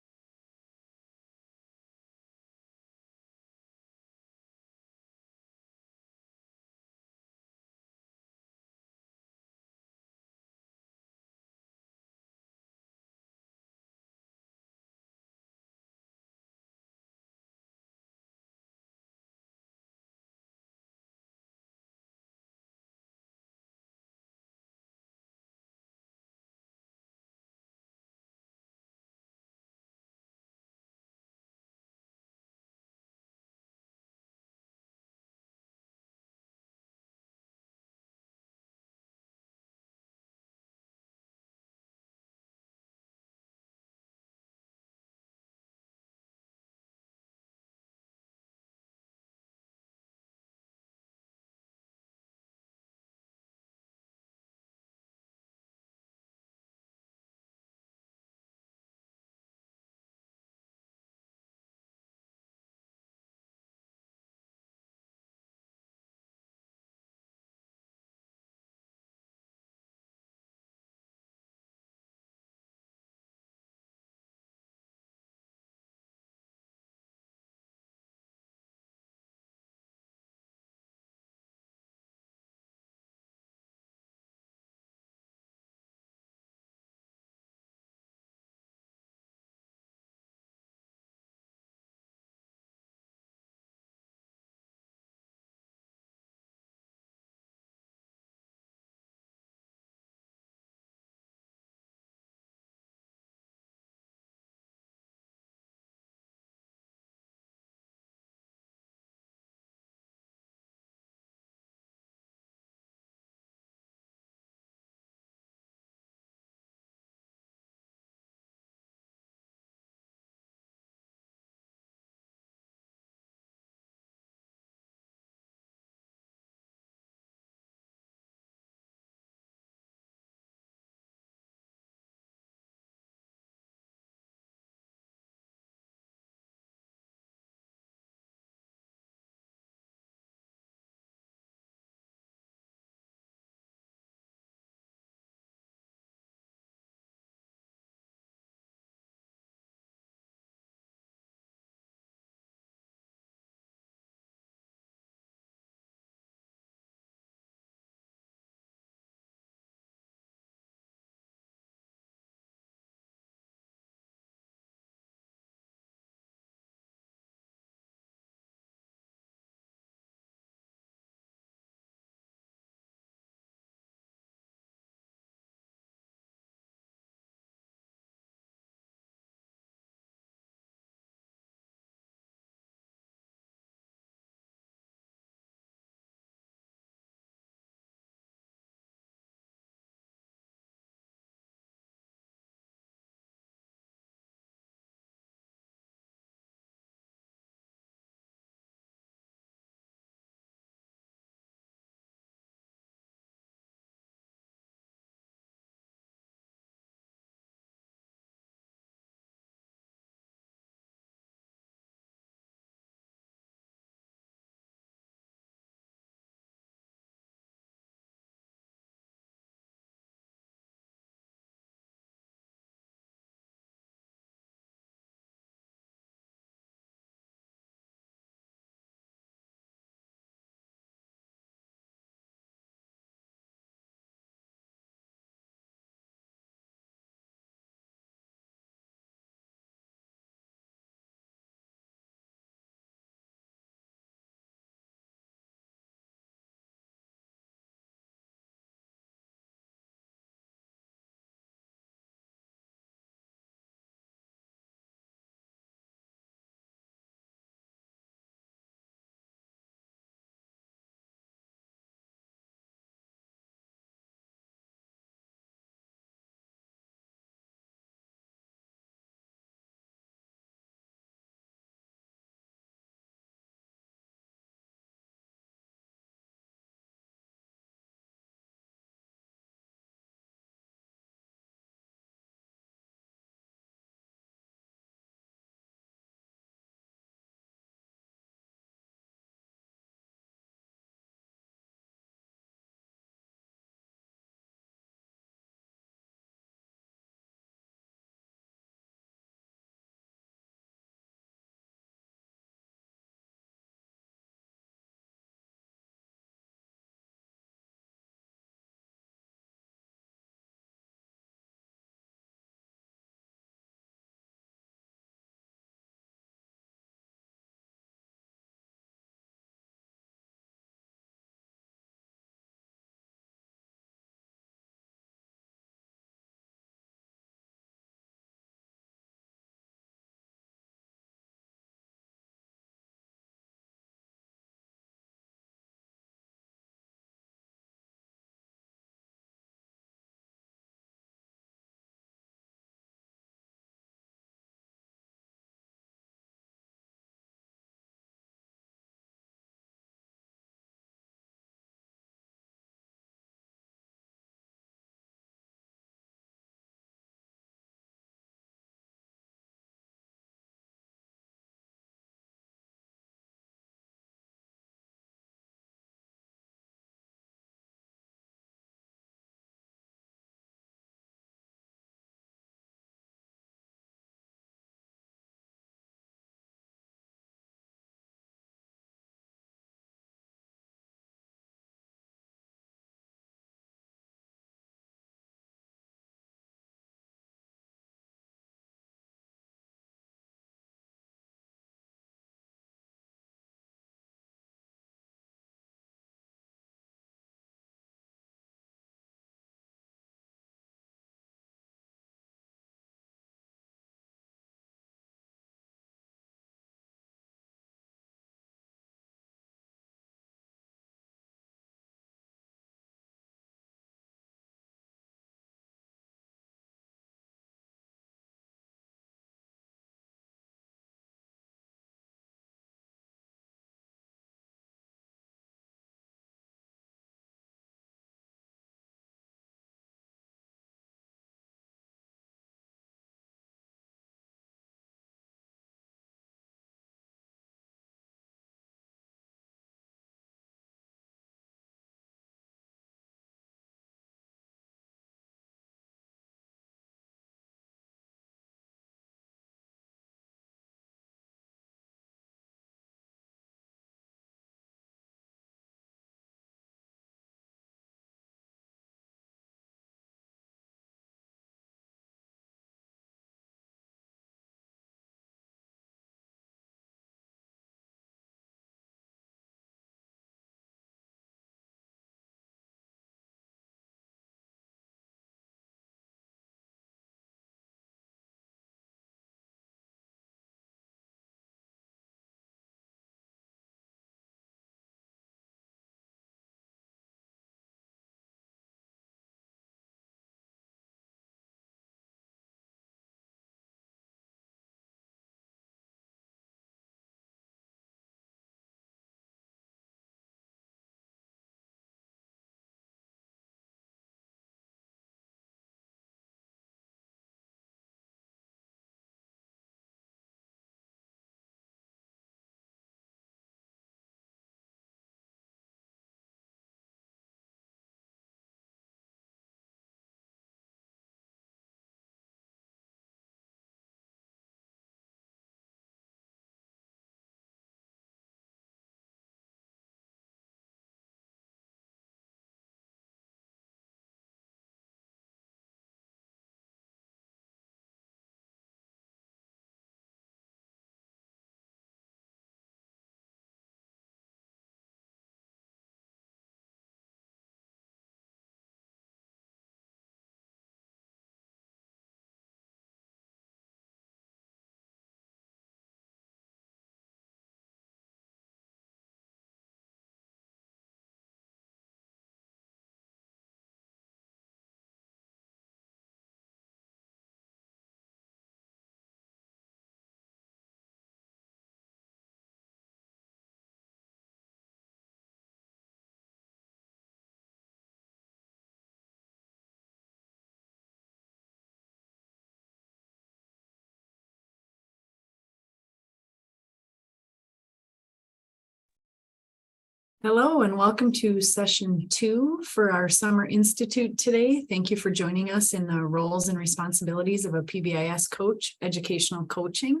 Hello and welcome to session 2 for our Summer Institute today. Thank you for joining us in the roles and responsibilities of a PBIS coach, educational coaching.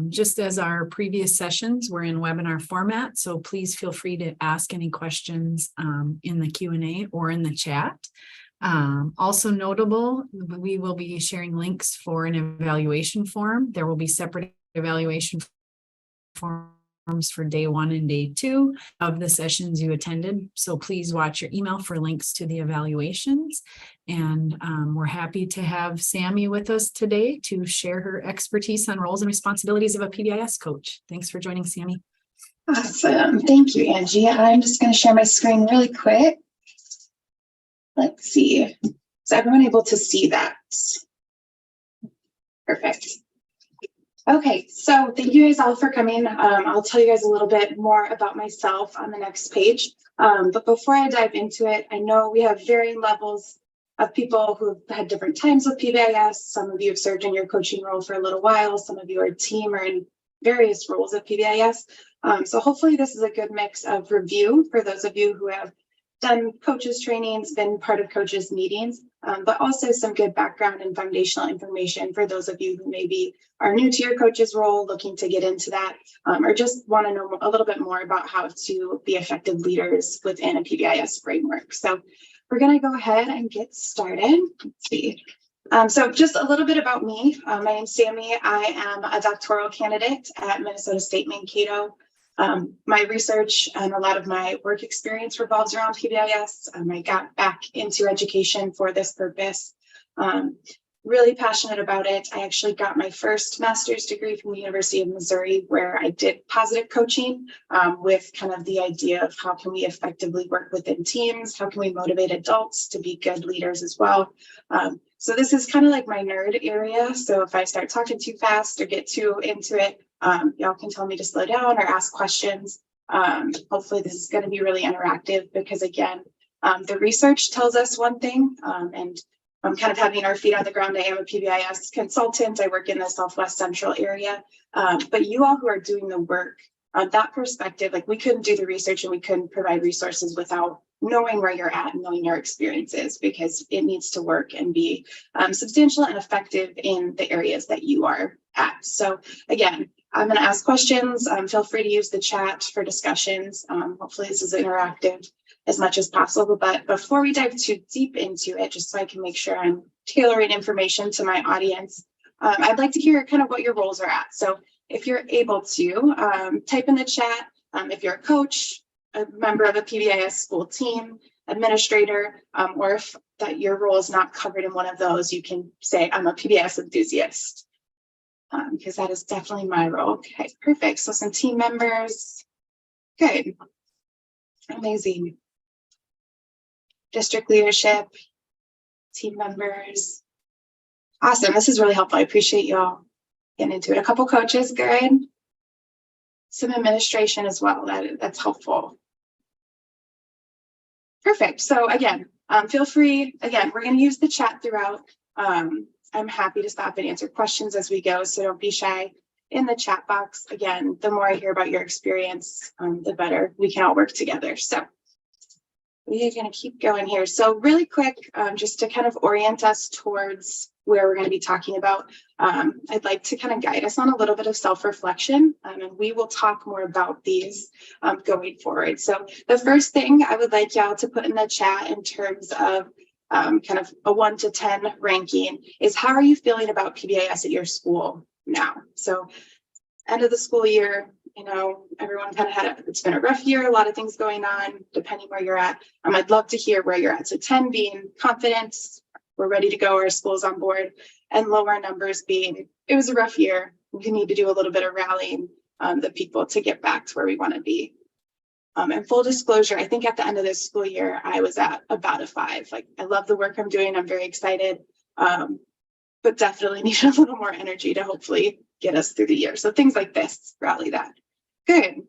Just as our previous sessions, we're in webinar format, so please feel free to ask any questions in the Q&A or in the chat. Also notable, we will be sharing links for an evaluation form. There will be separate evaluation forms for day 1 and day 2 of the sessions you attended. So please watch your email for links to the evaluations. And we're happy to have Sammy with us today to share her expertise on roles and responsibilities of a PBIS coach. Thanks for joining, Sammy. Awesome. Thank you, Angie. I'm just going to share my screen really quick. Let's see. Is everyone able to see that? Perfect. Okay, so thank you guys all for coming. I'll tell you guys a little bit more about myself on the next page. But before I dive into it, I know we have varying levels of people who have had different times with PBIS. Some of you have served in your coaching role for a little while. Some of you are a team or in various roles of PBIS. So hopefully this is a good mix of review for those of you who have done coaches trainings, been part of coaches meetings, but also some good background and foundational information for those of you who maybe are new to your coach's role, looking to get into that, or just want to know a little bit more about how to be effective leaders within a PBIS framework. So we're going to go ahead and get started. Let's see. So just a little bit about me. My name's Sammy. I am a doctoral candidate at Minnesota State Mankato. My research and a lot of my work experience revolves around PBIS. I got back into education for this purpose. Really passionate about it. I actually got my first master's degree from the University of Missouri, where I did positive coaching with kind of the idea of how can we effectively work within teams? How can we motivate adults to be good leaders as well? So this is kind of like my nerd area. So if I start talking too fast or get too into it, y'all can tell me to slow down or ask questions. Hopefully this is going to be really interactive because again, the research tells us one thing, and I'm kind of having our feet on the ground. I am a PBIS consultant. I work in the Southwest Central area, but you all who are doing the work, that perspective, like we couldn't do the research and we couldn't provide resources without knowing where you're at and knowing your experiences, because it needs to work and be substantial and effective in the areas that you are at. So again, I'm going to ask questions. Feel free to use the chat for discussions. Hopefully this is interactive as much as possible. But before we dive too deep into it, just so I can make sure I'm tailoring information to my audience, I'd like to hear kind of what your roles are at. So if you're able to type in the chat, if you're a coach, a member of a PBIS school team, administrator, or if that your role is not covered in one of those, you can say, I'm a PBIS enthusiast, because that is definitely my role. Okay, perfect. So some team members. Good. Amazing. District leadership, team members. Awesome. This is really helpful. I appreciate y'all getting into it. A couple coaches, good. Some administration as well. That's helpful. Perfect. So again, feel free. Again, we're going to use the chat throughout. I'm happy to stop and answer questions as we go, so don't be shy in the chat box. Again, the more I hear about your experience, the better we can all work together. So we are going to keep going here. So really quick, just to kind of orient us towards where we're going to be talking about, I'd like to kind of guide us on a little bit of self-reflection, and we will talk more about these going forward. So the first thing I would like y'all to put in the chat in terms of kind of a 1 to 10 ranking is, how are you feeling about PBIS at your school now? So end of the school year, you know, everyone kind of it's been a rough year, a lot of things going on, depending where you're at. I'd love to hear where you're at. So 10 being confidence, we're ready to go, our school's on board, and lower numbers being, it was a rough year. We need to do a little bit of rallying the people to get back to where we want to be. And full disclosure, I think at the end of this school year, I was at about a 5. Like, I love the work I'm doing. I'm very excited, but definitely need a little more energy to hopefully get us through the year. So things like this, rally that. Good.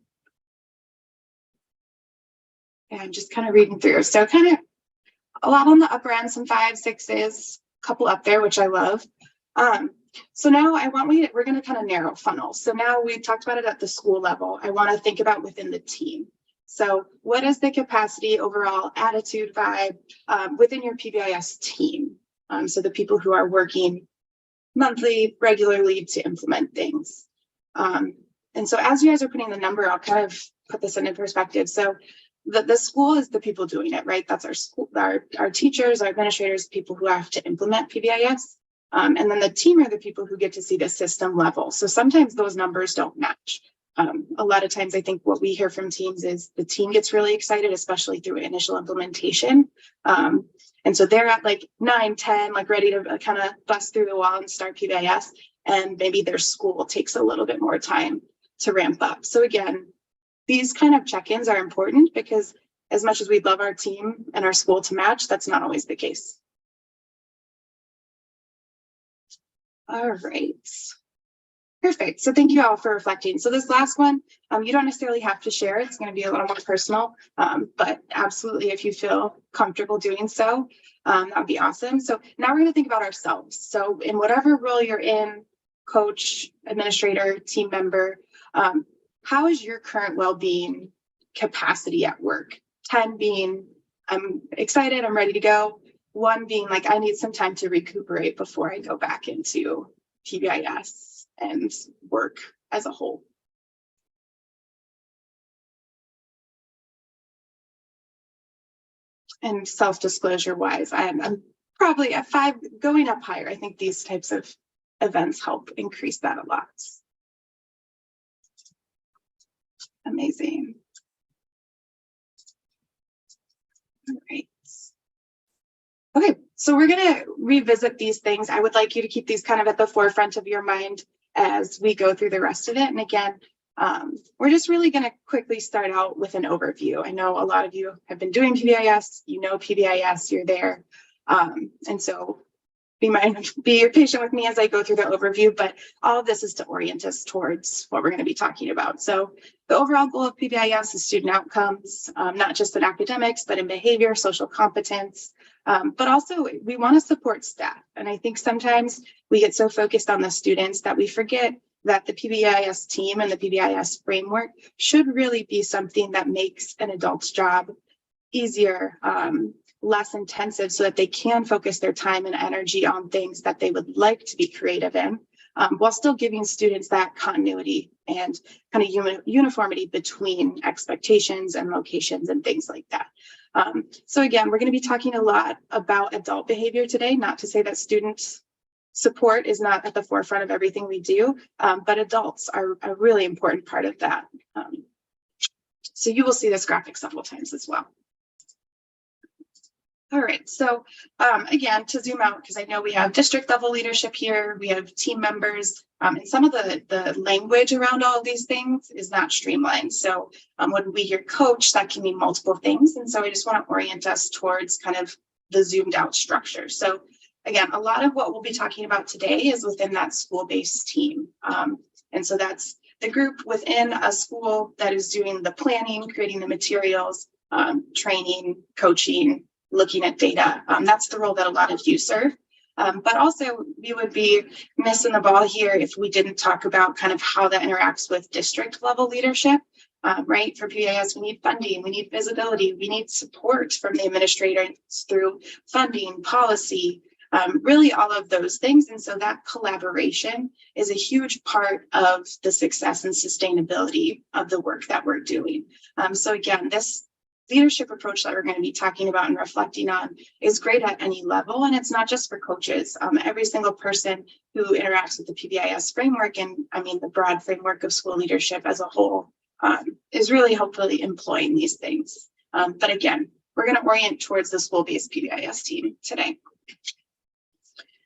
And I'm just kind of reading through. So kind of a lot on the upper end, some 5s, 6s, a couple up there, which I love. So now we're going to kind of narrow funnel. So now we talked about it at the school level. I want to think about within the team. So what is the capacity, overall attitude, vibe within your PBIS team? So the people who are working monthly, regularly to implement things. And so as you guys are putting the number, I'll kind of put this into perspective. So the school is the people doing it, right? That's our school, our teachers, our administrators, people who have to implement PBIS. And then the team are the people who get to see the system level. So sometimes those numbers don't match. A lot of times I think what we hear from teams is the team gets really excited, especially through initial implementation. And so they're at like 9, 10, like ready to kind of bust through the wall and start PBIS. And maybe their school takes a little bit more time to ramp up. So again, these kind of check-ins are important because as much as we'd love our team and our school to match, that's not always the case. All right. Perfect. So thank you all for reflecting. So this last one, you don't necessarily have to share. It's going to be a little more personal, but absolutely, if you feel comfortable doing so, that would be awesome. So now we're going to think about ourselves. So in whatever role you're in, coach, administrator, team member, how is your current well-being capacity at work? 10 being, I'm excited, I'm ready to go. 1 being like, I need some time to recuperate before I go back into PBIS and work as a whole. And self-disclosure wise, I'm probably at 5, going up higher. I think these types of events help increase that a lot. Amazing. All right. Okay, so we're going to revisit these things. I would like you to keep these kind of at the forefront of your mind as we go through the rest of it. And again, we're just really going to quickly start out with an overview. I know a lot of you have been doing PBIS, you know PBIS, you're there. And so be patient with me as I go through the overview, but all of this is to orient us towards what we're going to be talking about. So the overall goal of PBIS is student outcomes, not just in academics, but in behavior, social competence, but also we want to support staff. And I think sometimes we get so focused on the students that we forget that the PBIS team and the PBIS framework should really be something that makes an adult's job easier, less intensive, so that they can focus their time and energy on things that they would like to be creative in, while still giving students that continuity and kind of uniformity between expectations and locations and things like that. So again, we're going to be talking a lot about adult behavior today, not to say that student support is not at the forefront of everything we do, but adults are a really important part of that. So you will see this graphic several times as well. All right, so again, to zoom out, because I know we have district level leadership here, we have team members, and some of the language around all of these things is not streamlined. So when we hear coach, that can mean multiple things. And so I just want to orient us towards kind of the zoomed out structure. So again, a lot of what we'll be talking about today is within that school-based team. And so that's the group within a school that is doing the planning, creating the materials, training, coaching, looking at data. That's the role that a lot of you serve. But also we would be missing the ball here if we didn't talk about kind of how that interacts with district level leadership, right? For PBIS, we need funding, we need visibility, we need support from the administrators through funding, policy, really all of those things. And so that collaboration is a huge part of the success and sustainability of the work that we're doing. So again, this leadership approach that we're going to be talking about and reflecting on is great at any level. And it's not just for coaches. Every single person who interacts with the PBIS framework, and I mean the broad framework of school leadership as a whole, is really hopefully employing these things. But again, we're going to orient towards the school-based PBIS team today.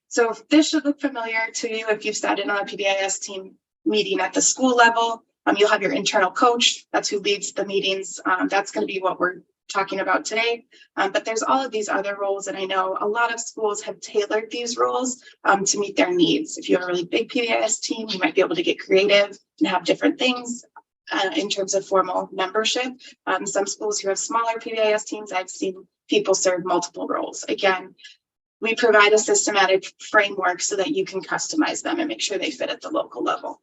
So this should look familiar to you if you've sat in on a PBIS team meeting at the school level. You'll have your internal coach, that's who leads the meetings. That's going to be what we're talking about today. But there's all of these other roles, and I know a lot of schools have tailored these roles to meet their needs. If you have a really big PBIS team, you might be able to get creative and have different things in terms of formal membership. Some schools who have smaller PBIS teams, I've seen people serve multiple roles. Again, we provide a systematic framework so that you can customize them and make sure they fit at the local level.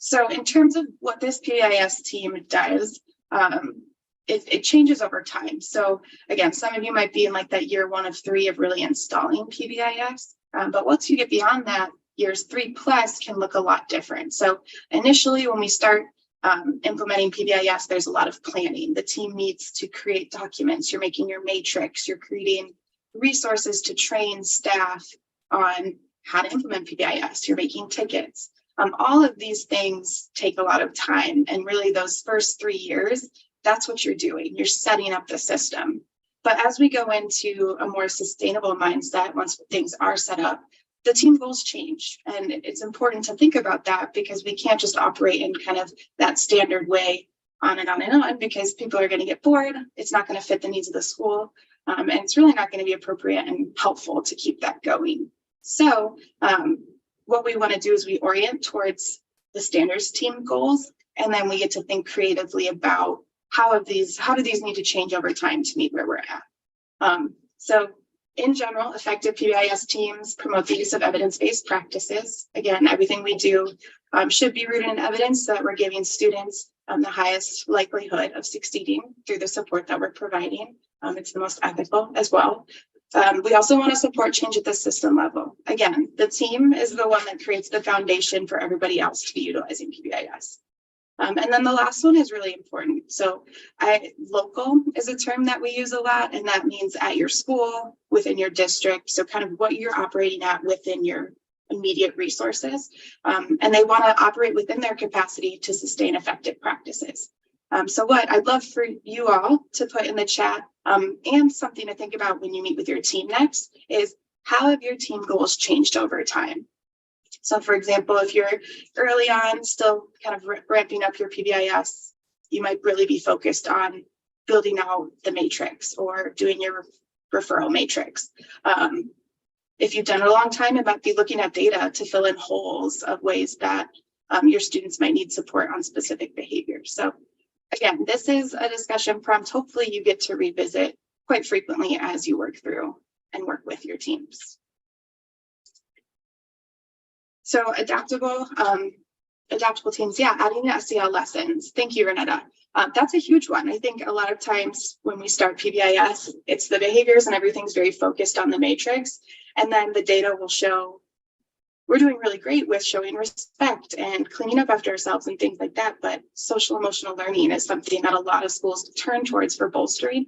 So in terms of what this PBIS team does, it changes over time. So again, some of you might be in like that year 1 of 3 of really installing PBIS. But once you get beyond that, years 3+ can look a lot different. So initially, when we start implementing PBIS, there's a lot of planning. The team meets to create documents. You're making your matrix. You're creating resources to train staff on how to implement PBIS. You're making tickets. All of these things take a lot of time. And really those first 3 years, that's what you're doing. You're setting up the system. But as we go into a more sustainable mindset, once things are set up, the team goals change. And it's important to think about that because we can't just operate in kind of that standard way on and on and on, because people are going to get bored. It's not going to fit the needs of the school. And it's really not going to be appropriate and helpful to keep that going. So what we want to do is we orient towards the standards team goals, and then we get to think creatively about how do these need to change over time to meet where we're at. So in general, effective PBIS teams promote the use of evidence-based practices. Again, everything we do should be rooted in evidence so that we're giving students the highest likelihood of succeeding through the support that we're providing. It's the most ethical as well. We also want to support change at the system level. Again, the team is the one that creates the foundation for everybody else to be utilizing PBIS. And then the last one is really important. So local is a term that we use a lot, and that means at your school, within your district. So kind of what you're operating at within your immediate resources. And they want to operate within their capacity to sustain effective practices. So what I'd love for you all to put in the chat and something to think about when you meet with your team next is, how have your team goals changed over time? So for example, if you're early on, still kind of ramping up your PBIS, you might really be focused on building out the matrix or doing your referral matrix. If you've done it a long time, it might be looking at data to fill in holes of ways that your students might need support on specific behaviors. So again, this is a discussion prompt. Hopefully you get to revisit quite frequently as you work through and work with your teams. So adaptable teams, yeah, adding the SEL lessons. Thank you, Renetta. That's a huge one. I think a lot of times when we start PBIS, it's the behaviors and everything's very focused on the matrix. And then the data will show we're doing really great with showing respect and cleaning up after ourselves and things like that. But social emotional learning is something that a lot of schools turn towards for bolstering,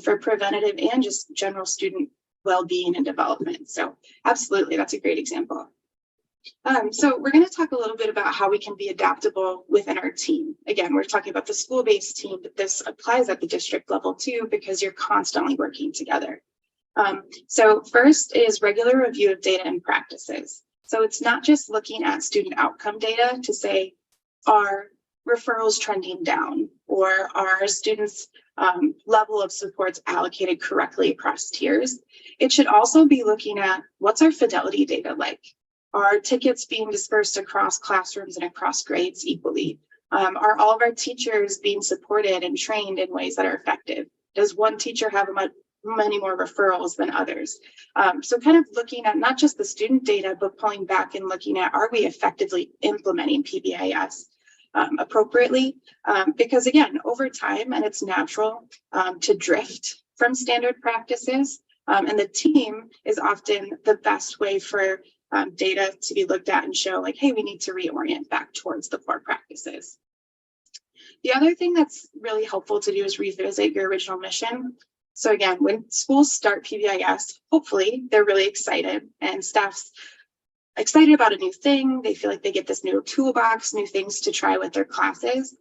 for preventative and just general student well-being and development. So absolutely, that's a great example. So we're going to talk a little bit about how we can be adaptable within our team. Again, we're talking about the school-based team, but this applies at the district level too, because you're constantly working together. So first is regular review of data and practices. So it's not just looking at student outcome data to say, are referrals trending down, or are our students' level of supports allocated correctly across tiers? It should also be looking at what's our fidelity data like? Are tickets being dispersed across classrooms and across grades equally? Are all of our teachers being supported and trained in ways that are effective? Does one teacher have many more referrals than others? So kind of looking at not just the student data, but pulling back and looking at, are we effectively implementing PBIS appropriately? Because again, over time, and it's natural to drift from standard practices, and the team is often the best way for data to be looked at and show like, hey, we need to reorient back towards the core practices. The other thing that's really helpful to do is revisit your original mission. So again, when schools start PBIS, hopefully they're really excited and staff's excited about a new thing. They feel like they get this new toolbox, new things to try with their classes.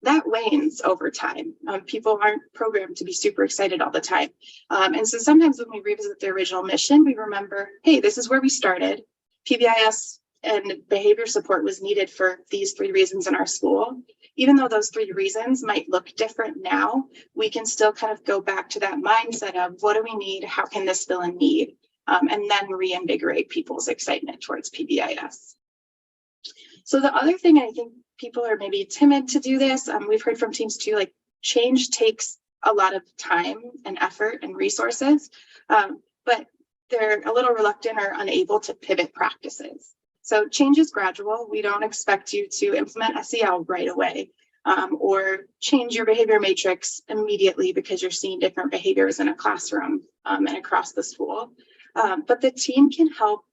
That wanes over time. People aren't programmed to be super excited all the time. And so sometimes when we revisit the original mission, we remember, hey, this is where we started. PBIS and behavior support was needed for these 3 reasons in our school. Even though those 3 reasons might look different now, we can still kind of go back to that mindset of what do we need? How can this fill a need? And then reinvigorate people's excitement towards PBIS. So the other thing, I think people are maybe timid to do this. We've heard from teams too, like change takes a lot of time and effort and resources, but they're a little reluctant or unable to pivot practices. So change is gradual. We don't expect you to implement SEL right away or change your behavior matrix immediately because you're seeing different behaviors in a classroom and across the school. But the team can help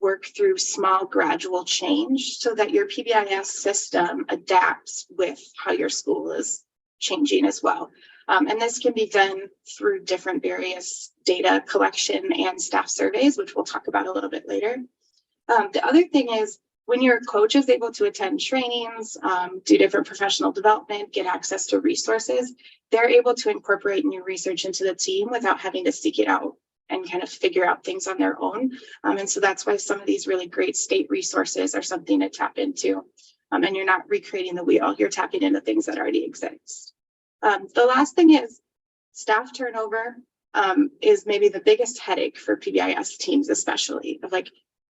work through small gradual change so that your PBIS system adapts with how your school is changing as well. And this can be done through different various data collection and staff surveys, which we'll talk about a little bit later. The other thing is when your coach is able to attend trainings, do different professional development, get access to resources, they're able to incorporate new research into the team without having to seek it out and kind of figure out things on their own. And so that's why some of these really great state resources are something to tap into. And you're not recreating the wheel, you're tapping into things that already exist. The last thing is staff turnover is maybe the biggest headache for PBIS teams, especially of like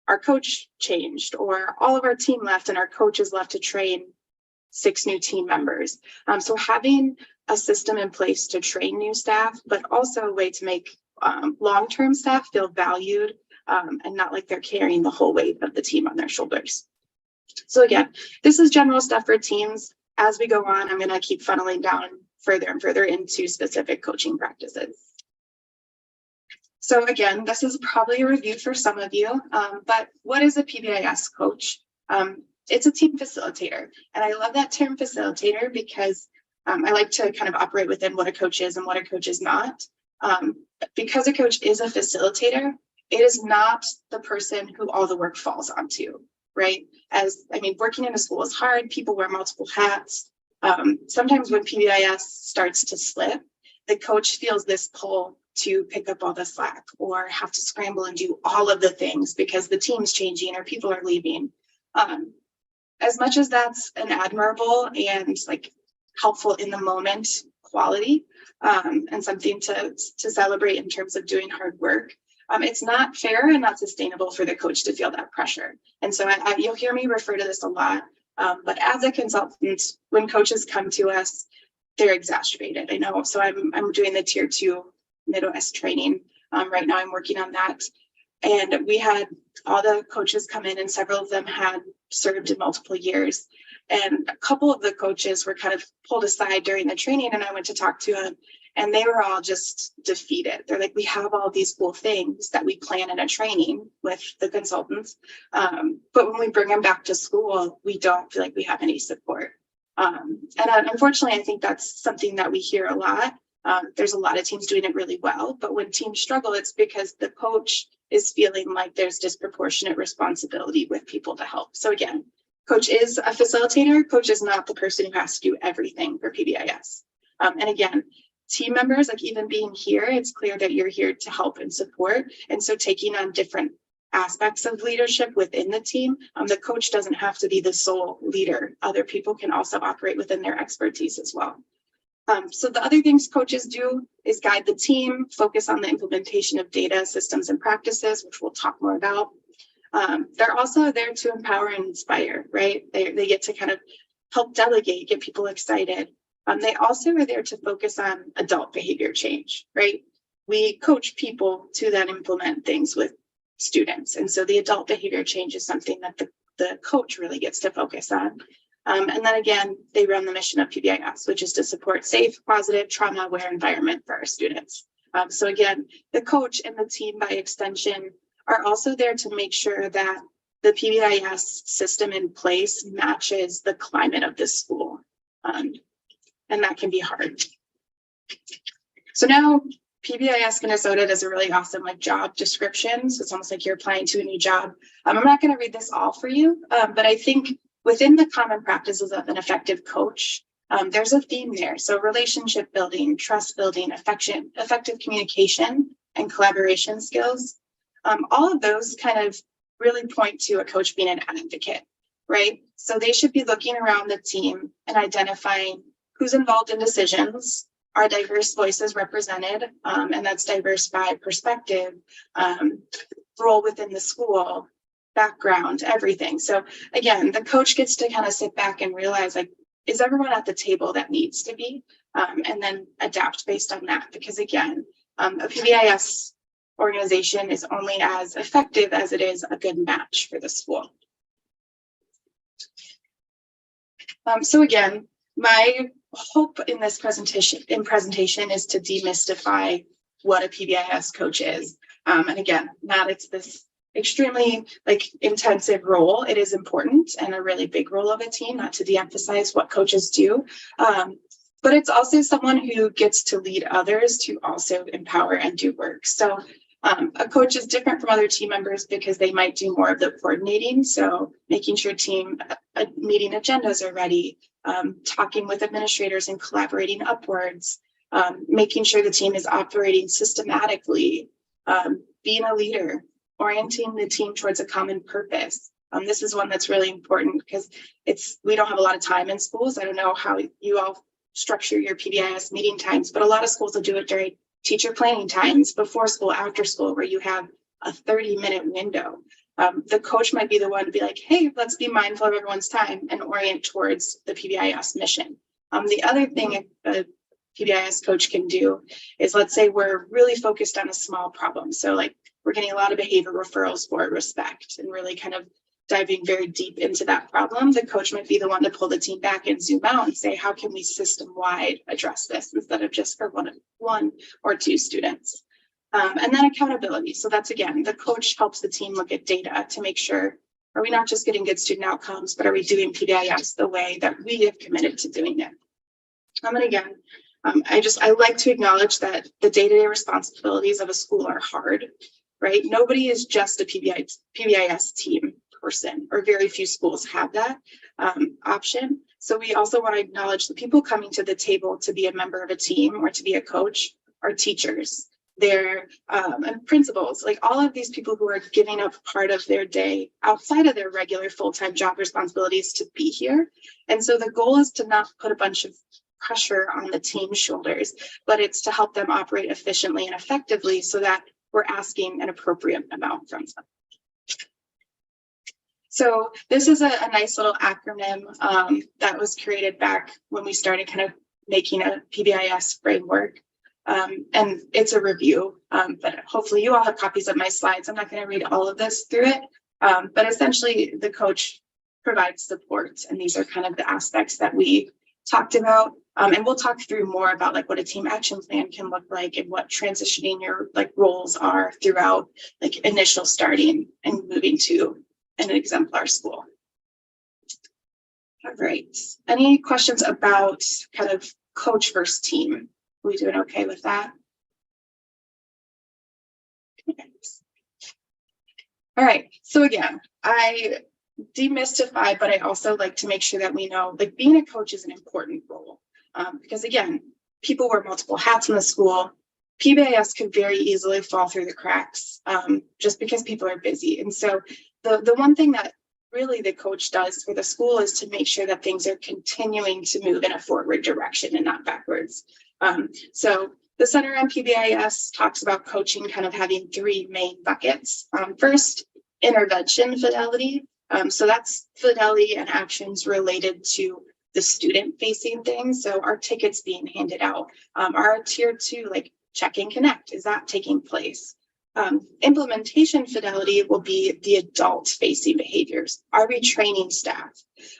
our coach changed or all of our team left and our coach is left to train 6 new team members. So having a system in place to train new staff, but also a way to make long-term staff feel valued and not like they're carrying the whole weight of the team on their shoulders. So again, this is general stuff for teams. As we go on, I'm going to keep funneling down further and further into specific coaching practices. So again, this is probably a review for some of you, but what is a PBIS coach? It's a team facilitator. And I love that term facilitator because I like to kind of operate within what a coach is and what a coach is not. Because a coach is a facilitator, it is not the person who all the work falls onto, right? Working in a school is hard. People wear multiple hats. Sometimes when PBIS starts to slip, the coach feels this pull to pick up all the slack or have to scramble and do all of the things because the team's changing or people are leaving. As much as that's an admirable and like helpful in the moment quality and something to celebrate in terms of doing hard work, it's not fair and not sustainable for the coach to feel that pressure. And so you'll hear me refer to this a lot, but as a consultant, when coaches come to us, they're exacerbated. I know, so I'm doing the tier 2 Midwest training. Right now I'm working on that. And we had all the coaches come in and several of them had served in multiple years. And a couple of the coaches were kind of pulled aside during the training and I went to talk to them and they were all just defeated. They're like, we have all these cool things that we plan in a training with the consultants. But when we bring them back to school, we don't feel like we have any support. And unfortunately, I think that's something that we hear a lot. There's a lot of teams doing it really well, but when teams struggle, it's because the coach is feeling like there's disproportionate responsibility with people to help. So again, coach is a facilitator. Coach is not the person who has to do everything for PBIS. And again, team members, like even being here, it's clear that you're here to help and support. And so taking on different aspects of leadership within the team, the coach doesn't have to be the sole leader. Other people can also operate within their expertise as well. So the other things coaches do is guide the team, focus on the implementation of data, systems, and practices, which we'll talk more about. They're also there to empower and inspire, right? They get to kind of help delegate, get people excited. They also are there to focus on adult behavior change, right? We coach people to then implement things with students. And so the adult behavior change is something that the coach really gets to focus on. And then again, they run the mission of PBIS, which is to support safe, positive, trauma-aware environment for our students. So again, the coach and the team by extension are also there to make sure that the PBIS system in place matches the climate of the school. And that can be hard. So now PBIS Minnesota does a really awesome job description. So it's almost like you're applying to a new job. I'm not going to read this all for you, but I think within the common practices of an effective coach, there's a theme there. So relationship building, trust building, effective communication, and collaboration skills. All of those kind of really point to a coach being an advocate, right? So they should be looking around the team and identifying who's involved in decisions, are diverse voices represented, and that's diverse by perspective, role within the school, background, everything. So again, the coach gets to kind of sit back and realize, is everyone at the table that needs to be, and then adapt based on that. Because again, a PBIS organization is only as effective as it is a good match for the school. So again, my hope in this presentation is to demystify what a PBIS coach is. And again, not it's this extremely intensive role. It is important and a really big role of a team, not to de-emphasize what coaches do. But it's also someone who gets to lead others to also empower and do work. So a coach is different from other team members because they might do more of the coordinating. So making sure team meeting agendas are ready, talking with administrators and collaborating upwards, making sure the team is operating systematically, being a leader, orienting the team towards a common purpose. This is one that's really important because we don't have a lot of time in schools. I don't know how you all structure your PBIS meeting times, but a lot of schools will do it during teacher planning times, before school, after school, where you have a 30-minute window. The coach might be the one to be like, hey, let's be mindful of everyone's time and orient towards the PBIS mission. The other thing a PBIS coach can do is, let's say we're really focused on a small problem. So we're getting a lot of behavior referrals for respect and really kind of diving very deep into that problem. The coach might be the one to pull the team back and zoom out and say, how can we system-wide address this instead of just for one or two students? And then accountability. So that's, again, the coach helps the team look at data to make sure, are we not just getting good student outcomes, but are we doing PBIS the way that we have committed to doing it? And again, I like to acknowledge that the day-to-day responsibilities of a school are hard, right? Nobody is just a PBIS team person, or very few schools have that option. So we also want to acknowledge the people coming to the table to be a member of a team or to be a coach are teachers, they're and principals, all of these people who are giving up part of their day outside of their regular full-time job responsibilities to be here. And so the goal is to not put a bunch of pressure on the team's shoulders, but it's to help them operate efficiently and effectively so that we're asking an appropriate amount from them. So this is a nice little acronym that was created back when we started kind of making a PBIS framework. And it's a review, but hopefully you all have copies of my slides. I'm not going to read all of this through it, but essentially the coach provides support. And these are kind of the aspects that we talked about. And we'll talk through more about what a team action plan can look like and what transitioning your roles are throughout initial starting and moving to an exemplar school. All right. Any questions about kind of coach versus team? Are we doing okay with that? Okay. All right. So again, I demystify, but I also like to make sure that we know being a coach is an important role because again, people wear multiple hats in the school. PBIS could very easily fall through the cracks just because people are busy. And so the one thing that really the coach does for the school is to make sure that things are continuing to move in a forward direction and not backwards. So the Center on PBIS talks about coaching kind of having three main buckets. First, intervention fidelity. So that's fidelity and actions related to the student facing things. So our tickets being handed out, our tier 2, check and connect, is that taking place? Implementation fidelity will be the adult facing behaviors. Are we training staff?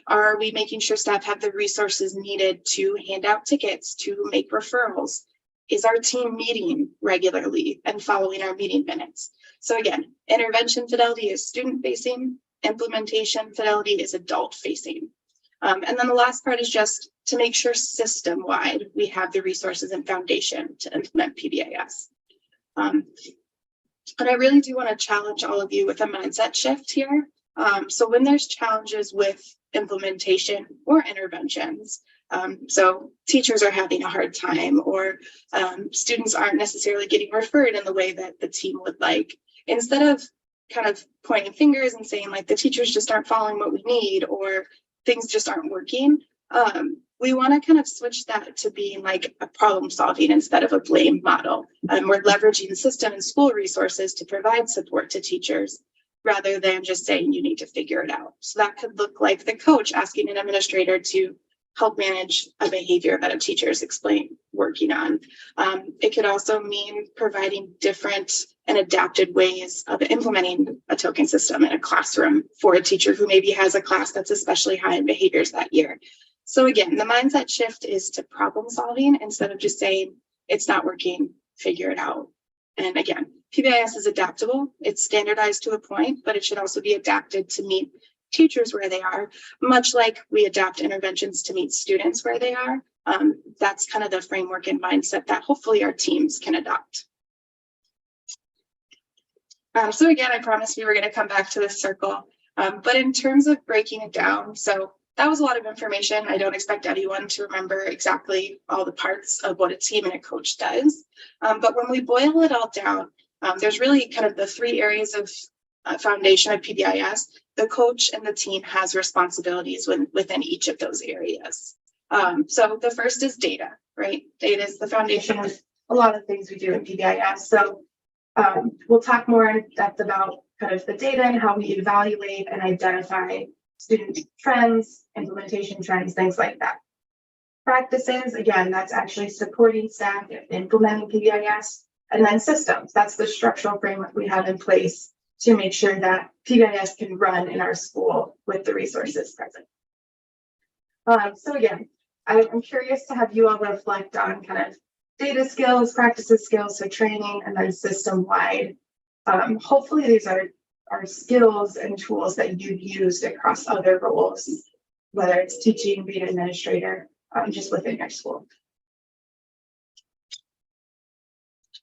Are we making sure staff have the resources needed to hand out tickets, to make referrals? Is our team meeting regularly and following our meeting minutes? So again, intervention fidelity is student facing, implementation fidelity is adult facing. And then the last part is just to make sure system wide we have the resources and foundation to implement PBIS. But I really do want to challenge all of you with a mindset shift here. So when there's challenges with implementation or interventions, so teachers are having a hard time or students aren't necessarily getting referred in the way that the team would like, instead of kind of pointing fingers and saying the teachers just aren't following what we need or things just aren't working, we want to kind of switch that to being a problem solving instead of a blame model. We're leveraging the system and school resources to provide support to teachers rather than just saying you need to figure it out. So that could look like the coach asking an administrator to help manage a behavior that a teacher is working on. It could also mean providing different and adapted ways of implementing a token system in a classroom for a teacher who maybe has a class that's especially high in behaviors that year. So again, the mindset shift is to problem solving instead of just saying it's not working, figure it out. And again, PBIS is adaptable. It's standardized to a point, but it should also be adapted to meet teachers where they are, much like we adapt interventions to meet students where they are. That's kind of the framework and mindset that hopefully our teams can adopt. So again, I promised we were going to come back to this circle, but in terms of breaking it down, so that was a lot of information. I don't expect anyone to remember exactly all the parts of what a team and a coach does. But when we boil it all down, there's really kind of the three areas of foundation of PBIS. The coach and the team has responsibilities within each of those areas. So the first is data, right? Data is the foundation of a lot of things we do in PBIS. So we'll talk more in depth about kind of the data and how we evaluate and identify student trends, implementation trends, things like that. Practices, again, that's actually supporting staff in implementing PBIS, and then systems. That's the structural framework we have in place to make sure that PBIS can run in our school with the resources present. So again, I'm curious to have you all reflect on kind of data skills, practices skills, so training, and then system-wide. Hopefully these are skills and tools that you've used across other roles, whether it's teaching, being an administrator, just within your school.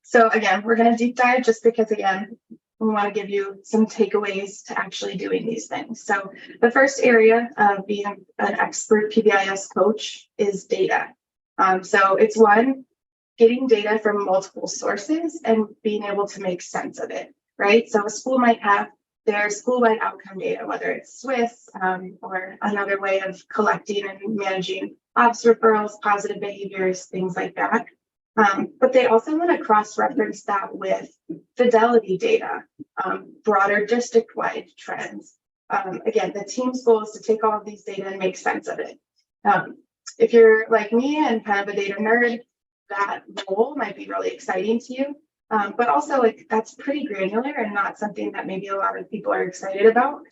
So again, we're going to deep dive just because, again, we want to give you some takeaways to actually doing these things. So the first area of being an expert PBIS coach is data. So it's one, getting data from multiple sources and being able to make sense of it, right? So a school might have their school-wide outcome data, whether it's Swiss or another way of collecting and managing OBS referrals, positive behaviors, things like that. But they also want to cross-reference that with fidelity data, broader district-wide trends. Again, the team's goal is to take all of these data and make sense of it. If you're like me and kind of a data nerd, that role might be really exciting to you. But also, like, that's pretty granular and not something that maybe a lot of people are excited about.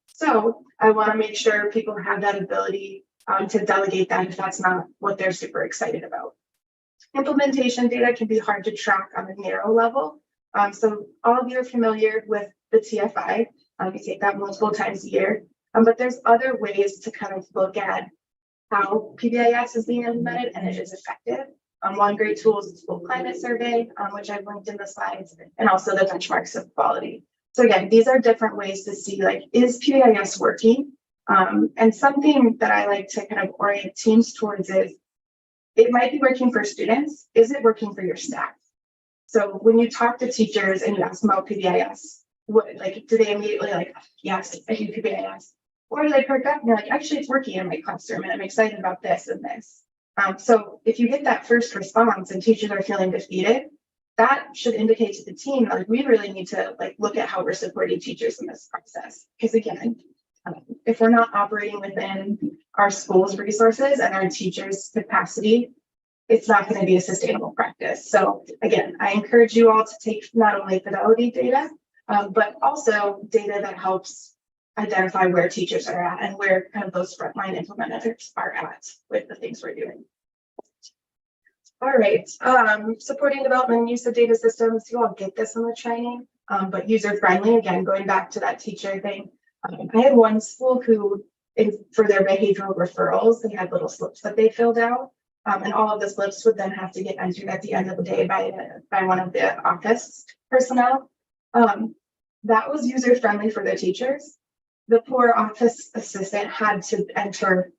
So I want to make sure people have that ability to delegate that if that's not what they're super excited about. Implementation data can be hard to track on a narrow level. So all of you are familiar with the TFI. You take that multiple times a year. But there's other ways to kind of look at how PBIS is being implemented and it is effective. One great tool is the school climate survey, which I've linked in the slides, and also the benchmarks of quality. So again, these are different ways to see, like, is PBIS working? And something that I like to kind of orient teams towards is, it might be working for students. Is it working for your staff? So when you talk to teachers and you ask them about PBIS, what, like, do they immediately like, yes, I do PBIS? Or do they perk up and they're like, actually, it's working in my classroom and I'm excited about this and this. So if you get that first response and teachers are feeling defeated, that should indicate to the team, like, we really need to like look at how we're supporting teachers in this process. Because again, if we're not operating within our school's resources and our teachers' capacity, it's not going to be a sustainable practice. So again, I encourage you all to take not only fidelity data, but also data that helps identify where teachers are at and where kind of those frontline implementers are at with the things we're doing. All right, supporting development and use of data systems. You all get this in the training, but user-friendly, again, going back to that teacher thing. I had one school who, for their behavioral referrals, they had little slips that they filled out, and all of the slips would then have to get entered at the end of the day by one of the office personnel. That was user-friendly for their teachers. The poor office assistant had to enter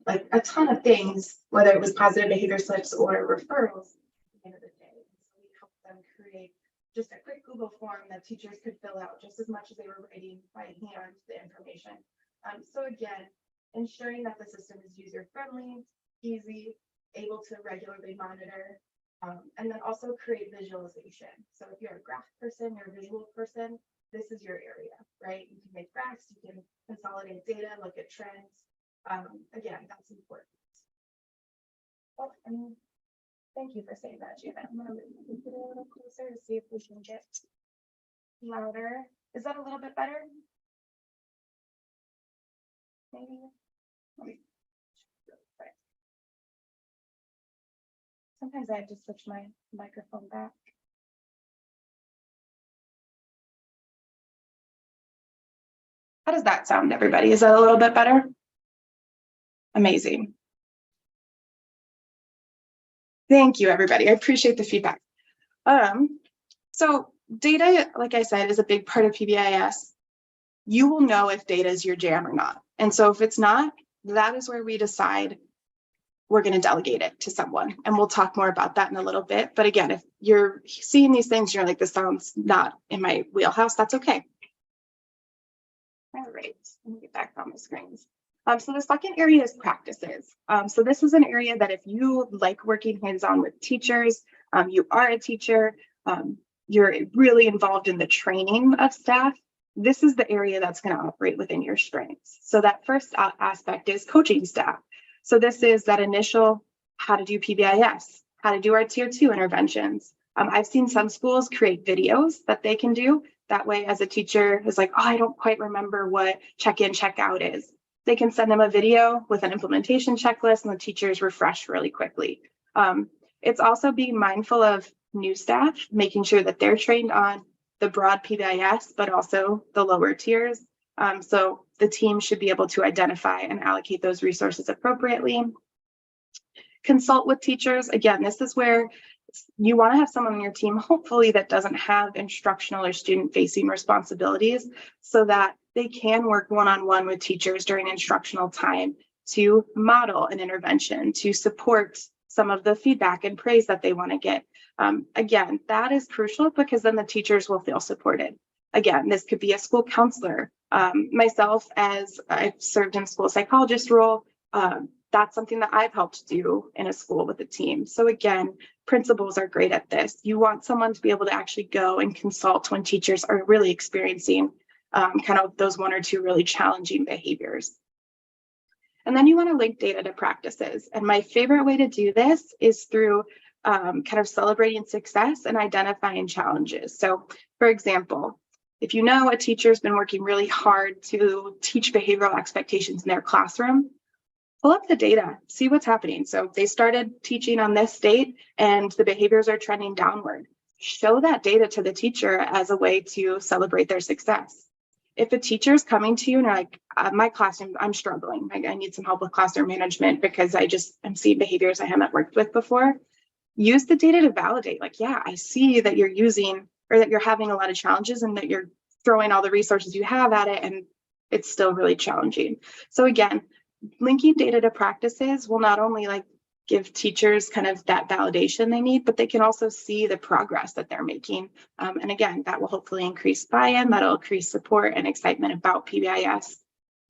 like a ton of things, whether it was positive behavior slips or referrals at the end of the day. So we helped them create just a quick Google form that teachers could fill out just as much as they were writing by hand the information. So again, ensuring that the system is user-friendly, easy, able to regularly monitor, and then also create visualization. So if you're a graph person, you're a visual person, this is your area, right? You can make graphs, you can consolidate data, look at trends. Again, that's important. Oh, and thank you for saying that, Janet. I'm gonna move it a little closer to see if we can get louder. Is that a little bit better? Maybe. Sometimes I have to switch my microphone back. How does that sound, everybody? Is that a little bit better? Amazing. Thank you, everybody. I appreciate the feedback. So data, like I said, is a big part of PBIS. You will know if data is your jam or not. And so if it's not, that is where we decide we're going to delegate it to someone. And we'll talk more about that in a little bit. But again, if you're seeing these things, you're like, this sounds not in my wheelhouse, that's okay. All right, let me get back on the screens. So the second area is practices. So this is an area that if you like working hands-on with teachers, you are a teacher, you're really involved in the training of staff, this is the area that's going to operate within your strengths. So that first aspect is coaching staff. So this is that initial how to do PBIS, how to do our tier 2 interventions. I've seen some schools create videos that they can do. That way, as a teacher is like, oh, I don't quite remember what check-in, check-out is. They can send them a video with an implementation checklist and the teachers refresh really quickly. It's also being mindful of new staff, making sure that they're trained on the broad PBIS, but also the lower tiers. So the team should be able to identify and allocate those resources appropriately. Consult with teachers. Again, this is where you want to have someone on your team, hopefully, that doesn't have instructional or student-facing responsibilities so that they can work one-on-one with teachers during instructional time to model an intervention, to support some of the feedback and praise that they want to get. Again, that is crucial because then the teachers will feel supported. Again, this could be a school counselor. Myself, as I've served in a school psychologist role, that's something that I've helped do in a school with a team. So again, principals are great at this. You want someone to be able to actually go and consult when teachers are really experiencing kind of those 1 or 2 really challenging behaviors. And then you want to link data to practices. And my favorite way to do this is through kind of celebrating success and identifying challenges. So for example, if you know a teacher's been working really hard to teach behavioral expectations in their classroom, pull up the data, see what's happening. So they started teaching on this date and the behaviors are trending downward. Show that data to the teacher as a way to celebrate their success. If a teacher's coming to you and like, my classroom, I'm struggling, I need some help with classroom management because I'm seeing behaviors I haven't worked with before, use the data to validate, like, yeah, I see that you're using or that you're having a lot of challenges and that you're throwing all the resources you have at it and it's still really challenging. So again, linking data to practices will not only like give teachers kind of that validation they need, but they can also see the progress that they're making. And again, that will hopefully increase buy-in, that'll increase support and excitement about PBIS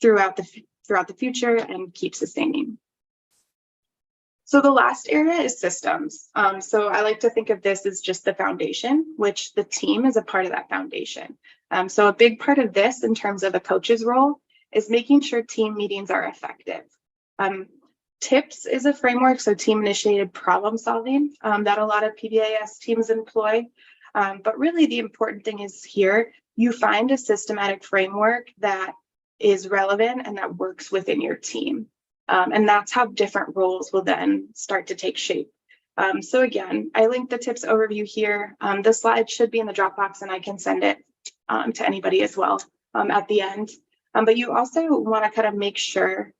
throughout the future and keep sustaining. So the last area is systems. So I like to think of this as just the foundation, which the team is a part of that foundation. So a big part of this in terms of a coach's role is making sure team meetings are effective. TIPS is a framework, so team initiated problem solving that a lot of PBIS teams employ. But really the important thing is here, you find a systematic framework that is relevant and that works within your team. And that's how different roles will then start to take shape. So again, I linked the TIPS overview here. The slide should be in the Dropbox and I can send it to anybody as well at the end. But you also want to kind of make sure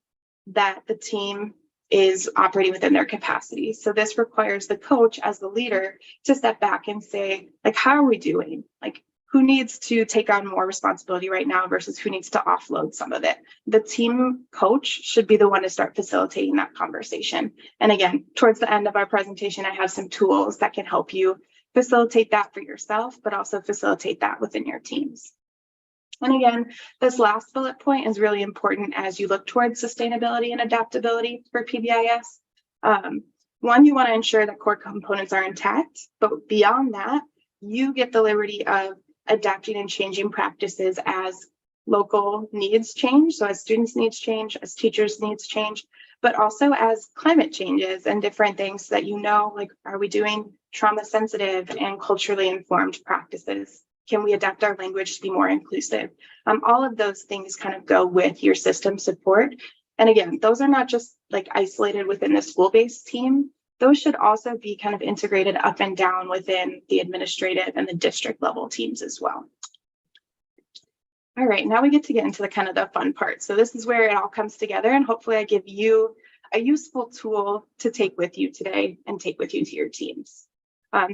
that the team is operating within their capacity. So this requires the coach as the leader to step back and say, like, how are we doing? Like, who needs to take on more responsibility right now versus who needs to offload some of it? The team coach should be the one to start facilitating that conversation. And again, towards the end of our presentation, I have some tools that can help you facilitate that for yourself, but also facilitate that within your teams. And again, this last bullet point is really important as you look towards sustainability and adaptability for PBIS. One, you want to ensure that core components are intact, but beyond that, you get the liberty of adapting and changing practices as local needs change. So as students' needs change, as teachers' needs change, but also as climate changes and different things that you know, like, are we doing trauma sensitive and culturally informed practices? Can we adapt our language to be more inclusive? All of those things kind of go with your system support. And again, those are not just like isolated within the school-based team. those should also be kind of integrated up and down within the administrative and the district level teams as well. All right, now we get into the kind of the fun part. So this is where it all comes together, and hopefully I give you a useful tool to take with you today and take with you to your teams.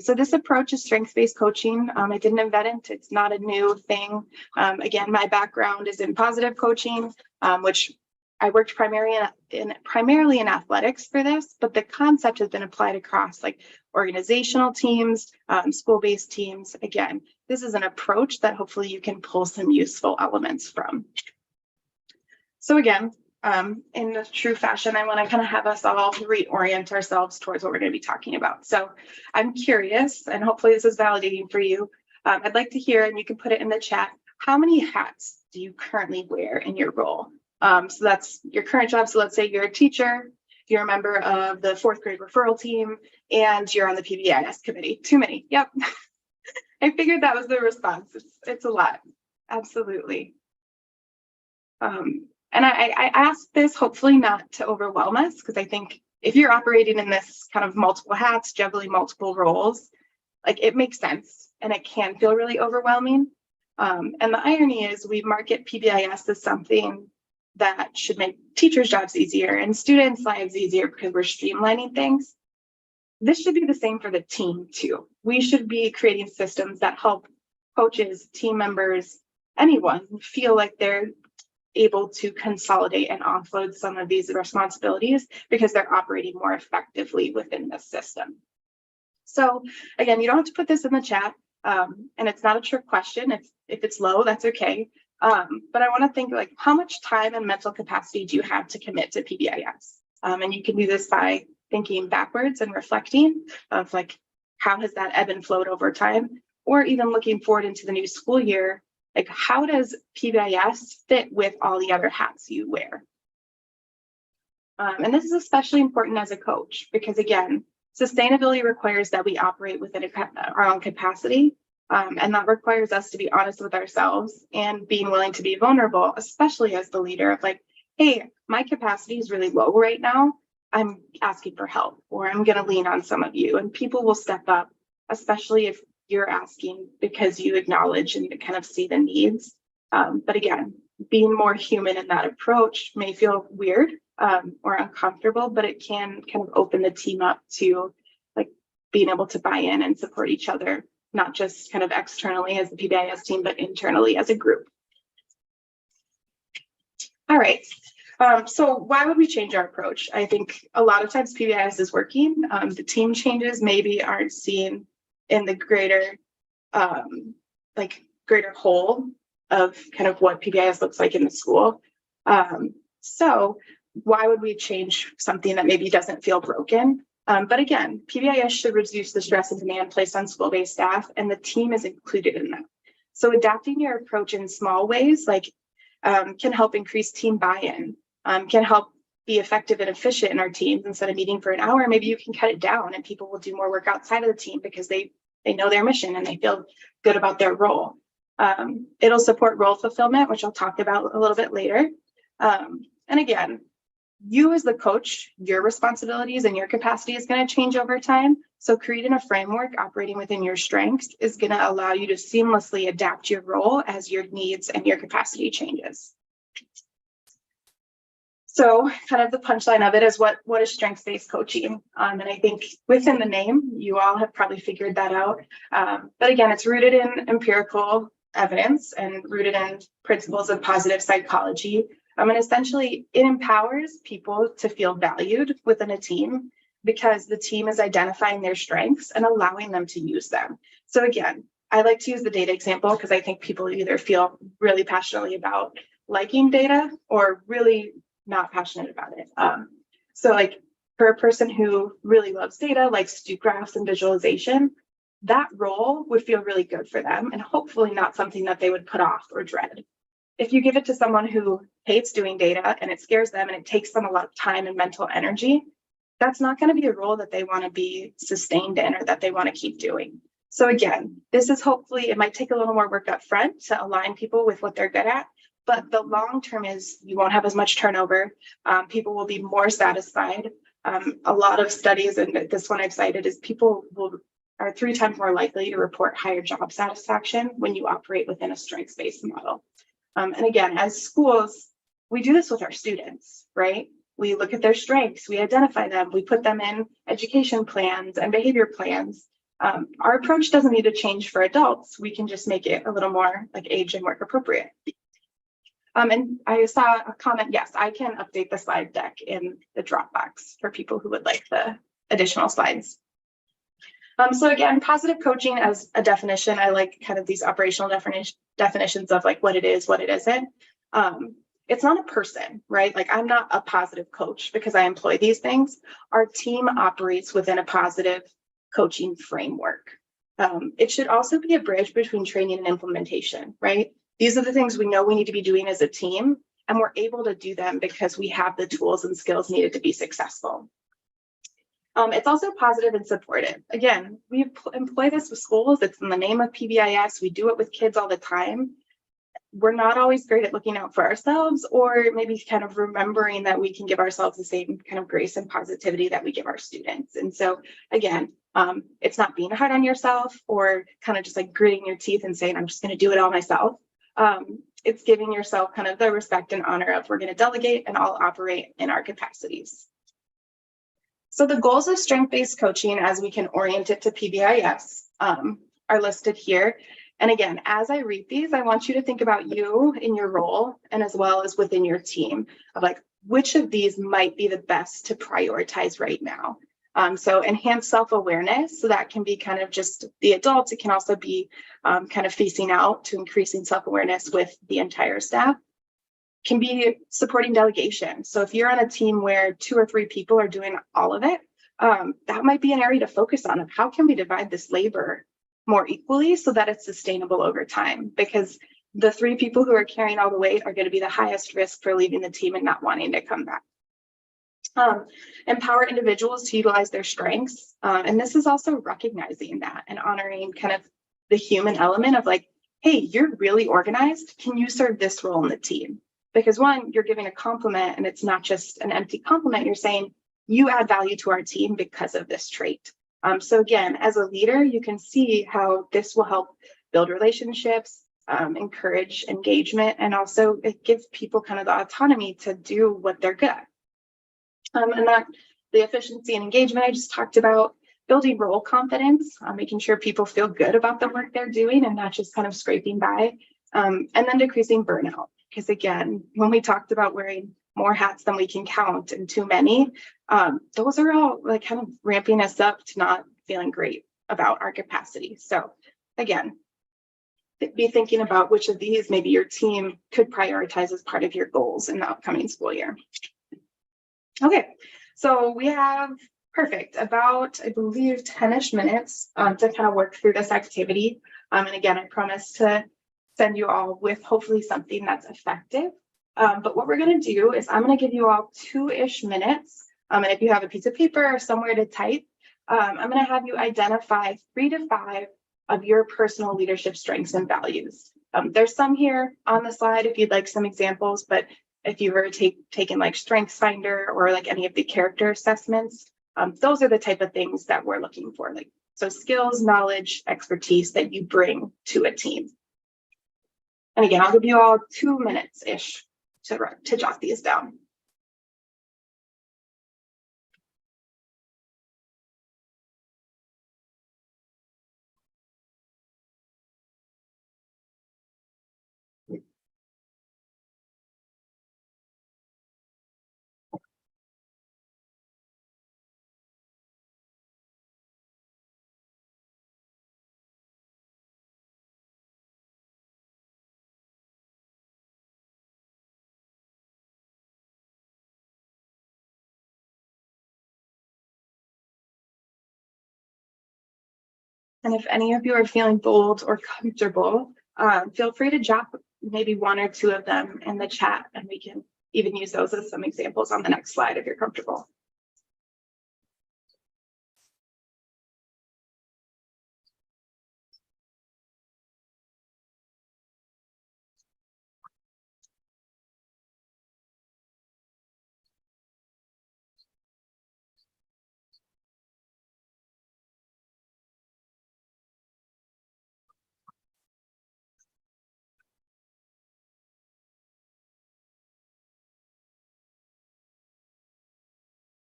So this approach is strengths-based coaching. I didn't invent it. It's not a new thing. Again, my background is in positive coaching, which I worked primarily in athletics for this, but the concept has been applied across like organizational teams, school-based teams. Again, this is an approach that hopefully you can pull some useful elements from. So again, in a true fashion, I want to kind of have us all reorient ourselves towards what we're going to be talking about. So I'm curious, and hopefully this is validating for you. I'd like to hear, and you can put it in the chat, how many hats do you currently wear in your role? So that's your current job. So let's say you're a teacher, you're a member of the 4th grade referral team, and you're on the PBIS committee. Too many. Yep. I figured that was the response. It's a lot. Absolutely. And I ask this hopefully not to overwhelm us, because I think if you're operating in this kind of multiple hats, juggling multiple roles, like it makes sense and it can feel really overwhelming. And the irony is we market PBIS as something that should make teachers' jobs easier and students' lives easier because we're streamlining things. This should be the same for the team too. We should be creating systems that help coaches, team members, anyone feel like they're able to consolidate and offload some of these responsibilities because they're operating more effectively within the system. So again, you don't have to put this in the chat, and it's not a trick question. If it's low, that's okay. But I want to think like, how much time and mental capacity do you have to commit to PBIS? And you can do this by thinking backwards and reflecting of like, how has that ebb and flowed over time? Or even looking forward into the new school year, like how does PBIS fit with all the other hats you wear? And this is especially important as a coach, because again, sustainability requires that we operate within our own capacity. And that requires us to be honest with ourselves and being willing to be vulnerable, especially as the leader of like, hey, my capacity is really low right now. I'm asking for help, or I'm going to lean on some of you, and people will step up, especially if you're asking because you acknowledge and kind of see the needs. But again, being more human in that approach may feel weird or uncomfortable, but it can kind of open the team up to like being able to buy in and support each other, not just kind of externally as the PBIS team, but internally as a group. All right. So why would we change our approach? I think a lot of times PBIS is working. The team changes maybe aren't seen in the greater whole of kind of what PBIS looks like in the school. So why would we change something that maybe doesn't feel broken? But again, PBIS should reduce the stress and demand placed on school-based staff, and the team is included in that. So adapting your approach in small ways like can help increase team buy-in, can help be effective and efficient in our teams. Instead of meeting for an hour, maybe you can cut it down and people will do more work outside of the team because they know their mission and they feel good about their role. It'll support role fulfillment, which I'll talk about a little bit later. And again, you as the coach, your responsibilities and your capacity is going to change over time. So creating a framework operating within your strengths is going to allow you to seamlessly adapt your role as your needs and your capacity changes. So kind of the punchline of it is what is strengths-based coaching? And I think within the name, you all have probably figured that out. But again, it's rooted in empirical evidence and rooted in principles of positive psychology. And essentially, it empowers people to feel valued within a team because the team is identifying their strengths and allowing them to use them. So again, I like to use the data example because I think people either feel really passionately about liking data or really not passionate about it. So like for a person who really loves data, likes to do graphs and visualization, that role would feel really good for them and hopefully not something that they would put off or dread. If you give it to someone who hates doing data and it scares them and it takes them a lot of time and mental energy, that's not going to be a role that they want to be sustained in or that they want to keep doing. So again, this is hopefully, it might take a little more work up front to align people with what they're good at, but the long term is you won't have as much turnover. People will be more satisfied. A lot of studies, and this one I've cited, is people are 3 times more likely to report higher job satisfaction when you operate within a strengths-based model. And again, as schools, we do this with our students, right? We look at their strengths, we identify them, we put them in education plans and behavior plans. Our approach doesn't need to change for adults. We can just make it a little more like age and work appropriate. And I saw a comment, yes, I can update the slide deck in the Dropbox for people who would like the additional slides. So again, positive coaching as a definition, I like kind of these operational definitions of like what it is, what it isn't. It's not a person, right? Like I'm not a positive coach because I employ these things. Our team operates within a positive coaching framework. It should also be a bridge between training and implementation, right? These are the things we know we need to be doing as a team, and we're able to do them because we have the tools and skills needed to be successful. It's also positive and supportive. Again, we employ this with schools. It's in the name of PBIS. We do it with kids all the time. We're not always great at looking out for ourselves, or maybe kind of remembering that we can give ourselves the same kind of grace and positivity that we give our students. And so again, it's not being hard on yourself or kind of just like gritting your teeth and saying, I'm just going to do it all myself. It's giving yourself kind of the respect and honor of we're going to delegate and all operate in our capacities. So the goals of strength-based coaching, as we can orient it to PBIS, are listed here. And again, as I read these, I want you to think about you in your role and as well as within your team of like, which of these might be the best to prioritize right now. So enhanced self-awareness, so that can be kind of just the adults. It can also be kind of facing out to increasing self-awareness with the entire staff. Can be supporting delegation. So if you're on a team where 2 or 3 people are doing all of it, that might be an area to focus on of how can we divide this labor more equally so that it's sustainable over time, because the 3 people who are carrying all the weight are going to be the highest risk for leaving the team and not wanting to come back. Empower individuals to utilize their strengths. And this is also recognizing that and honoring kind of the human element of like, hey, you're really organized. Can you serve this role in the team? Because one, you're giving a compliment and it's not just an empty compliment. You're saying you add value to our team because of this trait. So again, as a leader, you can see how this will help build relationships, encourage engagement, and also it gives people kind of the autonomy to do what they're good at. And that the efficiency and engagement I just talked about, building role confidence, making sure people feel good about the work they're doing and not just kind of scraping by, and then decreasing burnout. Because again, when we talked about wearing more hats than we can count and too many, those are all like kind of ramping us up to not feeling great about our capacity. So again, be thinking about which of these maybe your team could prioritize as part of your goals in the upcoming school year. Okay, so we have about, I believe, 10-ish minutes to kind of work through this activity. And again, I promise to send you all with hopefully something that's effective. But what we're going to do is I'm going to give you all 2-ish minutes. And if you have a piece of paper or somewhere to type, I'm going to have you identify 3 to 5 of your personal leadership strengths and values. There's some here on the slide if you'd like some examples, but if you were taken like StrengthsFinder or like any of the character assessments, those are the type of things that we're looking for. Like, so skills, knowledge, expertise that you bring to a team. And again, I'll give you all 2 minutes-ish to jot these down. And if any of you are feeling bold or comfortable, feel free to drop maybe 1 or 2 of them in the chat, and we can even use those as some examples on the next slide if you're comfortable.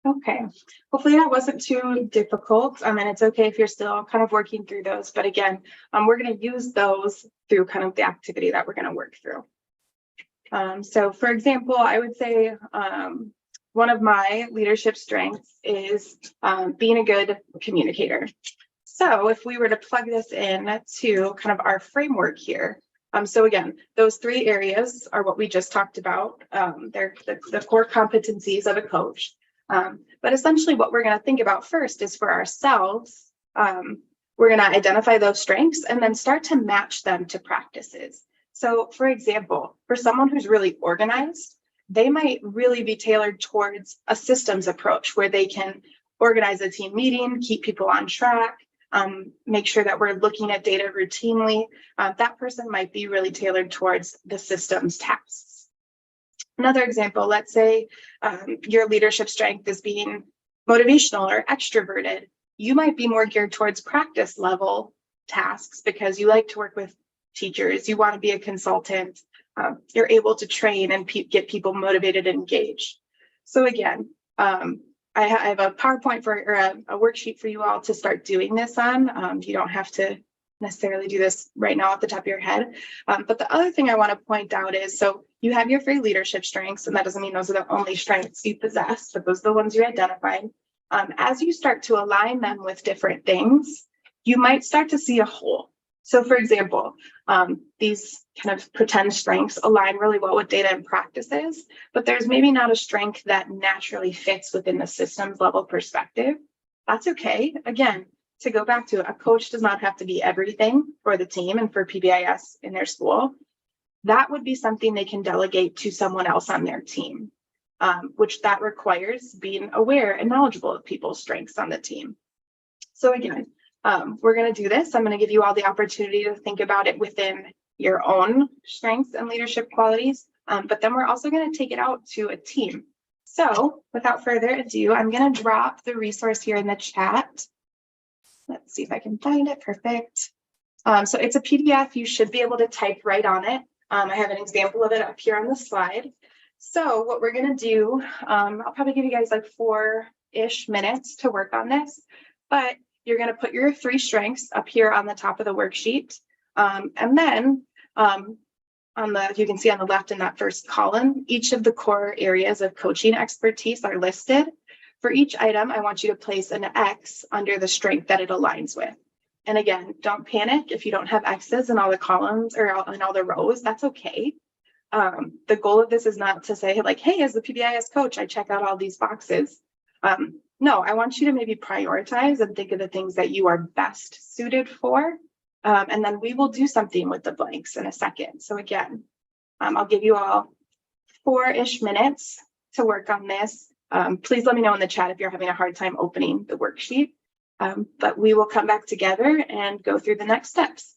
Okay, hopefully that wasn't too difficult. And it's okay if you're still kind of working through those, but again, we're going to use those through kind of the activity that we're going to work through. So for example, I would say one of my leadership strengths is being a good communicator. So if we were to plug this in to kind of our framework here, so again, those 3 areas are what we just talked about. They're the core competencies of a coach. But essentially what we're going to think about first is for ourselves, we're going to identify those strengths and then start to match them to practices. So for example, for someone who's really organized, they might really be tailored towards a systems approach where they can organize a team meeting, keep people on track, make sure that we're looking at data routinely. That person might be really tailored towards the systems tasks. Another example, let's say your leadership strength is being motivational or extroverted. You might be more geared towards practice level tasks because you like to work with teachers, you want to be a consultant, you're able to train and get people motivated and engaged. So again, I have a PowerPoint or a worksheet for you all to start doing this on. You don't have to necessarily do this right now off the top of your head. But the other thing I want to point out is, so you have your 3 leadership strengths, and that doesn't mean those are the only strengths you possess, but those are the ones you identified. As you start to align them with different things, you might start to see a whole. So for example, these kind of pretend strengths align really well with data and practices, but there's maybe not a strength that naturally fits within the systems level perspective. That's okay. Again, to go back to, a coach does not have to be everything for the team and for PBIS in their school. That would be something they can delegate to someone else on their team, which that requires being aware and knowledgeable of people's strengths on the team. So again, we're going to do this. I'm going to give you all the opportunity to think about it within your own strengths and leadership qualities, but then we're also going to take it out to a team. So without further ado, I'm going to drop the resource here in the chat. Let's see if I can find it. Perfect. So it's a PDF. You should be able to type right on it. I have an example of it up here on the slide. So what we're going to do, I'll probably give you guys like 4-ish minutes to work on this, but you're going to put your 3 strengths up here on the top of the worksheet. And then you can see on the left in that first column, each of the core areas of coaching expertise are listed. For each item, I want you to place an X under the strength that it aligns with. And again, don't panic if you don't have X's in all the columns or in all the rows, that's okay. The goal of this is not to say like, hey, as the PBIS coach, I check out all these boxes. No, I want you to maybe prioritize and think of the things that you are best suited for. And then we will do something with the blanks in a second. So again, I'll give you all 4-ish minutes to work on this. Please let me know in the chat if you're having a hard time opening the worksheet. But we will come back together and go through the next steps.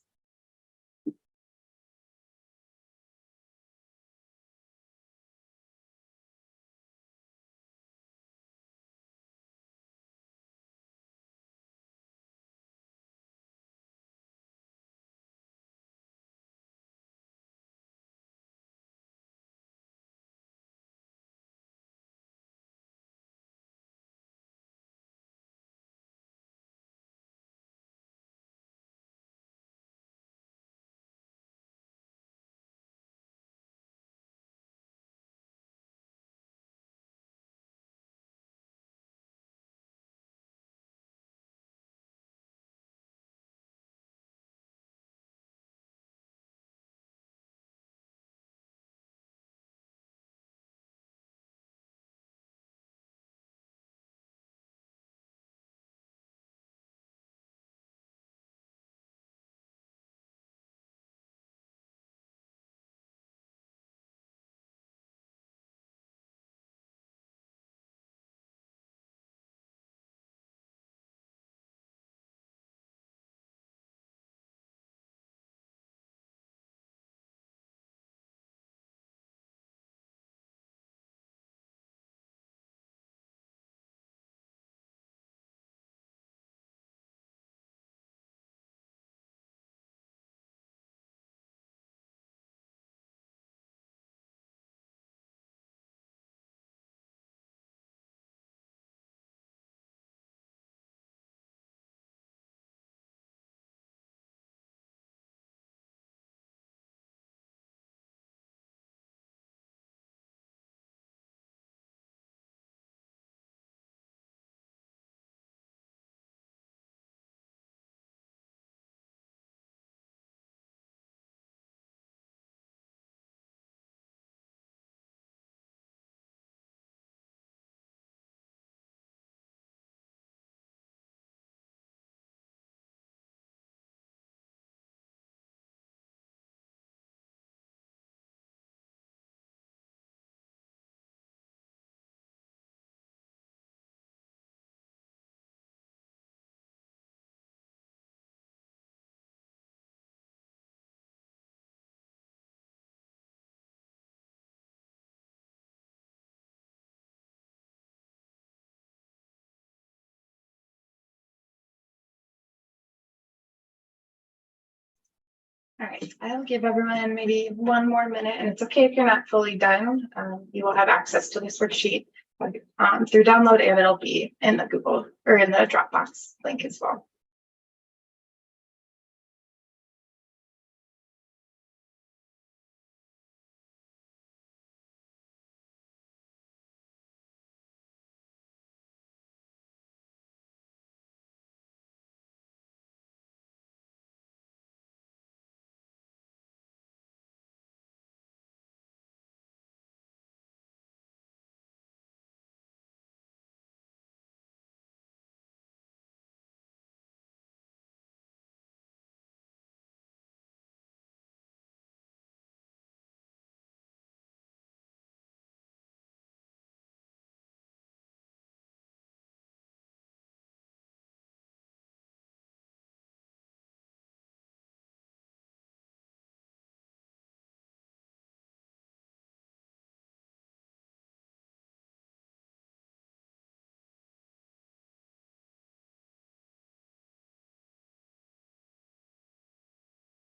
All right, I'll give everyone maybe one more minute, and it's okay if you're not fully done. You will have access to this worksheet through download, and it'll be in the Google or in the Dropbox link as well.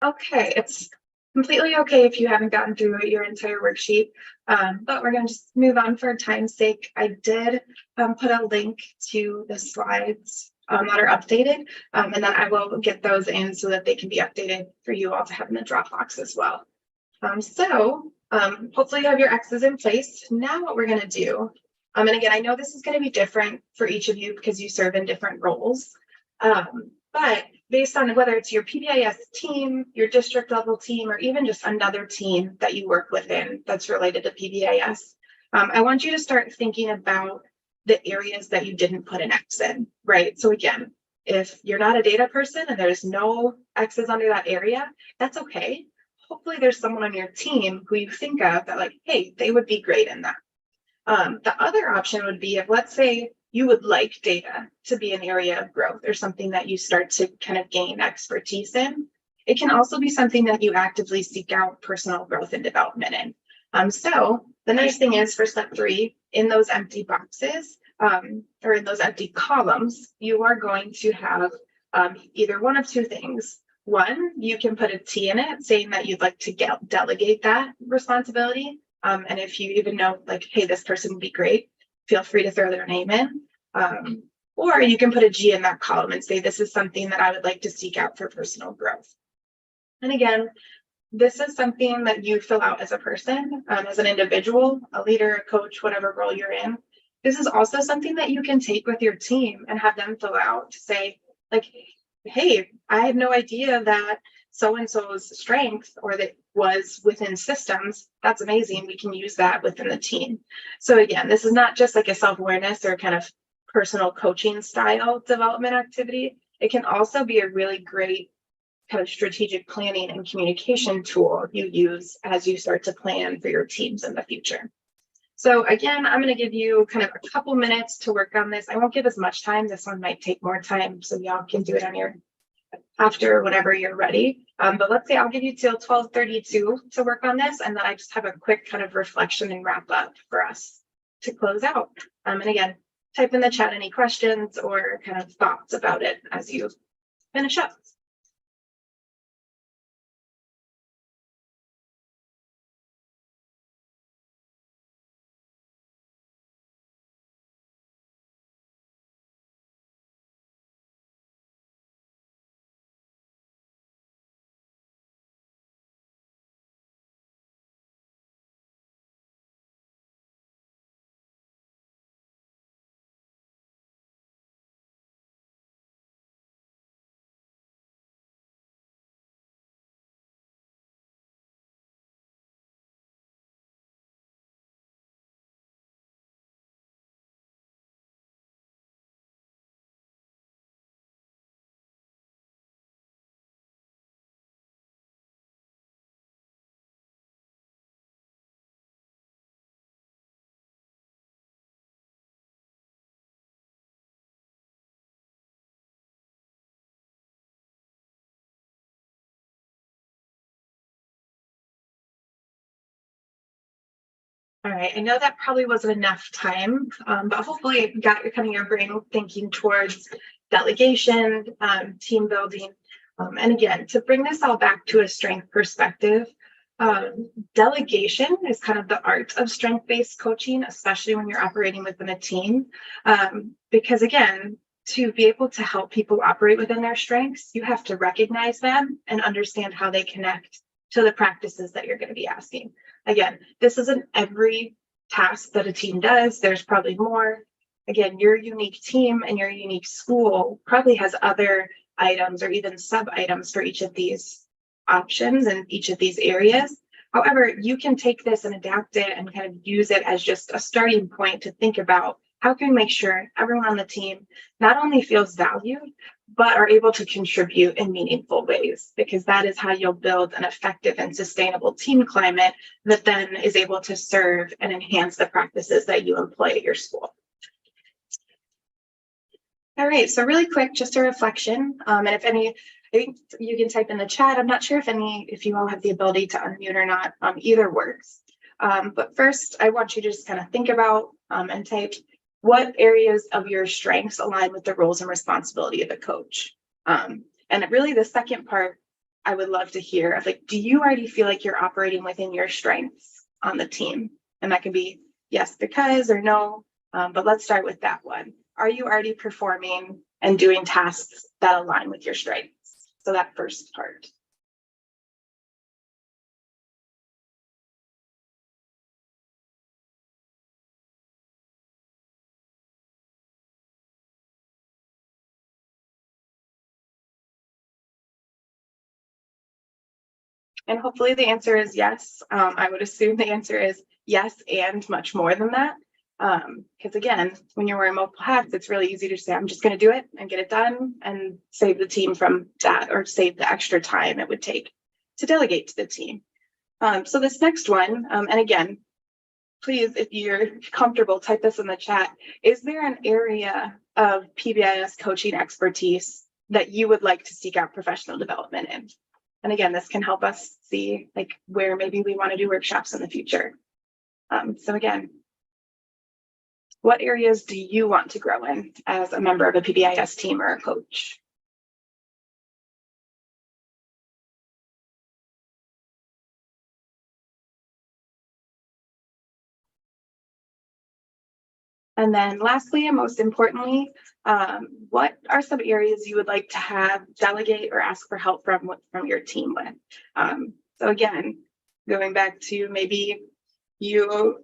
Okay, it's completely okay if you haven't gotten through your entire worksheet, but we're going to just move on for time's sake. I did put a link to the slides that are updated, and then I will get those in so that they can be updated for you all to have in the Dropbox as well. Hopefully you have your X's in place. Now what we're going to do, and again, I know this is going to be different for each of you because you serve in different roles, but based on whether it's your PBIS team, your district level team, or even just another team that you work within that's related to PBIS, I want you to start thinking about the areas that you didn't put an X in, right? So again, if you're not a data person and there's no X's under that area, that's okay. Hopefully there's someone on your team who you think of that like, hey, they would be great in that. The other option would be if, let's say, you would like data to be an area of growth or something that you start to kind of gain expertise in. It can also be something that you actively seek out personal growth and development in. So the nice thing is for step 3, in those empty boxes or in those empty columns, you are going to have either one of two things. One, you can put a T in it saying that you'd like to delegate that responsibility. And if you even know like, hey, this person would be great, feel free to throw their name in. Or you can put a G in that column and say, this is something that I would like to seek out for personal growth. And again, this is something that you fill out as a person, as an individual, a leader, a coach, whatever role you're in. This is also something that you can take with your team and have them fill out to say, like, hey, I had no idea that so-and-so's strength or that was within systems. That's amazing. We can use that within the team. So again, this is not just like a self-awareness or kind of personal coaching style development activity. It can also be a really great kind of strategic planning and communication tool you use as you start to plan for your teams in the future. So again, I'm going to give you kind of a couple minutes to work on this. I won't give as much time. This one might take more time, so y'all can do it on your after whenever you're ready. But let's say I'll give you till 12:32 to work on this, and then I just have a quick kind of reflection and wrap up for us to close out. And again, type in the chat any questions or kind of thoughts about it as you finish up. All right, I know that probably wasn't enough time, but hopefully it got kind of your brain thinking towards delegation, team building. And again, to bring this all back to a strength perspective, delegation is kind of the art of strength-based coaching, especially when you're operating within a team. Because again, to be able to help people operate within their strengths, you have to recognize them and understand how they connect to the practices that you're going to be asking. Again, this isn't every task that a team does. There's probably more. Again, your unique team and your unique school probably has other items or even sub items for each of these options and each of these areas. However, you can take this and adapt it and kind of use it as just a starting point to think about how can we make sure everyone on the team not only feels valued, but are able to contribute in meaningful ways, because that is how you'll build an effective and sustainable team climate that then is able to serve and enhance the practices that you employ at your school. All right, so really quick, just a reflection. And if any, I think you can type in the chat. I'm not sure if you all have the ability to unmute or not. Either works. But first, I want you to just kind of think about and type what areas of your strengths align with the roles and responsibility of a coach. And really the second part, I would love to hear of, like, do you already feel like you're operating within your strengths on the team? And that can be yes, because, or no, but let's start with that one. Are you already performing and doing tasks that align with your strengths? So that first part. And hopefully the answer is yes. I would assume the answer is yes and much more than that. Because again, when you're wearing multiple hats, it's really easy to say, I'm just going to do it and get it done and save the team from that, or save the extra time it would take to delegate to the team. So this next one, and again, please, if you're comfortable, type this in the chat. Is there an area of PBIS coaching expertise that you would like to seek out professional development in? And again, this can help us see like where maybe we want to do workshops in the future. So again, what areas do you want to grow in as a member of a PBIS team or a coach? And then lastly, and most importantly, what are some areas you would like to have delegate or ask for help from your team with? So again, going back to maybe you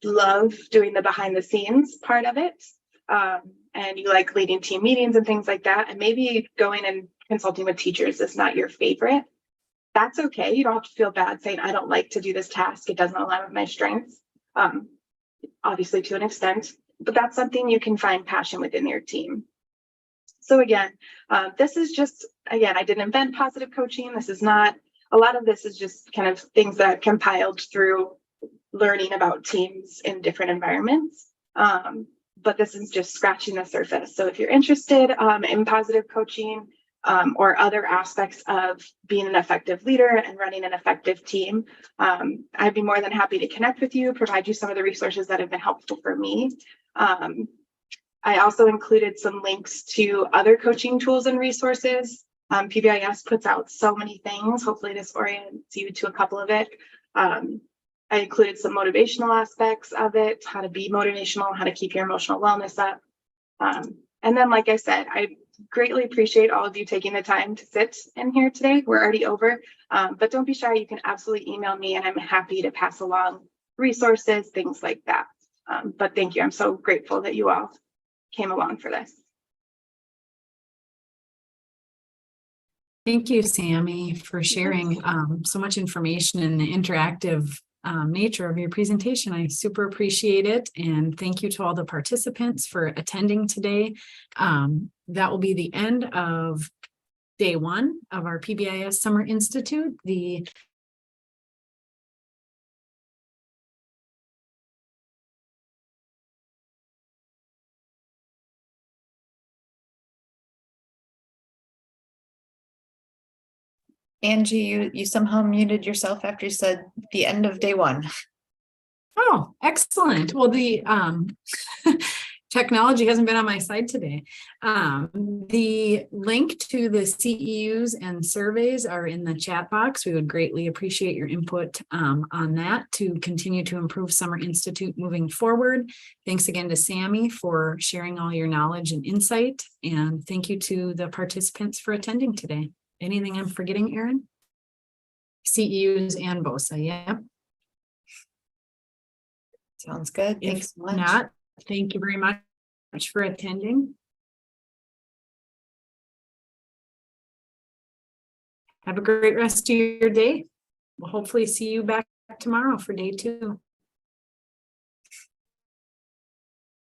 love doing the behind the scenes part of it, and you like leading team meetings and things like that, and maybe going and consulting with teachers is not your favorite. That's okay. You don't have to feel bad saying, I don't like to do this task. It doesn't align with my strengths. Obviously to an extent, but that's something you can find passion within your team. So again, this is just, again, I didn't invent positive coaching. This is not, a lot of this is just kind of things that I've compiled through learning about teams in different environments. But this is just scratching the surface. So if you're interested in positive coaching or other aspects of being an effective leader and running an effective team, I'd be more than happy to connect with you, provide you some of the resources that have been helpful for me. I also included some links to other coaching tools and resources. PBIS puts out so many things. Hopefully this orients you to a couple of it. I included some motivational aspects of it, how to be motivational, how to keep your emotional wellness up. And then, like I said, I greatly appreciate all of you taking the time to sit in here today. We're already over, but don't be shy. You can absolutely email me and I'm happy to pass along resources, things like that. But thank you. I'm so grateful that you all came along for this. Thank you, Sammy, for sharing so much information and the interactive nature of your presentation. I super appreciate it. And thank you to all the participants for attending today. That will be the end of day one of our PBIS Summer Institute. Angie, you somehow muted yourself after you said the end of day one. Oh, excellent. Well, technology hasn't been on my side today. The link to the CEUs and surveys are in the chat box. We would greatly appreciate your input on that to continue to improve Summer Institute moving forward. Thanks again to Sammy for sharing all your knowledge and insight. And thank you to the participants for attending today. Anything I'm forgetting, Erin? CEUs and BOSA, yeah. Sounds good. If Thanks so much. not, thank you very much for attending. Have a great rest of your day. We'll hopefully see you back tomorrow for day 2.